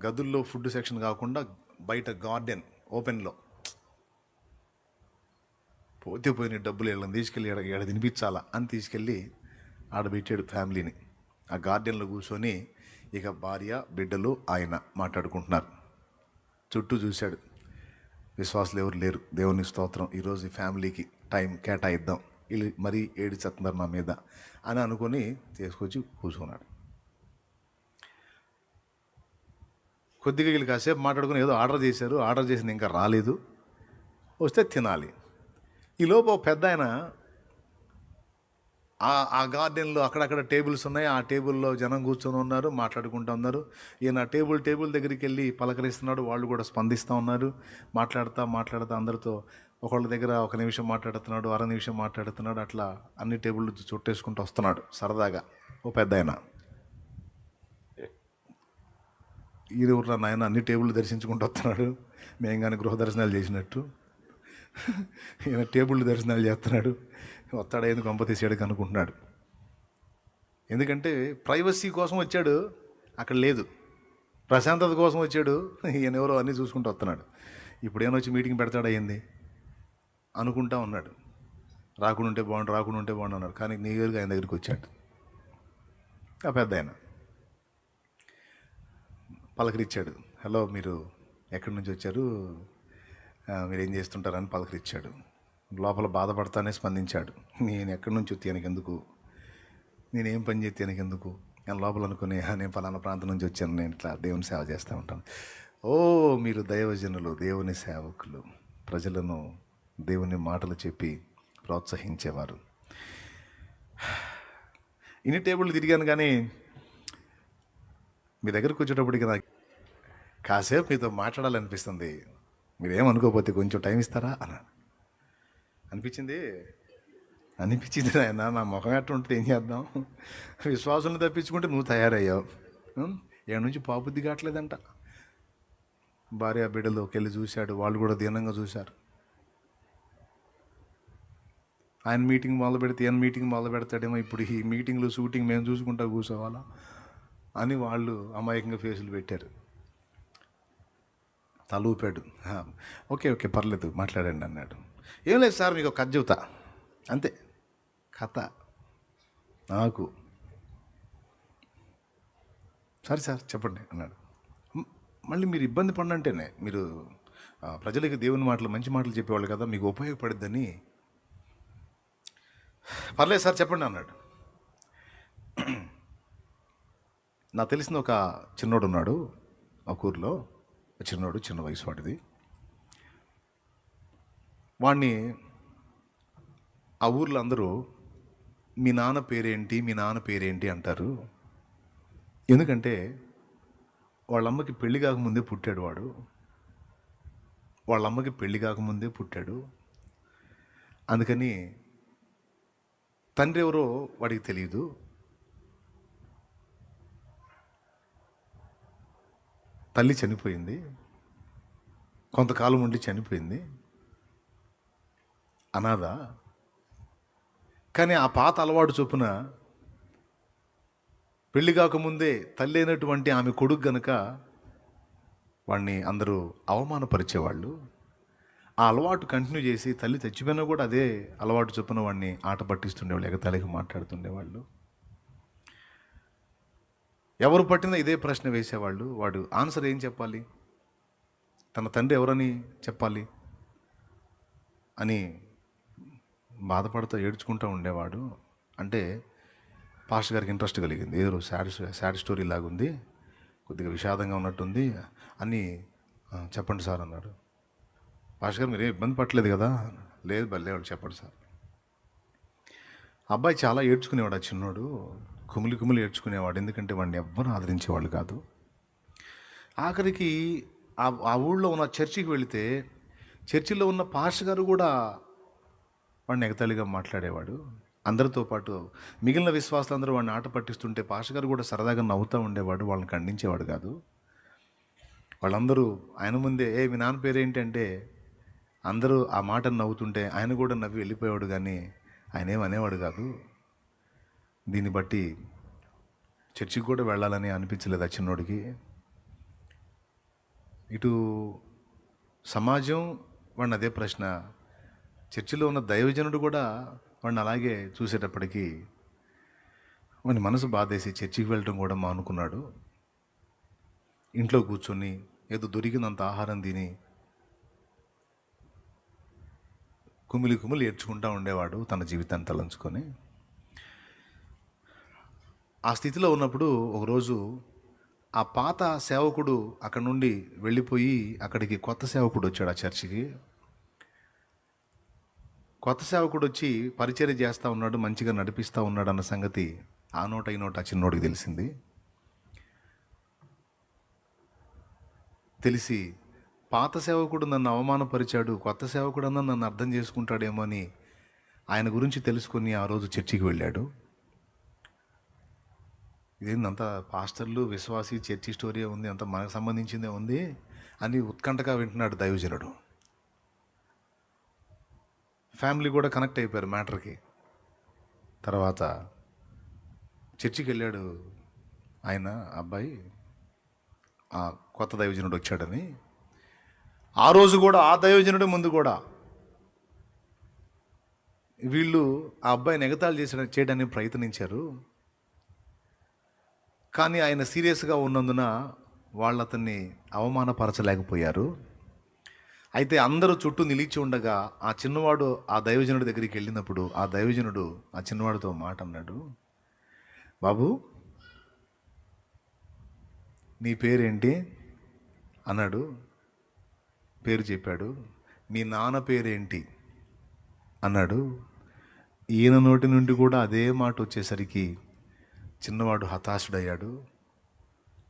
గదుల్లో ఫుడ్ సెక్షన్ కాకుండా బయట గార్డెన్ ఓపెన్లో పోయిన డబ్బులు వీళ్ళని తీసుకెళ్ళి ఎడ తినిపించాలా అని తీసుకెళ్ళి ఆడబెట్టాడు ఫ్యామిలీని. ఆ గార్డెన్లో కూర్చొని ఇక భార్య బిడ్డలు ఆయన మాట్లాడుకుంటున్నారు. చుట్టూ చూశాడు, విశ్వాసులు ఎవరు లేరు. దేవుని స్తోత్రం, ఈరోజు ఈ ఫ్యామిలీకి టైం కేటాయిద్దాం, వీళ్ళు మరీ ఏడిచేస్తున్నారు నా మీద అని అనుకొని తీసుకొచ్చి కూర్చున్నాడు. కొద్దిగా వీళ్ళు కాసేపు మాట్లాడుకుని ఏదో ఆర్డర్ చేశారు. ఆర్డర్ చేసింది ఇంకా రాలేదు, వస్తే తినాలి. ఈలోపు పెద్ద ఆయన ఆ గార్డెన్లో అక్కడక్కడ టేబుల్స్ ఉన్నాయి, ఆ టేబుల్లో జనం కూర్చొని ఉన్నారు, మాట్లాడుకుంటూ ఉన్నారు. ఈయన టేబుల్ దగ్గరికి వెళ్ళి పలకరిస్తున్నాడు. వాళ్ళు కూడా స్పందిస్తూ ఉన్నారు. మాట్లాడుతూ అందరితో ఒకళ్ళ దగ్గర 1 నిమిషం మాట్లాడుతున్నాడు, 1/2 నిమిషం మాట్లాడుతున్నాడు. అట్లా అన్ని టేబుల్ చుట్టేసుకుంటూ వస్తున్నాడు సరదాగా. ఓ పెద్ద ఆయన, ఇది ఊర్లో నాయన అన్ని టేబుల్ దర్శించుకుంటూ వస్తున్నాడు, మేము కానీ గృహ దర్శనాలు చేసినట్టు ఈయన టేబుల్ దర్శనాలు చేస్తున్నాడు. వస్తాడేందుకు కొంప తీసాడు అనుకుంటున్నాడు. ఎందుకంటే ప్రైవసీ కోసం వచ్చాడు, అక్కడ లేదు. ప్రశాంతత కోసం వచ్చాడు, ఈయన ఎవరో అన్నీ చూసుకుంటూ వస్తున్నాడు. ఇప్పుడు ఏమొచ్చి మీటింగ్ పెడతాడు అయ్యింది అనుకుంటా ఉన్నాడు. రాకుండా ఉంటే బాగుండు అన్నాడు. కానీ నేరుగా ఆయన దగ్గరికి వచ్చాడు. ఆ పెద్ద ఆయన పలకరించాడు. హలో, మీరు ఎక్కడి నుంచి వచ్చారు, మీరు ఏం చేస్తుంటారని పలకరించాడు. లోపల బాధపడతానే స్పందించాడు. నేను ఎక్కడి నుంచి వచ్చి ఎందుకు, నేనేం పని చేస్తే ఎందుకు, నేను లోపల అనుకుని నేను ఫలానా ప్రాంతం నుంచి వచ్చాను, నేను ఇట్లా దేవుని సేవ చేస్తూ ఉంటాను. ఓ, మీరు దైవజనులు, దేవుని సేవకులు, ప్రజలను దేవుని మాటలు చెప్పి ప్రోత్సహించేవారు. ఇన్ని టేబుల్ తిరిగాను, కానీ మీ దగ్గరకు వచ్చేటప్పటికి నాకు కాసేపు మీతో మాట్లాడాలనిపిస్తుంది, మీరేమనుకోకపోతే కొంచెం టైం ఇస్తారా అని అనిపించింది ఆయన. నా ముఖం ఎట్లా ఉంటుంది, ఏం చేద్దాం. విశ్వాసాలను తప్పించుకుంటే నువ్వు తయారయ్యావు. ఏడు నుంచి పాబుద్ధి కావట్లేదంట. భార్య బిడ్డలోకి వెళ్ళి చూశాడు, వాళ్ళు కూడా దీనంగా చూశారు. ఆయన మీటింగ్ మొదలు పెడితే ఈయన మీటింగ్ మొదలు పెడతాడేమో, ఇప్పుడు ఈ మీటింగ్లు షూటింగ్ మేము చూసుకుంటా కూర్చోవాలా అని వాళ్ళు అమాయకంగా ఫేసులు పెట్టారు. తల ఊపాడు. ఓకే పర్లేదు మాట్లాడండి అన్నాడు. ఏం లేదు సార్, మీకు కథ చెబుతా అంతే. కథ నాకు. సరే సార్ చెప్పండి అన్నాడు. మళ్ళీ మీరు ఇబ్బంది పడినంటేనే, మీరు ప్రజలకి దేవుని మాటలు, మంచి మాటలు చెప్పేవాళ్ళు కదా, మీకు ఉపయోగపడిద్దని. పర్లేదు సార్ చెప్పండి అన్నాడు. నాకు తెలిసిన ఒక చిన్నోడు ఉన్నాడు ఒక ఊరిలో. చిన్న వయసు వాడిది. వాడిని ఆ ఊర్లో అందరూ మీ నాన్న పేరేంటి అంటారు. ఎందుకంటే వాళ్ళమ్మకి పెళ్లి కాకముందే పుట్టాడు వాడు. వాళ్ళమ్మకి పెళ్లి కాకముందే పుట్టాడు. అందుకని తండ్రి ఎవరో వాడికి తెలియదు. తల్లి చనిపోయింది, కొంతకాలం ఉండి చనిపోయింది, అనాథ. కానీ ఆ పాత అలవాటు చొప్పున పెళ్లి కాకముందే తల్లి అయినటువంటి ఆమె కొడుకు గనుక వాడిని అందరూ అవమానపరిచేవాళ్ళు. ఆ అలవాటు కంటిన్యూ చేసి తల్లి చచ్చిపోయినా కూడా అదే అలవాటు చొప్పున వాడిని ఆట పట్టిస్తుండేవాళ్ళు, ఎగతాళిగా మాట్లాడుతుండేవాళ్ళు. ఎవరు పట్టినా ఇదే ప్రశ్న వేసేవాళ్ళు. వాడు ఆన్సర్ ఏం చెప్పాలి, తన తండ్రి ఎవరని చెప్పాలి అని బాధపడుతూ ఏడ్చుకుంటూ ఉండేవాడు. అంటే పాస్టర్ గారికి ఇంట్రెస్ట్ కలిగింది. ఏదో సాడ్ స్టోరీ లాగుంది, కొద్దిగా విషాదంగా ఉన్నట్టుంది అని. చెప్పండి సార్ అన్నాడు. పాస్టర్ గారు మీరేం ఇబ్బంది పట్టలేదు కదా? లేదు బల్లేవాడు, చెప్పండి సార్. అబ్బాయి చాలా ఏడ్చుకునేవాడు. ఆ చిన్నోడు కుమిలి ఏడ్చుకునేవాడు, ఎందుకంటే వాడిని ఎవ్వరూ ఆదరించేవాళ్ళు కాదు. ఆఖరికి ఆ ఊళ్ళో ఉన్న చర్చికి వెళితే చర్చిలో ఉన్న పాస్టర్ గారు కూడా వాడిని ఎగతాళిగా మాట్లాడేవాడు. అందరితో పాటు మిగిలిన విశ్వాసులందరూ వాడిని ఆట పట్టిస్తుంటే పాస్టర్ గారు కూడా సరదాగా నవ్వుతూ ఉండేవాడు, వాళ్ళని ఖండించేవాడు కాదు. వాళ్ళందరూ ఆయన ముందే మీ నాన్న పేరేంటి అంటే అందరూ ఆ మాటను నవ్వుతుంటే ఆయన కూడా నవ్వి వెళ్ళిపోయేవాడు, కానీ ఆయన ఏమనేవాడు కాదు. దీన్ని బట్టి చర్చికి కూడా వెళ్ళాలని అనిపించలేదు ఆ చిన్నోడికి. ఇటు సమాజం వాడిని అదే ప్రశ్న, చర్చిలో ఉన్న దైవజనుడు కూడా వాడిని అలాగే చూసేటప్పటికీ వాడి మనసు బాధేసి చర్చికి వెళ్ళడం కూడా మానుకున్నాడు. ఇంట్లో కూర్చొని ఏదో దొరికినంత ఆహారం తిని కుమిలి ఏడ్చుకుంటూ ఉండేవాడు తన జీవితాన్ని తలంచుకొని. ఆ స్థితిలో ఉన్నప్పుడు ఒకరోజు ఆ పాత సేవకుడు అక్కడ నుండి వెళ్ళిపోయి అక్కడికి కొత్త సేవకుడు వచ్చాడు ఆ చర్చికి. కొత్త సేవకుడు వచ్చి పరిచర్య చేస్తూ ఉన్నాడు, మంచిగా నడిపిస్తూ ఉన్నాడు అన్న సంగతి ఆ నోట ఈ నోట ఆ చిన్నోడికి తెలిసి పాత సేవకుడు నన్ను అవమానపరిచాడు, కొత్త సేవకుడు అన్న నన్ను అర్థం చేసుకుంటాడేమో అని ఆయన గురించి తెలుసుకొని ఆ రోజు చర్చికి వెళ్ళాడు. ఇదేందంత పాస్టర్లు విశ్వాసి చర్చి స్టోరీ ఉంది, అంత మనకు సంబంధించిందే ఉంది అని ఉత్కంఠగా వింటున్నాడు దైవజనుడు. ఫ్యామిలీ కూడా కనెక్ట్ అయిపోయారు మ్యాటర్కి. తర్వాత చర్చికి వెళ్ళాడు ఆయన అబ్బాయి, ఆ కొత్త దైవజనుడు వచ్చాడని. ఆ రోజు కూడా ఆ దైవజనుడి ముందు కూడా వీళ్ళు ఆ అబ్బాయిని ఎగతాళి చేయడానికి ప్రయత్నించారు. కానీ ఆయన సీరియస్గా ఉన్నందున వాళ్ళు అతన్ని అవమానపరచలేకపోయారు. అయితే అందరూ చుట్టూ నిలిచి ఉండగా ఆ చిన్నవాడు ఆ దైవజనుడి దగ్గరికి వెళ్ళినప్పుడు ఆ దైవజనుడు ఆ చిన్నవాడితో మాట అన్నాడు, బాబు నీ పేరేంటి అన్నాడు. పేరు చెప్పాడు. మీ నాన్న పేరేంటి అన్నాడు. ఈయన నోటి నుండి కూడా అదే మాట వచ్చేసరికి చిన్నవాడు హతాశుడయ్యాడు.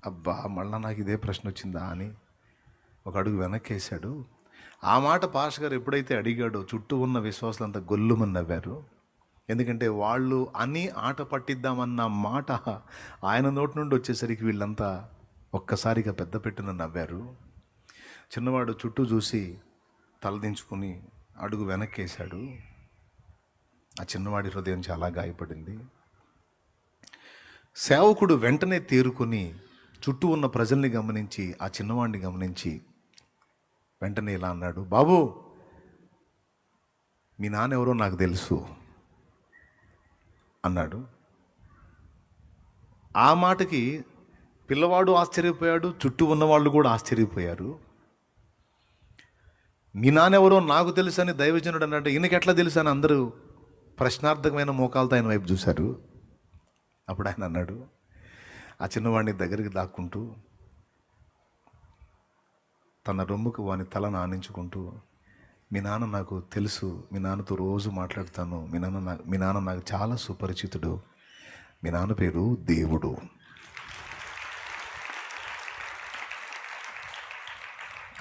అబ్బా మళ్ళా నాకు ఇదే ప్రశ్న వచ్చిందా అని ఒక అడుగు వెనక్కేశాడు. ఆ మాట పాస్టర్ గారు ఎప్పుడైతే అడిగాడో చుట్టూ ఉన్న విశ్వాసులంతా గొల్లుమని నవ్వారు. ఎందుకంటే వాళ్ళు అని ఆట పట్టిద్దామన్న మాట ఆయన నోటి నుండి వచ్చేసరికి వీళ్ళంతా ఒక్కసారిగా పెద్ద పెట్టున నవ్వారు. చిన్నవాడు చుట్టూ చూసి తలదించుకుని అడుగు వెనక్కేశాడు. ఆ చిన్నవాడి హృదయం చాలా గాయపడింది. సేవకుడు వెంటనే తేరుకొని చుట్టూ ఉన్న ప్రజల్ని గమనించి ఆ చిన్నవాడిని గమనించి వెంటనే ఇలా అన్నాడు, బాబు మీ నాన్న ఎవరో నాకు తెలుసు అన్నాడు. ఆ మాటకి పిల్లవాడు ఆశ్చర్యపోయాడు, చుట్టూ ఉన్నవాళ్ళు కూడా ఆశ్చర్యపోయారు. మీ నాన్న ఎవరో నాకు తెలుసు అని దైవజనుడు అన్నట్టు ఈయనకి ఎట్లా తెలుసు అని అందరూ ప్రశ్నార్థకమైన మోకాలతో ఆయన వైపు చూశారు. అప్పుడు ఆయన అన్నాడు, ఆ చిన్నవాడిని దగ్గరికి దాక్కుంటూ తన రొమ్ముకు వాని తలను ఆనించుకుంటూ, మీ నాన్న నాకు తెలుసు, మీ నాన్నతో రోజు మాట్లాడతాను, మీ నాన్న నాకు చాలా సుపరిచితుడు, మీ నాన్న పేరు దేవుడు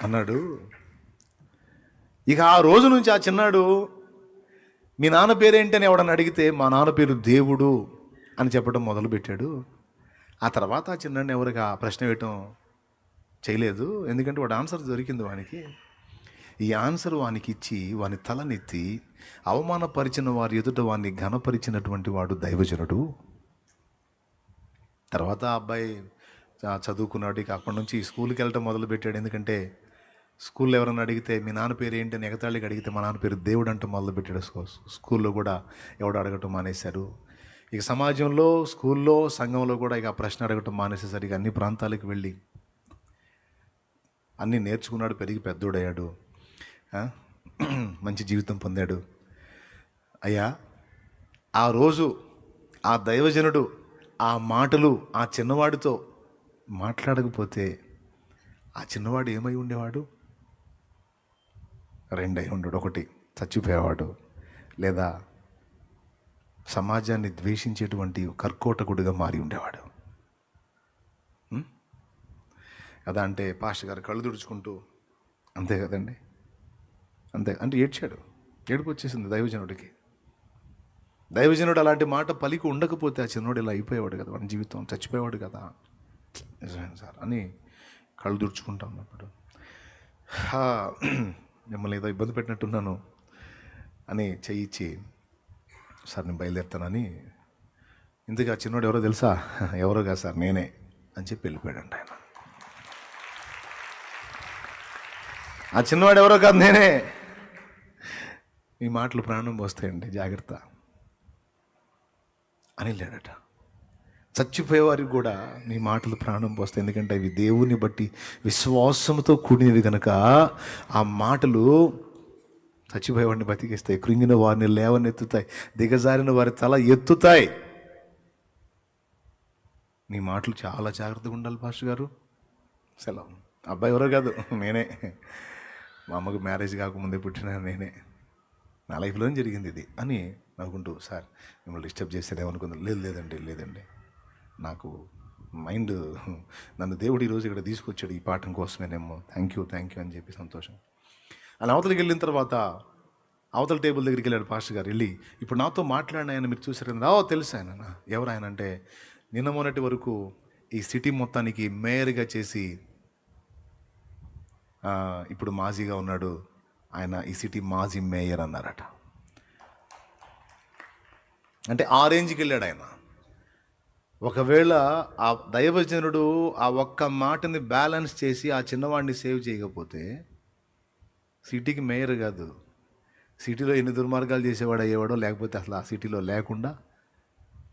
అన్నాడు. ఇక ఆ రోజు నుంచి ఆ చిన్నాడు మీ నాన్న పేరేంటి అని ఎవడని అడిగితే మా నాన్న పేరు దేవుడు అని చెప్పడం మొదలుపెట్టాడు. ఆ తర్వాత ఆ చిన్నాడిని ఎవరికి ఆ ప్రశ్న వేయటం చేయలేదు. ఎందుకంటే వాడు ఆన్సర్ దొరికింది వానికి. ఈ ఆన్సర్ వానికి ఇచ్చి వాని తలనెత్తి అవమానపరిచిన వారి ఎదుట వాడిని ఘనపరిచినటువంటి వాడు దైవజనుడు. తర్వాత ఆ అబ్బాయి చదువుకున్నాడు. ఇక అప్పటి నుంచి స్కూల్కి వెళ్ళటం మొదలుపెట్టాడు. ఎందుకంటే స్కూల్లో ఎవరైనా అడిగితే మీ నాన్న పేరు ఏంటి అని ఎగతాళికి అడిగితే మా నాన్న పేరు దేవుడు అంటూ మొదలుపెట్టాడు. స్కూల్లో కూడా ఎవడు అడగటం మానేశారు. ఇక సమాజంలో, స్కూల్లో, సంఘంలో కూడా ఇక ఆ ప్రశ్న అడగటం మానేసేసరికి అన్ని ప్రాంతాలకు వెళ్ళి అన్నీ నేర్చుకున్నాడు. పెరిగి పెద్దోడయ్యాడు. మంచి జీవితం పొందాడు. అయ్యా, ఆ రోజు ఆ దైవజనుడు ఆ మాటలు ఆ చిన్నవాడితో మాట్లాడకపోతే ఆ చిన్నవాడు ఏమై ఉండేవాడు? రెండై ఉండడు. ఒకటి చచ్చిపోయేవాడు, లేదా సమాజాన్ని ద్వేషించేటువంటి కర్కోటకుడిగా మారి ఉండేవాడు. కదా అంటే పాస్టర్ గారు కళ్ళు తుడుచుకుంటూ, అంతే కదండి, అంతే అంటే ఏడ్చాడు. ఏడుపు వచ్చేసింది దైవజనుడికి. దైవజనుడు అలాంటి మాట పలికి ఉండకపోతే ఆ చిన్నవాడు ఇలా అయిపోయేవాడు కదా, వాడి జీవితం చచ్చిపోయేవాడు కదా. నిజమే సార్ అని కళ్ళు తుడుచుకుంటా ఉన్నప్పుడు, మిమ్మల్ని ఏదో ఇబ్బంది పెట్టినట్టున్నాను అని చెయ్యిచ్చి, సార్ నేను బయలుదేరుతానని. ఇందుకు ఆ చిన్నవాడు ఎవరో తెలుసా? ఎవరో కాదు సార్, నేనే అని చెప్పి వెళ్ళిపోయాడంట ఆయన. ఆ చిన్నవాడు ఎవరో కాదు, నేనే. మీ మాటలు ప్రాణం పోస్తాయండి, జాగ్రత్త అని వెళ్ళాడట. చచ్చిపోయేవారికి కూడా నీ మాటలు ప్రాణం పోస్తాయి. ఎందుకంటే అవి దేవుని బట్టి విశ్వాసంతో కూడినవి కనుక ఆ మాటలు చచ్చిపోయేవాడిని బతికిస్తాయి, కృంగిన వారిని లేవనెత్తుతాయి, దిగజారిన వారి తల ఎత్తుతాయి. నీ మాటలు చాలా జాగ్రత్తగా ఉండాలి పాస్టర్ గారు. సెలవు. అబ్బాయి ఎవరో కాదు, నేనే. మా అమ్మకు మ్యారేజ్ కాకముందే పుట్టిన నేనే. నా లైఫ్లోనే జరిగింది ఇది అని నవ్వుకుంటూ, సార్ మిమ్మల్ని డిస్టర్బ్ చేస్తారేమనుకుందాం. లేదండి, నాకు మైండ్, నన్ను దేవుడు ఈరోజు ఇక్కడ తీసుకొచ్చాడు ఈ పాఠం కోసమేనేమో. థ్యాంక్ యూ అని చెప్పి సంతోషం. అలా అవతలికి వెళ్ళిన తర్వాత అవతల టేబుల్ దగ్గరికి వెళ్ళాడు పాస్టర్ గారు. వెళ్ళి, ఇప్పుడు నాతో మాట్లాడిన ఆయన మీరు చూసారు కదా? తెలుసు ఆయన. ఎవరు ఆయన అంటే, నిన్న మొన్నటి వరకు ఈ సిటీ మొత్తానికి మేయర్గా చేసి ఇప్పుడు మాజీగా ఉన్నాడు ఆయన. ఈ సిటీ మాజీ మేయర్ అన్నారట. అంటే ఆ రేంజ్కి వెళ్ళాడు ఆయన. ఒకవేళ ఆ దైవజనుడు ఆ ఒక్క మాటని బ్యాలెన్స్ చేసి ఆ చిన్నవాడిని సేవ్ చేయకపోతే సిటీకి మేయర్ కాదు, సిటీలో ఎన్ని దుర్మార్గాలు చేసేవాడు అయ్యేవాడో, లేకపోతే అసలు ఆ సిటీలో లేకుండా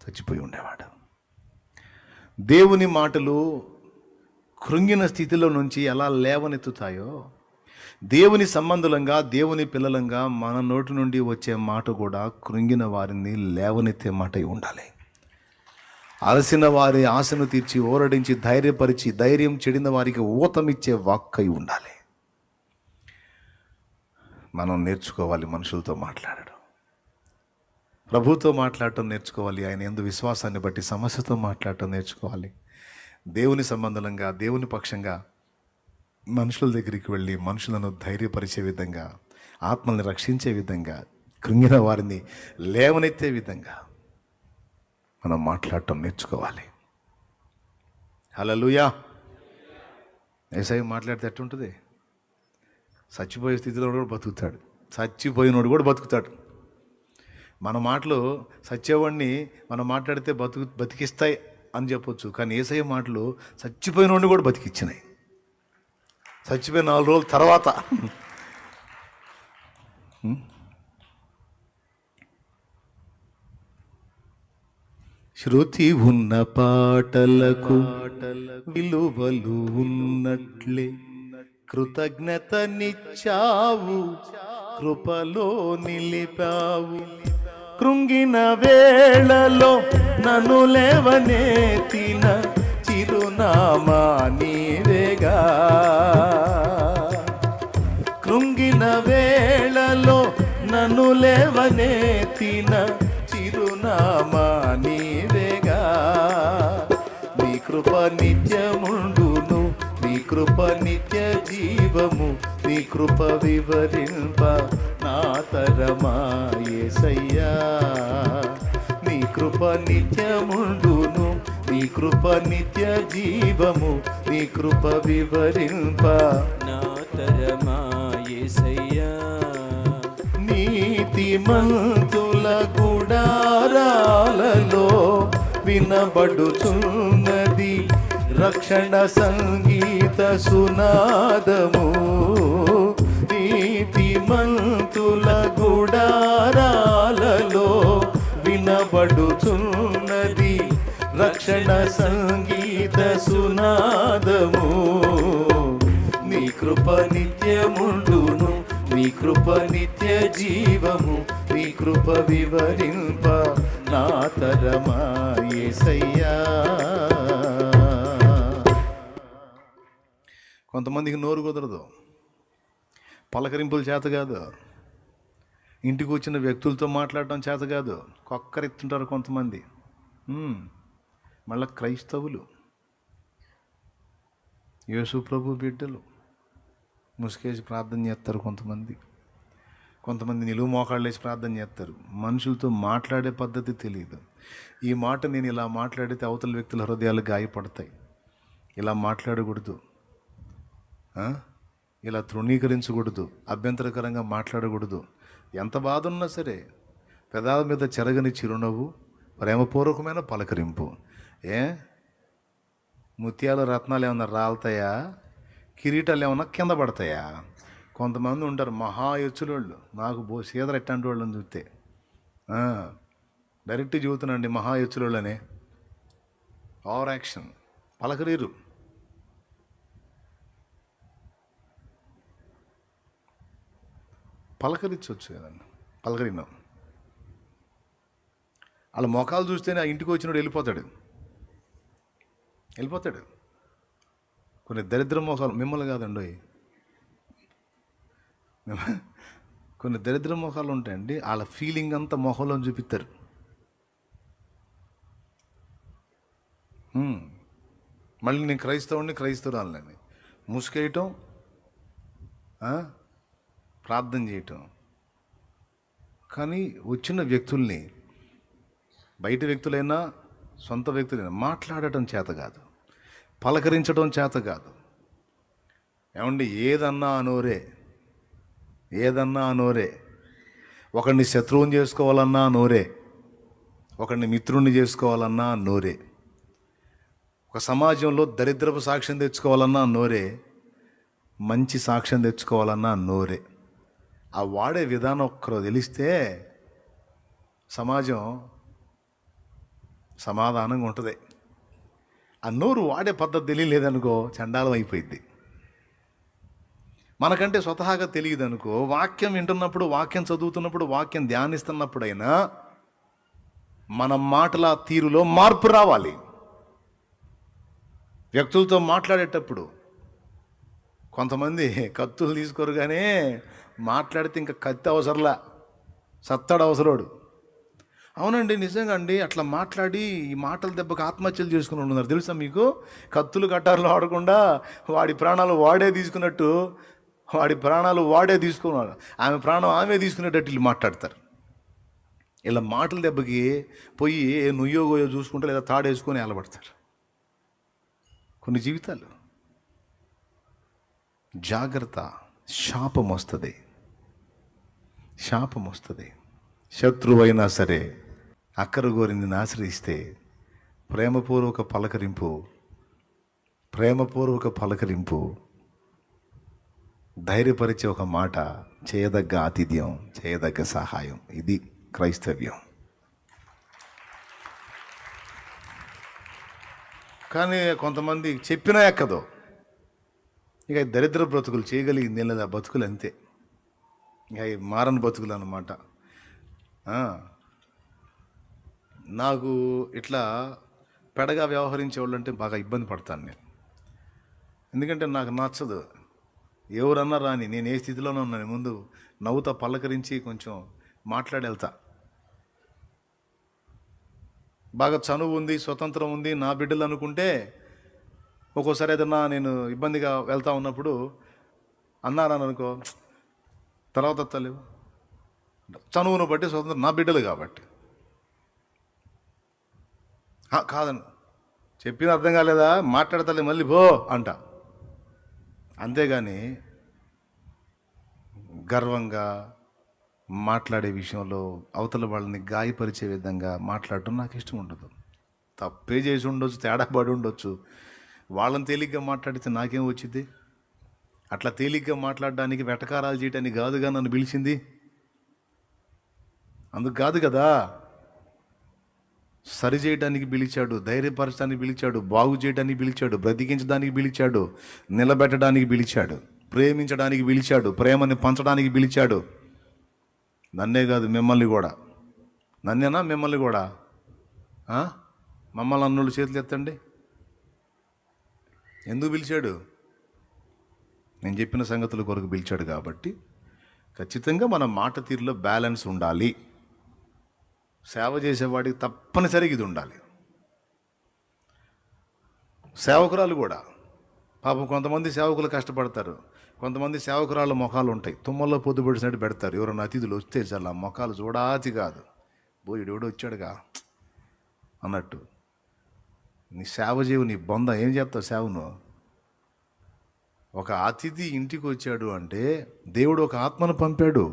చచ్చిపోయి ఉండేవాడు. దేవుని మాటలు కృంగిన స్థితిలో నుంచి ఎలా లేవనెత్తుతాయో, దేవుని సంబంధులంగా, దేవుని పిల్లలంగా మన నోటి నుండి వచ్చే మాట కూడా కృంగిన వారిని లేవనెత్తే మాట ఉండాలి. అలసిన వారి ఆశను తీర్చి, ఓరడించి, ధైర్యపరిచి, ధైర్యం చెడిన వారికి ఊతమిచ్చే వాక్కై ఉండాలి. మనం నేర్చుకోవాలి మనుషులతో మాట్లాడడం, ప్రభుతో మాట్లాడటం నేర్చుకోవాలి. ఆయన యందు విశ్వాసాన్ని బట్టి సమస్యతో మాట్లాడటం నేర్చుకోవాలి. దేవుని సంబంధంగా, దేవుని పక్షంగా మనుషుల దగ్గరికి వెళ్ళి మనుషులను ధైర్యపరిచే విధంగా, ఆత్మల్ని రక్షించే విధంగా, కృంగిన వారిని లేవనెత్తే విధంగా మనం మాట్లాడటం నేర్చుకోవాలి. హల్లెలూయా. యేసయ్య మాట్లాడితే ఎట్టుంటుంది? చచ్చిపోయే స్థితిలో కూడా బతుకుతాడు, చచ్చిపోయినోడు కూడా బతుకుతాడు. మన మాటలు సచ్చేవాడిని మనం మాట్లాడితే బతికిస్తాయి అని చెప్పొచ్చు, కానీ యేసయ్య మాటలు చచ్చిపోయినోడిని కూడా బతికిచ్చినాయి. చచ్చిపోయిన 4 రోజుల తర్వాత శృతి ఉన్న పాటలకు విలువలు ఉన్నట్లే కృతజ్ఞతనిచ్చావు, కృపలో నిలిపావు. కృంగిన వేళలో నన్ను లేవనెత్తిన చిరునామా నీవేగా. కృంగిన వేళలో నన్ను లేవనెత్తిన చిరునామా నీవేగా. నీ కృప నిత్యముండును, నీ కృప నిత్య జీవము, నీ కృప వివరింప నా తరమా యేసయ్యా. నీ కృప నిత్యముండును, నీ నీ కృప నిత్య జీవము, నీ కృప వివరింప నా తరమా యేసయ్యా. నీతిమంతుల గుడారాలలో వినబడుచున్నది రక్షణ సంగీత సునాదము. నీతిమంతుల గుడారాలలో వినబడుచున్నది రక్షణ సంగీత సునాదము. నీ కృప నిత్యముండును, నీ కృప నిత్య జీవము, నీ కృప వివరింప నా తరమా యేసయ్యా. కొంతమందికి నోరు కుదరదు, పలకరింపులు చేత కాదు, ఇంటికి వచ్చిన వ్యక్తులతో మాట్లాడటం చేత కాదు, కొక్కరెత్తుంటారు కొంతమంది. మళ్ళా క్రైస్తవులు, యేసు ప్రభు బిడ్డలు ముసుకేసి ప్రార్థన చేస్తారు కొంతమంది నిలువు మోకాళ్ళు వేసి ప్రార్థన చేస్తారు. మనుషులతో మాట్లాడే పద్ధతి తెలియదు. ఈ మాట నేను ఇలా మాట్లాడితే అవతల వ్యక్తుల హృదయాలు గాయపడతాయి, ఇలా మాట్లాడకూడదు, ఇలా తృణీకరించకూడదు, అభ్యంతరకరంగా మాట్లాడకూడదు. ఎంత బాధ ఉన్నా సరే పెదాల మీద చెరగని చిరునవ్వు, ప్రేమపూర్వకమైన పలకరింపు. ముత్యాల రత్నాలు ఏమన్నా రాలుతాయా, కిరీటాలు ఏమన్నా కింద పడతాయా? కొంతమంది ఉంటారు మహా ఎచ్చులోళ్ళు, నాకు సీదర ఎట్టంటి వాళ్ళని చూస్తే డైరెక్ట్ చూస్తున్నాండి మహా ఎచ్చులోళ్ళనే. Over action, పలకరీరు. పలకరించవచ్చు కదండి, పలకరినాం. వాళ్ళ మొఖాలు చూస్తేనే ఆ ఇంటికి వచ్చినోడు వెళ్ళిపోతాడు. కొన్ని దరిద్ర మొఖాలు, మిమ్మల్ని కాదండి, కొన్ని దరిద్ర మొఖాలు ఉంటాయండి, వాళ్ళ ఫీలింగ్ అంతా మొహంలో చూపిస్తారు. మళ్ళీ నేను క్రైస్తవురాలని ముసుకేయటం, ప్రార్థన చేయటం. కానీ వచ్చిన వ్యక్తుల్ని, బయట వ్యక్తులైనా సొంత వ్యక్తులైనా మాట్లాడటం చేత కాదు, పలకరించడం చేత కాదు. ఏమండి, ఏదన్నా అనోరే. ఒకడిని శత్రువుని చేసుకోవాలన్నా నోరే, ఒకడిని మిత్రుణ్ణి చేసుకోవాలన్నా నోరే, ఒక సమాజంలో దరిద్రపు సాక్ష్యం తెచ్చుకోవాలన్నా నోరే, మంచి సాక్ష్యం తెచ్చుకోవాలన్నా నోరే. ఆ వాడే విధానం ఒక్కరో తెలిస్తే సమాజం సమాధానంగా ఉంటుంది. ఆ నోరు వాడే పద్ధతి తెలియలేదనుకో చండాలం అయిపోయింది. మనకంటే స్వతహాగా తెలియదు అనుకో, వాక్యం వింటున్నప్పుడు, వాక్యం చదువుతున్నప్పుడు, వాక్యం ధ్యానిస్తున్నప్పుడైనా మన మాటల తీరులో మార్పు రావాలి. వ్యక్తులతో మాట్లాడేటప్పుడు కొంతమంది కత్తులు తీసుకోరు, కానీ మాట్లాడితే ఇంకా కత్తి అవసరంలా, సత్తాడు అవసరోడు. అవునండి, నిజంగా అండి, అట్లా మాట్లాడి ఈ మాటల దెబ్బకు ఆత్మహత్యలు చేసుకుని ఉన్నారు తెలుసా మీకు? కత్తులు కట్టారులు ఆడకుండా వాడి ప్రాణాలు వాడే తీసుకున్నట్టు, వాడి ప్రాణాలు వాడే తీసుకున్నాడు, ఆమె ప్రాణం ఆమె తీసుకునేటట్టు వీళ్ళు మాట్లాడతారు. ఇలా మాటల దెబ్బకి పోయి నుయ్యో గోయో చూసుకుంటే లేదా తాడేసుకొని ఏలబడతారు కొన్ని జీవితాలు. జాగ్రత్త, శాపం వస్తుంది. శత్రువైనా సరే అక్కర గోరిని ఆశ్రయిస్తే ప్రేమపూర్వక పలకరింపు, ధైర్యపరిచే ఒక మాట, చేయదగ్గ ఆతిథ్యం, చేయదగ్గ సహాయం. ఇది క్రైస్తవ్యం. కానీ కొంతమంది చెప్పినా ఎక్కదో. ఇక దరిద్ర బ్రతుకులు చేయగలిగింది ఏం లేదు, ఆ బతుకులు అంతే. ఇక మారని బతుకులు అన్నమాట. నాకు ఇట్లా పెడగా వ్యవహరించే వాళ్ళంటే బాగా ఇబ్బంది పడతాను నేను. ఎందుకంటే నాకు నచ్చదు. ఎవరన్నా రాని, నేను ఏ స్థితిలోనే ఉన్నాను, ముందు నవ్వుతా పలకరించి కొంచెం మాట్లాడి వెళ్తా. బాగా చనువు ఉంది, స్వతంత్రం ఉంది, నా బిడ్డలు అనుకుంటే ఒక్కోసారి ఏదన్నా నేను ఇబ్బందిగా వెళ్తా ఉన్నప్పుడు అన్నారని అనుకో, తర్వాత తలేవు. చనువును బట్టి స్వతంత్రం, నా బిడ్డలు కాబట్టి కాదను, చెప్పిన అర్థం కాలేదా, మాట్లాడతలే మళ్ళీ పో అంట. అంతేగాని గర్వంగా మాట్లాడే విషయంలో అవతల వాళ్ళని గాయపరిచే విధంగా మాట్లాడటం నాకు ఇష్టం ఉండదు. తప్పే చేసి ఉండొచ్చు, తేడా పడి ఉండొచ్చు, వాళ్ళని తేలిగ్గా మాట్లాడితే నాకేం వచ్చింది? అట్లా తేలిగ్గా మాట్లాడడానికి, వెటకారాలు చేయడానికి కాదుగా నన్ను పిలిచింది, అందుకు కాదు కదా. సరి చేయడానికి పిలిచాడు, ధైర్యపరచడానికి పిలిచాడు, బాగు చేయడానికి పిలిచాడు, బ్రతికించడానికి పిలిచాడు, నిలబెట్టడానికి పిలిచాడు, ప్రేమించడానికి పిలిచాడు, ప్రేమని పంచడానికి పిలిచాడు. నన్నే కాదు, మిమ్మల్ని కూడా. నన్నేనా మిమ్మల్ని కూడా? మమ్మల్ని అన్నోళ్ళు చేతులు ఎత్తండి. ఎందుకు పిలిచాడు? నేను చెప్పిన సంగతుల కొరకు పిలిచాడు. కాబట్టి ఖచ్చితంగా మన మాట తీరులో బ్యాలెన్స్ ఉండాలి. సేవ చేసేవాడికి తప్పనిసరిగా ఇది ఉండాలి. సేవకురాలు కూడా పాపం, కొంతమంది సేవకులు కష్టపడతారు, కొంతమంది సేవకురాళ్ళ ముఖాలు ఉంటాయి, తుమ్మల్లో పొద్దుపడిసినట్టు పెడతారు. ఎవరైనా అతిథులు వస్తే చాలా ముఖాలు చూడాతి కాదు, బోయుడు వచ్చాడుగా అన్నట్టు. నీ సేవ చేయవు, నీ బొంద ఏం చేస్తావు సేవను? ఒక అతిథి ఇంటికి వచ్చాడు అంటే దేవుడు ఒక ఆత్మను పంపాడు,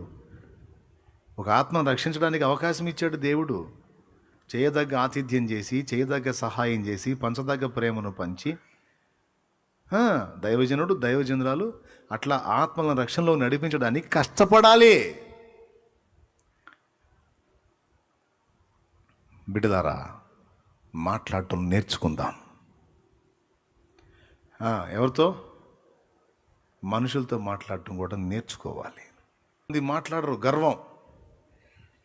ఒక ఆత్మను రక్షించడానికి అవకాశం ఇచ్చాడు దేవుడు. చేయదగ్గ ఆతిథ్యం చేసి, చేయదగ్గ సహాయం చేసి, పంచదగ్గ ప్రేమను పంచి, దైవజనుడు దైవజనురాలు అట్లా ఆత్మలను రక్షణలో నడిపించడానికి కష్టపడాలి. బిడ్డలారా, మాట్లాడటం నేర్చుకుందాం. ఎవరితో? మనుషులతో మాట్లాడటం కూడా నేర్చుకోవాలి. ఇది మాట్లాడరు, గర్వం.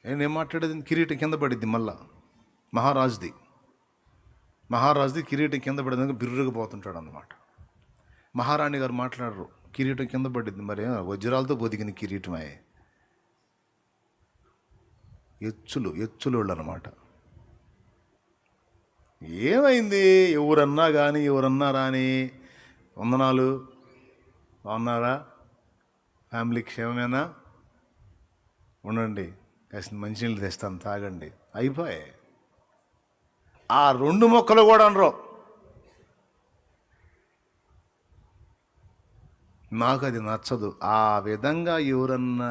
నేను మాట్లాడేది, కిరీటం కింద పడిద్ది. మళ్ళా మహారాజుది కిరీటం కింద పడేదాకా బిర్రుగా పోతుంటాడు అన్నమాట. మహారాణి గారు మాట్లాడరు, కిరీటం కింద పడిద్ది. మరి వజ్రాలతో బొదిగిన కిరీటమే. ఎచ్చులు అన్నమాట. ఏమైంది? ఎవరన్నా రాని వందనాలు, బాగున్నారా, ఫ్యామిలీ క్షేమమేనా, ఉండండి, కాసిన మంచినీళ్ళు తెస్తాను తాగండి, అయిపోయాయి. ఆ 2 మొక్కలు కూడా అనరు. నాకు అది నచ్చదు. ఆ విధంగా ఎవరన్నా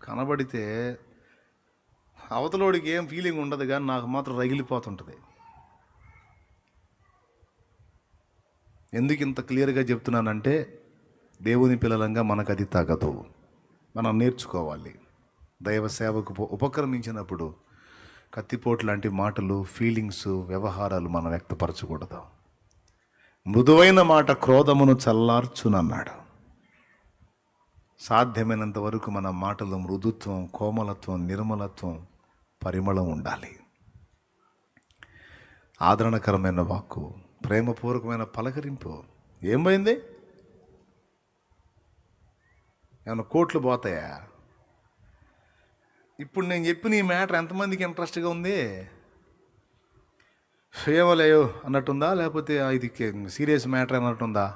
కనబడితే అవతలోడికి ఏం ఫీలింగ్ ఉండదు, కానీ నాకు మాత్రం రగిలిపోతుంటుంది. ఎందుకు ఇంత క్లియర్గా చెప్తున్నానంటే, దేవుని పిల్లలంగా మనకు అది తగదు. మనం నేర్చుకోవాలి. దైవ సేవకు ఉపక్రమించినప్పుడు కత్తిపోటు లాంటి మాటలు, ఫీలింగ్స్, వ్యవహారాలు మనం వ్యక్తపరచకూడదు. మృదువైన మాట క్రోధమును చల్లార్చునన్నాడు. సాధ్యమైనంత వరకు మన మాటలు మృదుత్వం, కోమలత్వం, నిర్మలత్వం, పరిమళం ఉండాలి. ఆదరణకరమైన వాక్కు, ప్రేమపూర్వకమైన పలకరింపు. ఏమైంది? ఏమైనా కోట్లు పోతాయా? ఇప్పుడు నేను చెప్పిన ఈ మ్యాటర్ ఎంతమందికి ఇంట్రెస్ట్గా ఉంది? ఏమోలేయో అన్నట్టుందా, లేకపోతే ఇది సీరియస్ మ్యాటర్ అన్నట్టుందా?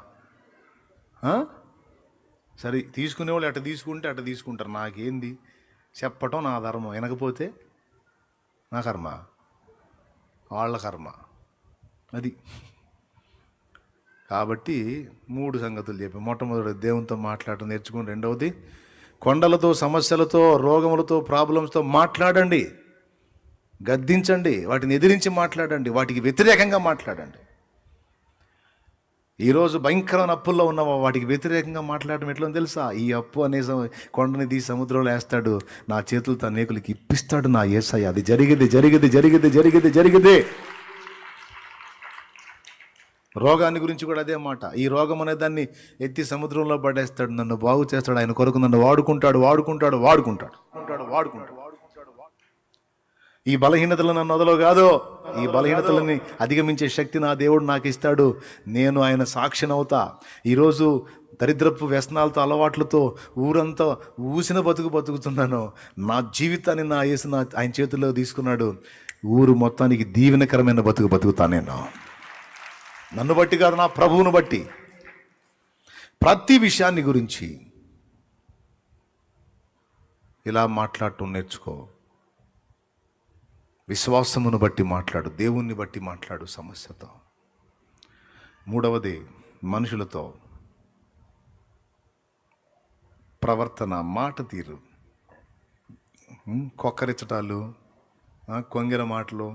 సరే, తీసుకునేవాళ్ళు అట్ట తీసుకుంటారు. నాకేంది, చెప్పటం నా ధర్మం, వినకపోతే నా కర్మ, వాళ్ళ కర్మ. అది కాబట్టి 3 సంగతులు చెప్పి, మొట్టమొదటి దేవునితో మాట్లాడటం నేర్చుకుని, రెండవది కొండలతో, సమస్యలతో, రోగములతో, ప్రాబ్లమ్స్తో మాట్లాడండి, గద్దించండి, వాటిని ఎదిరించి మాట్లాడండి, వాటికి వ్యతిరేకంగా మాట్లాడండి. ఈరోజు భయంకరమైన అప్పుల్లో ఉన్న వాటికి వ్యతిరేకంగా మాట్లాడడం ఎట్లా తెలుసా? ఈ అప్పు అనే కొండని తీసి సముద్రంలో వేస్తాడు, నా చేతులతో అనేకులకి ఇప్పిస్తాడు నా యేసయ్య. అది జరిగితే రోగాన్ని గురించి కూడా అదే మాట. ఈ రోగం అనే దాన్ని ఎత్తి సముద్రంలో పడేస్తాడు, నన్ను బాగు చేస్తాడు, ఆయన కొరకు నన్ను వాడుకుంటాడు. ఈ బలహీనతలు నన్ను వదలో కాదు, ఈ బలహీనతలని అధిగమించే శక్తి నా దేవుడు నాకు ఇస్తాడు. నేను ఆయన సాక్షినవుతా. ఈరోజు దరిద్రపు వ్యసనాలతో, అలవాట్లతో ఊరంతా ఊసిన బతుకుతున్నాను. నా జీవితాన్ని నా యేసు ఆయన చేతుల్లో తీసుకున్నాడు. ఊరు మొత్తానికి దీవెనకరమైన బతుకుతా నేను. నన్ను బట్టి కాదు, నా ప్రభువును బట్టి. ప్రతి విషయాన్ని గురించి ఇలా మాట్లాడటం నేర్చుకో. విశ్వాసమును బట్టి మాట్లాడు, దేవుణ్ణి బట్టి మాట్లాడు సమస్యతో. మూడవది మనుషులతో ప్రవర్తన, మాట తీరు, కొక్కరించటాలు, కొంగెల మాటలు,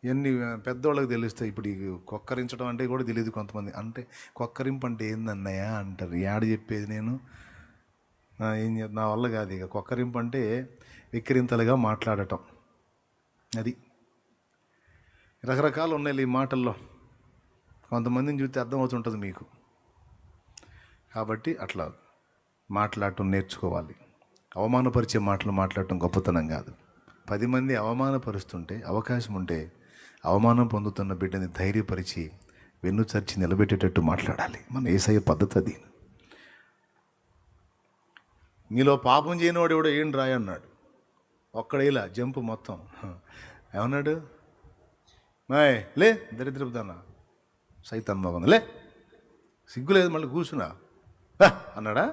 ఇవన్నీ పెద్దోళ్ళకి తెలుస్తాయి. ఇప్పుడు ఈ కొక్కరించడం అంటే కూడా తెలియదు కొంతమంది. అంటే కొక్కరింపు అంటే ఏందన్నయ్య అంటారు. యాడ చెప్పేది నేను, నా వల్ల కాదు. ఇక కొక్కరింపు అంటే విక్రింతలుగా మాట్లాడటం. అది రకరకాలు ఉన్నాయి ఈ మాటల్లో. కొంతమందిని చూస్తే అర్థమవుతుంటుంది మీకు. కాబట్టి అట్లా మాట్లాడటం నేర్చుకోవాలి. అవమానపరిచే మాటలు మాట్లాడటం గొప్పతనం కాదు. 10 మంది అవమానపరుస్తుంటే, అవకాశం ఉంటే అవమానం పొందుతున్న బిడ్డని ధైర్యపరిచి వెన్నుచర్చి నిలబెట్టేటట్టు మాట్లాడాలి. మన యేసయ్య పద్ధతి అది. నీలో పాపం చేయనివాడు ఎవడో ఏం రాయన్నాడు. ఒక్కడేలా జంపు మొత్తం. ఏమన్నాడు? మాయ్ లే దరిద్రపుదానా, సైతాన్ మగం లే, సిగ్గులేదు మళ్ళీ కూర్చున్నా అన్నాడా?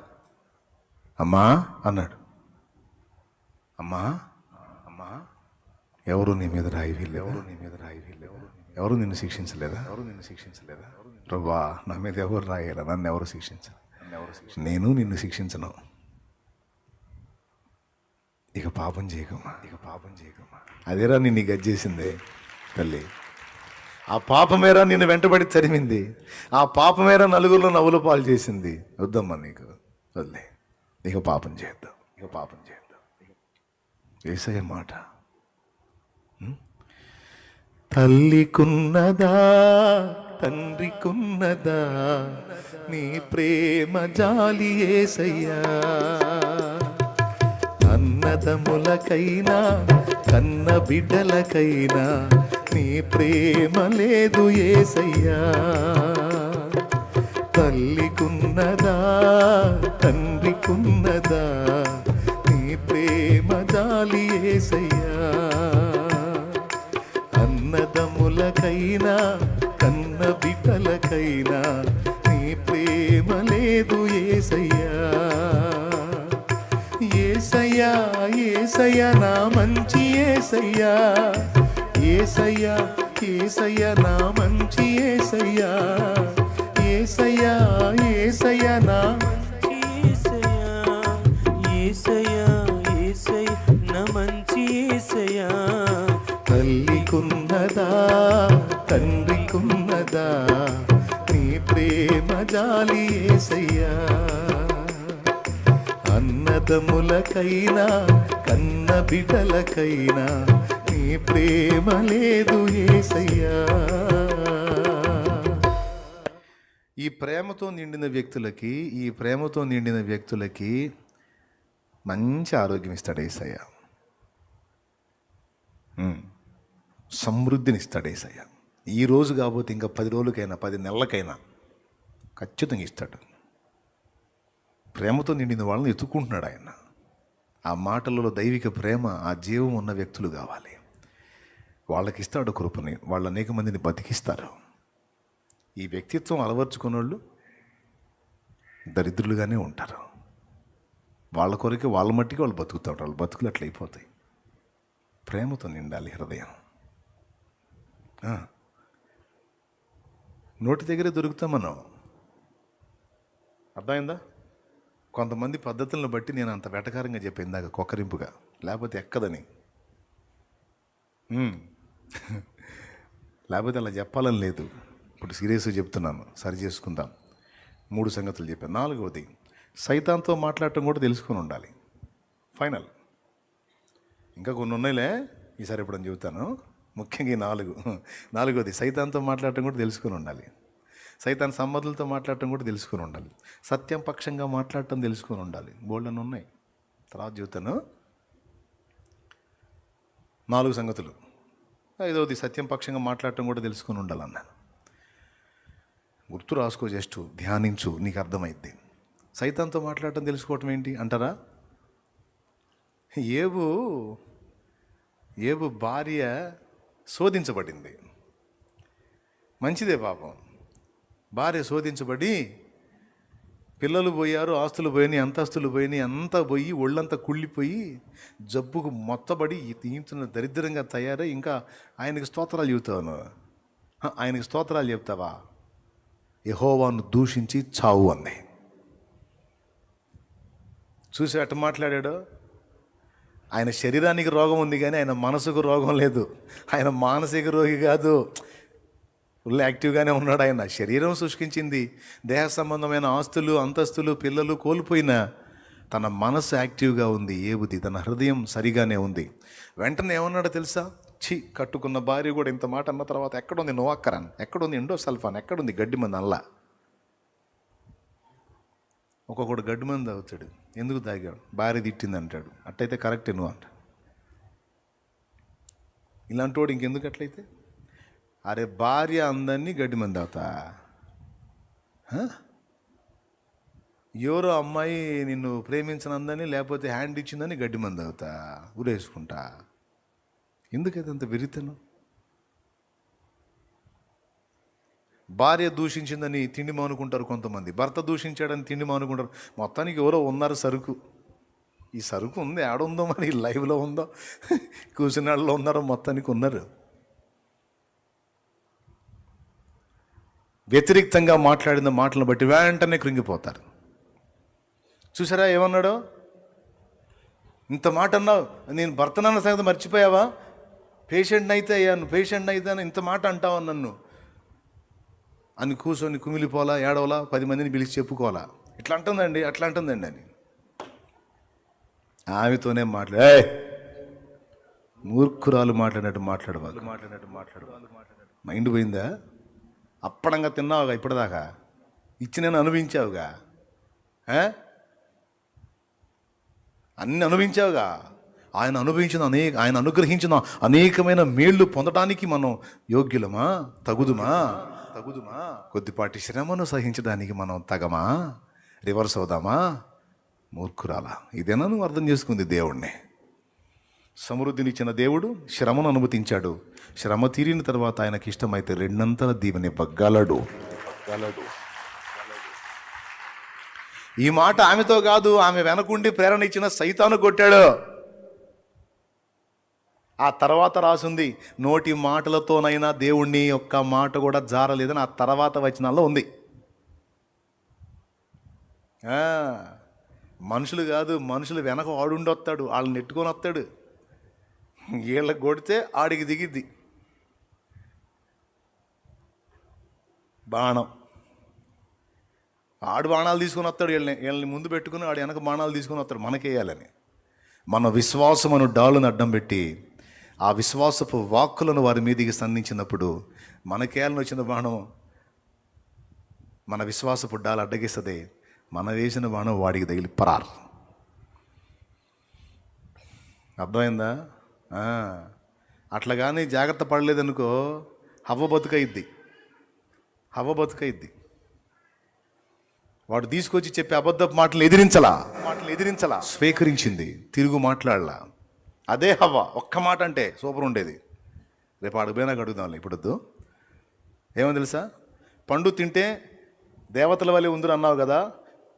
అమ్మా అన్నాడు. అమ్మా అమ్మా, ఎవరు నీ మీద రాయి వీళ్ళు, ఎవరు నీ మీద రాయి వీళ్ళు, ఎవరు నిన్ను శిక్షించలేదా, ఎవరు నిన్ను శిక్షించలేదా? ప్రభువా, నా మీద ఎవరు రాయాలా, నన్ను ఎవరు శిక్షించాలి, నేను నిన్ను శిక్షించను. ఇక పాపం చేయకమ్మా, ఇక పాపం చేయకమ్మా. అదేరా నిన్ను గజ్జేసిందే తల్లి. ఆ పాపమేరా నిన్ను వెంటబడి తరిమింది. ఆ పాపమేరా నలుగురిలో నవ్వుల పాలు చేసింది. వద్దమ్మా నీకు, వదిలే. ఇక పాపం చేద్దాం, ఇక పాపం చేద్దాం. యేసయ్య మాట. తల్లికున్నదా తండ్రికున్నదా నీ ప్రేమ జాలి యేసయ్యా. అన్నదములకైనా కన్న బిడ్డలకైనా నీ ప్రేమ లేదు యేసయ్యా. తల్లికున్నదా తండ్రికున్నదా నీ ప్రేమ జాలి యేసయ్యా. అన్నదములకైనా కన్న బిడ్డలకైనా నీ ప్రేమ లేదు యేసయ్యా. యేసయ్యా యేసయ్యా నా మంచి యేసయ్యా. యేసయ్యా యేసయ్యా నా మంచి యేసయ్యా. యేసయ్యా యేసయ్యా నా యేసయ్యా, యేసయ్యా, యేసయ్యా నా మంచి యేసయ్యా. తల్లికున్నదా తండ్రికున్నదా నీ ప్రేమ జాలి యేసయ్యా. అన్నదములకైనా కన్న బిడ్డలకైనా నీ ప్రేమ లేదు యేసయ్యా. ఈ ప్రేమతో నిండిన వ్యక్తులకి, ఈ ప్రేమతో నిండిన వ్యక్తులకి మంచి ఆరోగ్యం ఇస్తాడు యేసయ్య. సమృద్ధిని ఇస్తాడు యేసయ్య. ఈ రోజు కాకపోతే ఇంకా 10 రోజులకైనా 10 నెలలకైనా ఖచ్చితంగా ఇస్తాడు. ప్రేమతో నిండిన వాళ్ళని ఎత్తుకుంటున్నాడు ఆయన. ఆ మాటలలో దైవిక ప్రేమ, ఆ జీవం ఉన్న వ్యక్తులు కావాలి. వాళ్ళకి ఇస్తాడు కృపని. వాళ్ళు అనేక మందిని బతికిస్తారు. ఈ వ్యక్తిత్వం అలవర్చుకున్న వాళ్ళు దరిద్రులుగానే ఉంటారు. వాళ్ళ కొరకు వాళ్ళ మట్టికి వాళ్ళు బతుకుతారు. వాళ్ళ బతుకులు అట్లయిపోతాయి. ప్రేమతో నిండాలి హృదయం. నోటి దగ్గరే దొరుకుతాం మనం. అర్థమైందా? కొంతమంది పద్ధతులను బట్టి నేను అంత వెటకారంగా చెప్పాను ఇందాక, కొక్కరింపుగా, లేకపోతే ఎక్కదని. లేకపోతే అలా చెప్పాలని లేదు. ఇప్పుడు సీరియస్గా చెప్తున్నాను, సరి చేసుకుందాం. 3 సంగతులు చెప్పాను. 4వది, సైతాన్తో మాట్లాడటం కూడా తెలుసుకొని ఉండాలి. ఫైనల్. ఇంకా కొన్ని ఉన్నాయిలే, ఈసారి ఎప్పుడని చెబుతాను. ముఖ్యంగా ఈ 4వది, సైతాన్తో మాట్లాడటం కూడా తెలుసుకొని ఉండాలి. సైతాన్ సమ్మతులతో మాట్లాడటం కూడా తెలుసుకొని ఉండాలి. సత్యం పక్షంగా మాట్లాడటం తెలుసుకొని ఉండాలి. బోల్డన్ ఉన్నాయి, తర్వాత చెబుతాను. 4 సంగతులు. 5వది, సత్యం పక్షంగా మాట్లాడటం కూడా తెలుసుకొని ఉండాలన్నాను. గుర్తు రాసుకో, జస్ట్ ధ్యానించు, నీకు అర్థమైద్ది. సైతాన్తో మాట్లాడటం తెలుసుకోవటం ఏంటి అంటారా? ఏబు భార్య శోధించబడింది. మంచిదే పాపం. భార్య శోధించబడి పిల్లలు పోయారు, ఆస్తులు పోయినాయి, అంతస్తులు పోయినాయి, అంతా పోయి ఒళ్ళంతా కుళ్ళిపోయి జబ్బుకు మొత్తబడి తీయించిన దరిద్రంగా తయారై ఇంకా ఆయనకి స్తోత్రాలు చెబుతావు. ఆయనకి స్తోత్రాలు చెప్తావా? యెహోవాను దూషించి చావు అంది. చూసి అట్ట మాట్లాడాడు. ఆయన శరీరానికి రోగం ఉంది కానీ ఆయన మనసుకు రోగం లేదు. ఆయన మానసిక రోగి కాదు, ఫుల్ యాక్టివ్గానే ఉన్నాడు. ఆయన శరీరం శుష్కించింది, దేహ సంబంధమైన ఆస్తులు అంతస్తులు పిల్లలు కోల్పోయినా తన మనసు యాక్టివ్గా ఉంది. ఏబుది తన హృదయం సరిగానే ఉంది. వెంటనే ఏమన్నాడో తెలుసా? కట్టుకున్న భార్య కూడా ఇంత మాట అన్న తర్వాత ఎక్కడుంది నోవాక్కరాన్, ఎక్కడుంది ఎండోసల్ఫాన్, ఎక్కడుంది గడ్డి మంది అల్లా. ఒక్కొక్కడు గడ్డి మంది తాగుతాడు. ఎందుకు తాగాడు? భార్య తిట్టింది అంటాడు. అట్టయితే కరెక్టే నువ్వు అంట. ఇలాంటి వాడు ఇంకెందుకు అట్లయితే? అరే భార్య అందరినీ గడ్డి మంది తాగుతా, ఎవరో అమ్మాయి నిన్ను ప్రేమించనందని లేకపోతే హ్యాండ్ ఇచ్చిందని గడ్డి మంది తాగుతా, ఊరేసుకుంటా. ఎందుకైతే అంత విరితను? భార్య దూషించిందని తిండి మానుకుంటారు కొంతమంది, భర్త దూషించాడని తిండి మానుకుంటారు. మొత్తానికి ఎవరో ఉన్నారు సరుకు. ఈ సరుకు ఉంది, ఆడుందో మరి లైవ్లో ఉందో కూర్చున్నాళ్ళలో ఉన్నారో మొత్తానికి ఉన్నారు. వ్యతిరేక్తంగా మాట్లాడిన మాటలను బట్టి వెంటనే కృంగిపోతారు. చూసారా ఏమన్నాడో? ఇంత మాట అన్నావు, నేను భర్తనన్న సంగతి మర్చిపోయావా? పేషెంట్ని అయితే అయ్యాను, పేషెంట్ని అయితే ఇంత మాట అంటావా నన్ను అని కూర్చొని కుమిలిపోలా, ఏడవలా, 10 మందిని పిలిచి చెప్పుకోవాలా. ఇట్లా అంటుందండి, అట్లా అంటుందండి అని ఆమెతోనే మూర్ఖురాలు మాట్లాడినట్టు మాట్లాడవాలి. మైండ్ పోయిందా? అప్పడంగా తిన్నావుగా, ఇప్పటిదాకా ఇచ్చి నేను అనుభవించావుగా, అన్ని అనుభవించావుగా. ఆయన అనుగ్రహించిన అనేకమైన మేళ్ళు పొందడానికి మనం యోగ్యులమా? తగుదుమా? కొద్దిపాటి శ్రమను సహించడానికి మనం తగమా? రివర్స్ అవుదామా? మూర్ఖురాలా. ఇదేనా నువ్వు అర్థం చేసుకుంది దేవుణ్ణి? సమృద్ధినిచ్చిన దేవుడు శ్రమను అనుమతించాడు. శ్రమ తీరిన తర్వాత ఆయనకి ఇష్టమైతే 2 అంతల దీవెని ఇవ్వగలడు. ఈ మాట ఆమెతో కాదు, ఆమె వెనకుండి ప్రేరణ ఇచ్చిన సైతాను కొట్టాడు. ఆ తర్వాత రాసుంది, నోటి మాటలతోనైనా దేవుణ్ణి ఒక్క మాట కూడా జారలేదని ఆ తర్వాత వచనాల్లో ఉంది. మనుషులు కాదు, మనుషులు వెనక ఆడుండొస్తాడు, వాళ్ళని నెట్టుకొని వస్తాడు. వీళ్ళకి కొడితే ఆడికి దిగిద్ది బాణం. ఆడు బాణాలు తీసుకొని వస్తాడు, వీళ్ళని ముందు పెట్టుకుని ఆడు వెనక బాణాలు తీసుకొని వస్తాడు మనకేయాలని. మన విశ్వాసమును డాలును అడ్డం పెట్టి ఆ విశ్వాసపు వాక్కులను వారి మీదికి సంధించినప్పుడు మనకేయాలని వచ్చిన బాణం మన విశ్వాసపు డాలు అడ్డగిస్తుంది. మన వేసిన బాణం వాడికి తగిలి పరారు. అర్థమైందా? అట్లా కానీ జాగ్రత్త పడలేదనుకో హవ్వ బతుకయిద్ది. వాడు తీసుకొచ్చి చెప్పే అబద్ధపు మాటలు ఎదిరించలా, స్వీకరించింది, తిరుగు మాట్లాడలా. అదే హవ్వ. ఒక్క మాట అంటే సూపర్ ఉండేది. రేపు అడుగుపోయినాక అడుగుదాంలే, ఇప్పుడు ఏమో తెలుసా? పండు తింటే దేవతల వల్లే ఉందిరు అన్నావు కదా,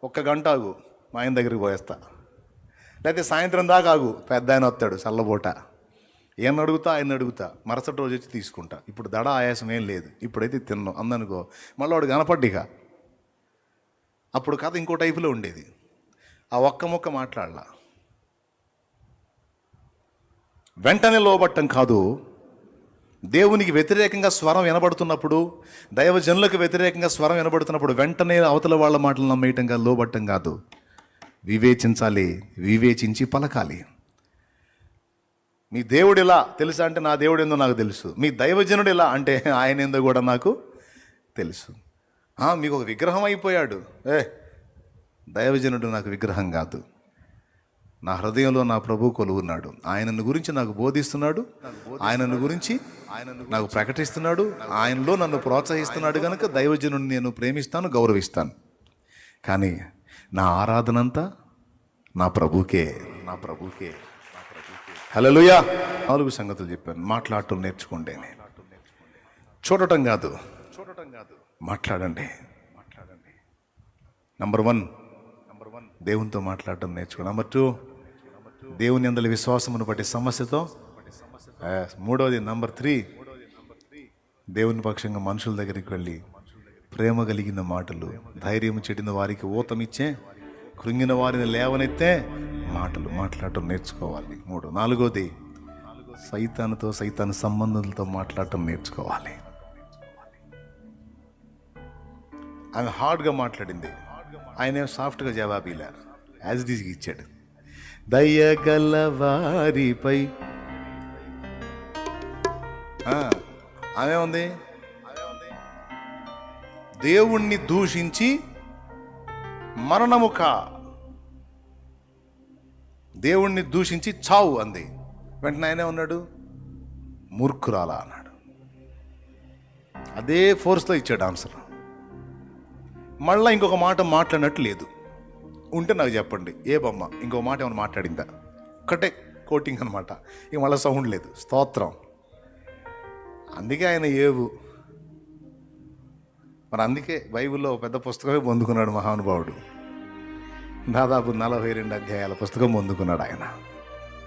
1 గంట ఆగు, మా ఆయన దగ్గరికి పోయేస్తా. లేకపోతే సాయంత్రం దాకా ఆగు, పెద్ద ఆయన వస్తాడు చల్లబోట. ఆయన అడుగుతా, మరుసటి రోజు వచ్చి తీసుకుంటా. ఇప్పుడు దడ ఆయాసం ఏం లేదు, ఇప్పుడైతే తిన్నాం అందనుకో, మళ్ళీ వాడు కనపడ్డిగా. అప్పుడు కథ ఇంకో టైపులో ఉండేది. ఆ ఒక్క ముక్క మాట్లాడలా. వెంటనే లోబట్టం కాదు. దేవునికి వ్యతిరేకంగా స్వరం వినబడుతున్నప్పుడు, దైవజనులకు వ్యతిరేకంగా స్వరం వినబడుతున్నప్పుడు వెంటనే అవతల వాళ్ళ మాటలు నమ్మేయటంగా లోబట్టం కాదు. వివేచించాలి, వివేచించి పలకాలి. మీ దేవుడు ఇలా తెలుసా అంటే నా దేవుడు ఏందో నాకు తెలుసు. మీ దైవజనుడు ఇలా అంటే ఆయన ఏందో కూడా నాకు తెలుసు. మీకు ఒక విగ్రహం అయిపోయాడు. దైవజనుడు నాకు విగ్రహం కాదు. నా హృదయంలో నా ప్రభు కొలువున్నాడు. ఆయనను గురించి నాకు బోధిస్తున్నాడు, ఆయనను గురించి నాకు ప్రకటిస్తున్నాడు, ఆయనలో నన్ను ప్రోత్సహిస్తున్నాడు. కనుక దైవజనుడిని నేను ప్రేమిస్తాను, గౌరవిస్తాను. కానీ నా ఆరాధనంతా నా ప్రభుకే. హల్లెలూయా. 4 సంగతులు చెప్పాను. మాట్లాడటం నేర్చుకోండి. చూడటం కాదు, మాట్లాడండి. నంబర్ 1 దేవునితో మాట్లాడటం నేర్చుకోండి. నంబర్ 2 దేవుని యందలి విశ్వాసమును బట్టి సమస్యతో. 3వది నంబర్ 3 దేవుని పక్షంగా మనుషుల దగ్గరికి వెళ్ళి ప్రేమ కలిగిన మాటలు, ధైర్యం చెడిన వారికి ఊతమిచ్చే, కృంగిన వారిని లేవనెత్తే మాటలు మాట్లాడటం నేర్చుకోవాలి. 3, 4వది సైతాను సంబంధులతో మాట్లాడటం నేర్చుకోవాలి. ఆమె హార్డ్గా మాట్లాడింది, ఆయన సాఫ్ట్గా జవాబీలా యాజ్ ఇట్ ఈజ్గా ఇచ్చాడు. దయగల వారిపై ఆమె ఉంది, దేవుణ్ణి దూషించి మరణముక, దేవుణ్ణి దూషించి చావు అంది. వెంటనే ఆయనే ఉన్నాడు, మూర్ఖురాలా అన్నాడు. అదే ఫోర్స్తో ఇచ్చాడు ఆన్సర్. మళ్ళీ ఇంకొక మాట మాట్లాడినట్టు లేదు. ఉంటే నాకు చెప్పండి, ఏ బొమ్మ ఇంకో మాట ఏమైనా మాట్లాడిందా? ఒక్కటే కోటింగ్ అనమాట, ఇక మళ్ళీ సౌండ్ లేదు. స్తోత్రం. అందుకే ఆయన ఏవు. మరి అందుకే బైబిల్లో పెద్ద పుస్తకమే పొందుకున్నాడు మహానుభావుడు. దాదాపు 42 అధ్యాయాల పుస్తకం పొందుకున్నాడు ఆయన.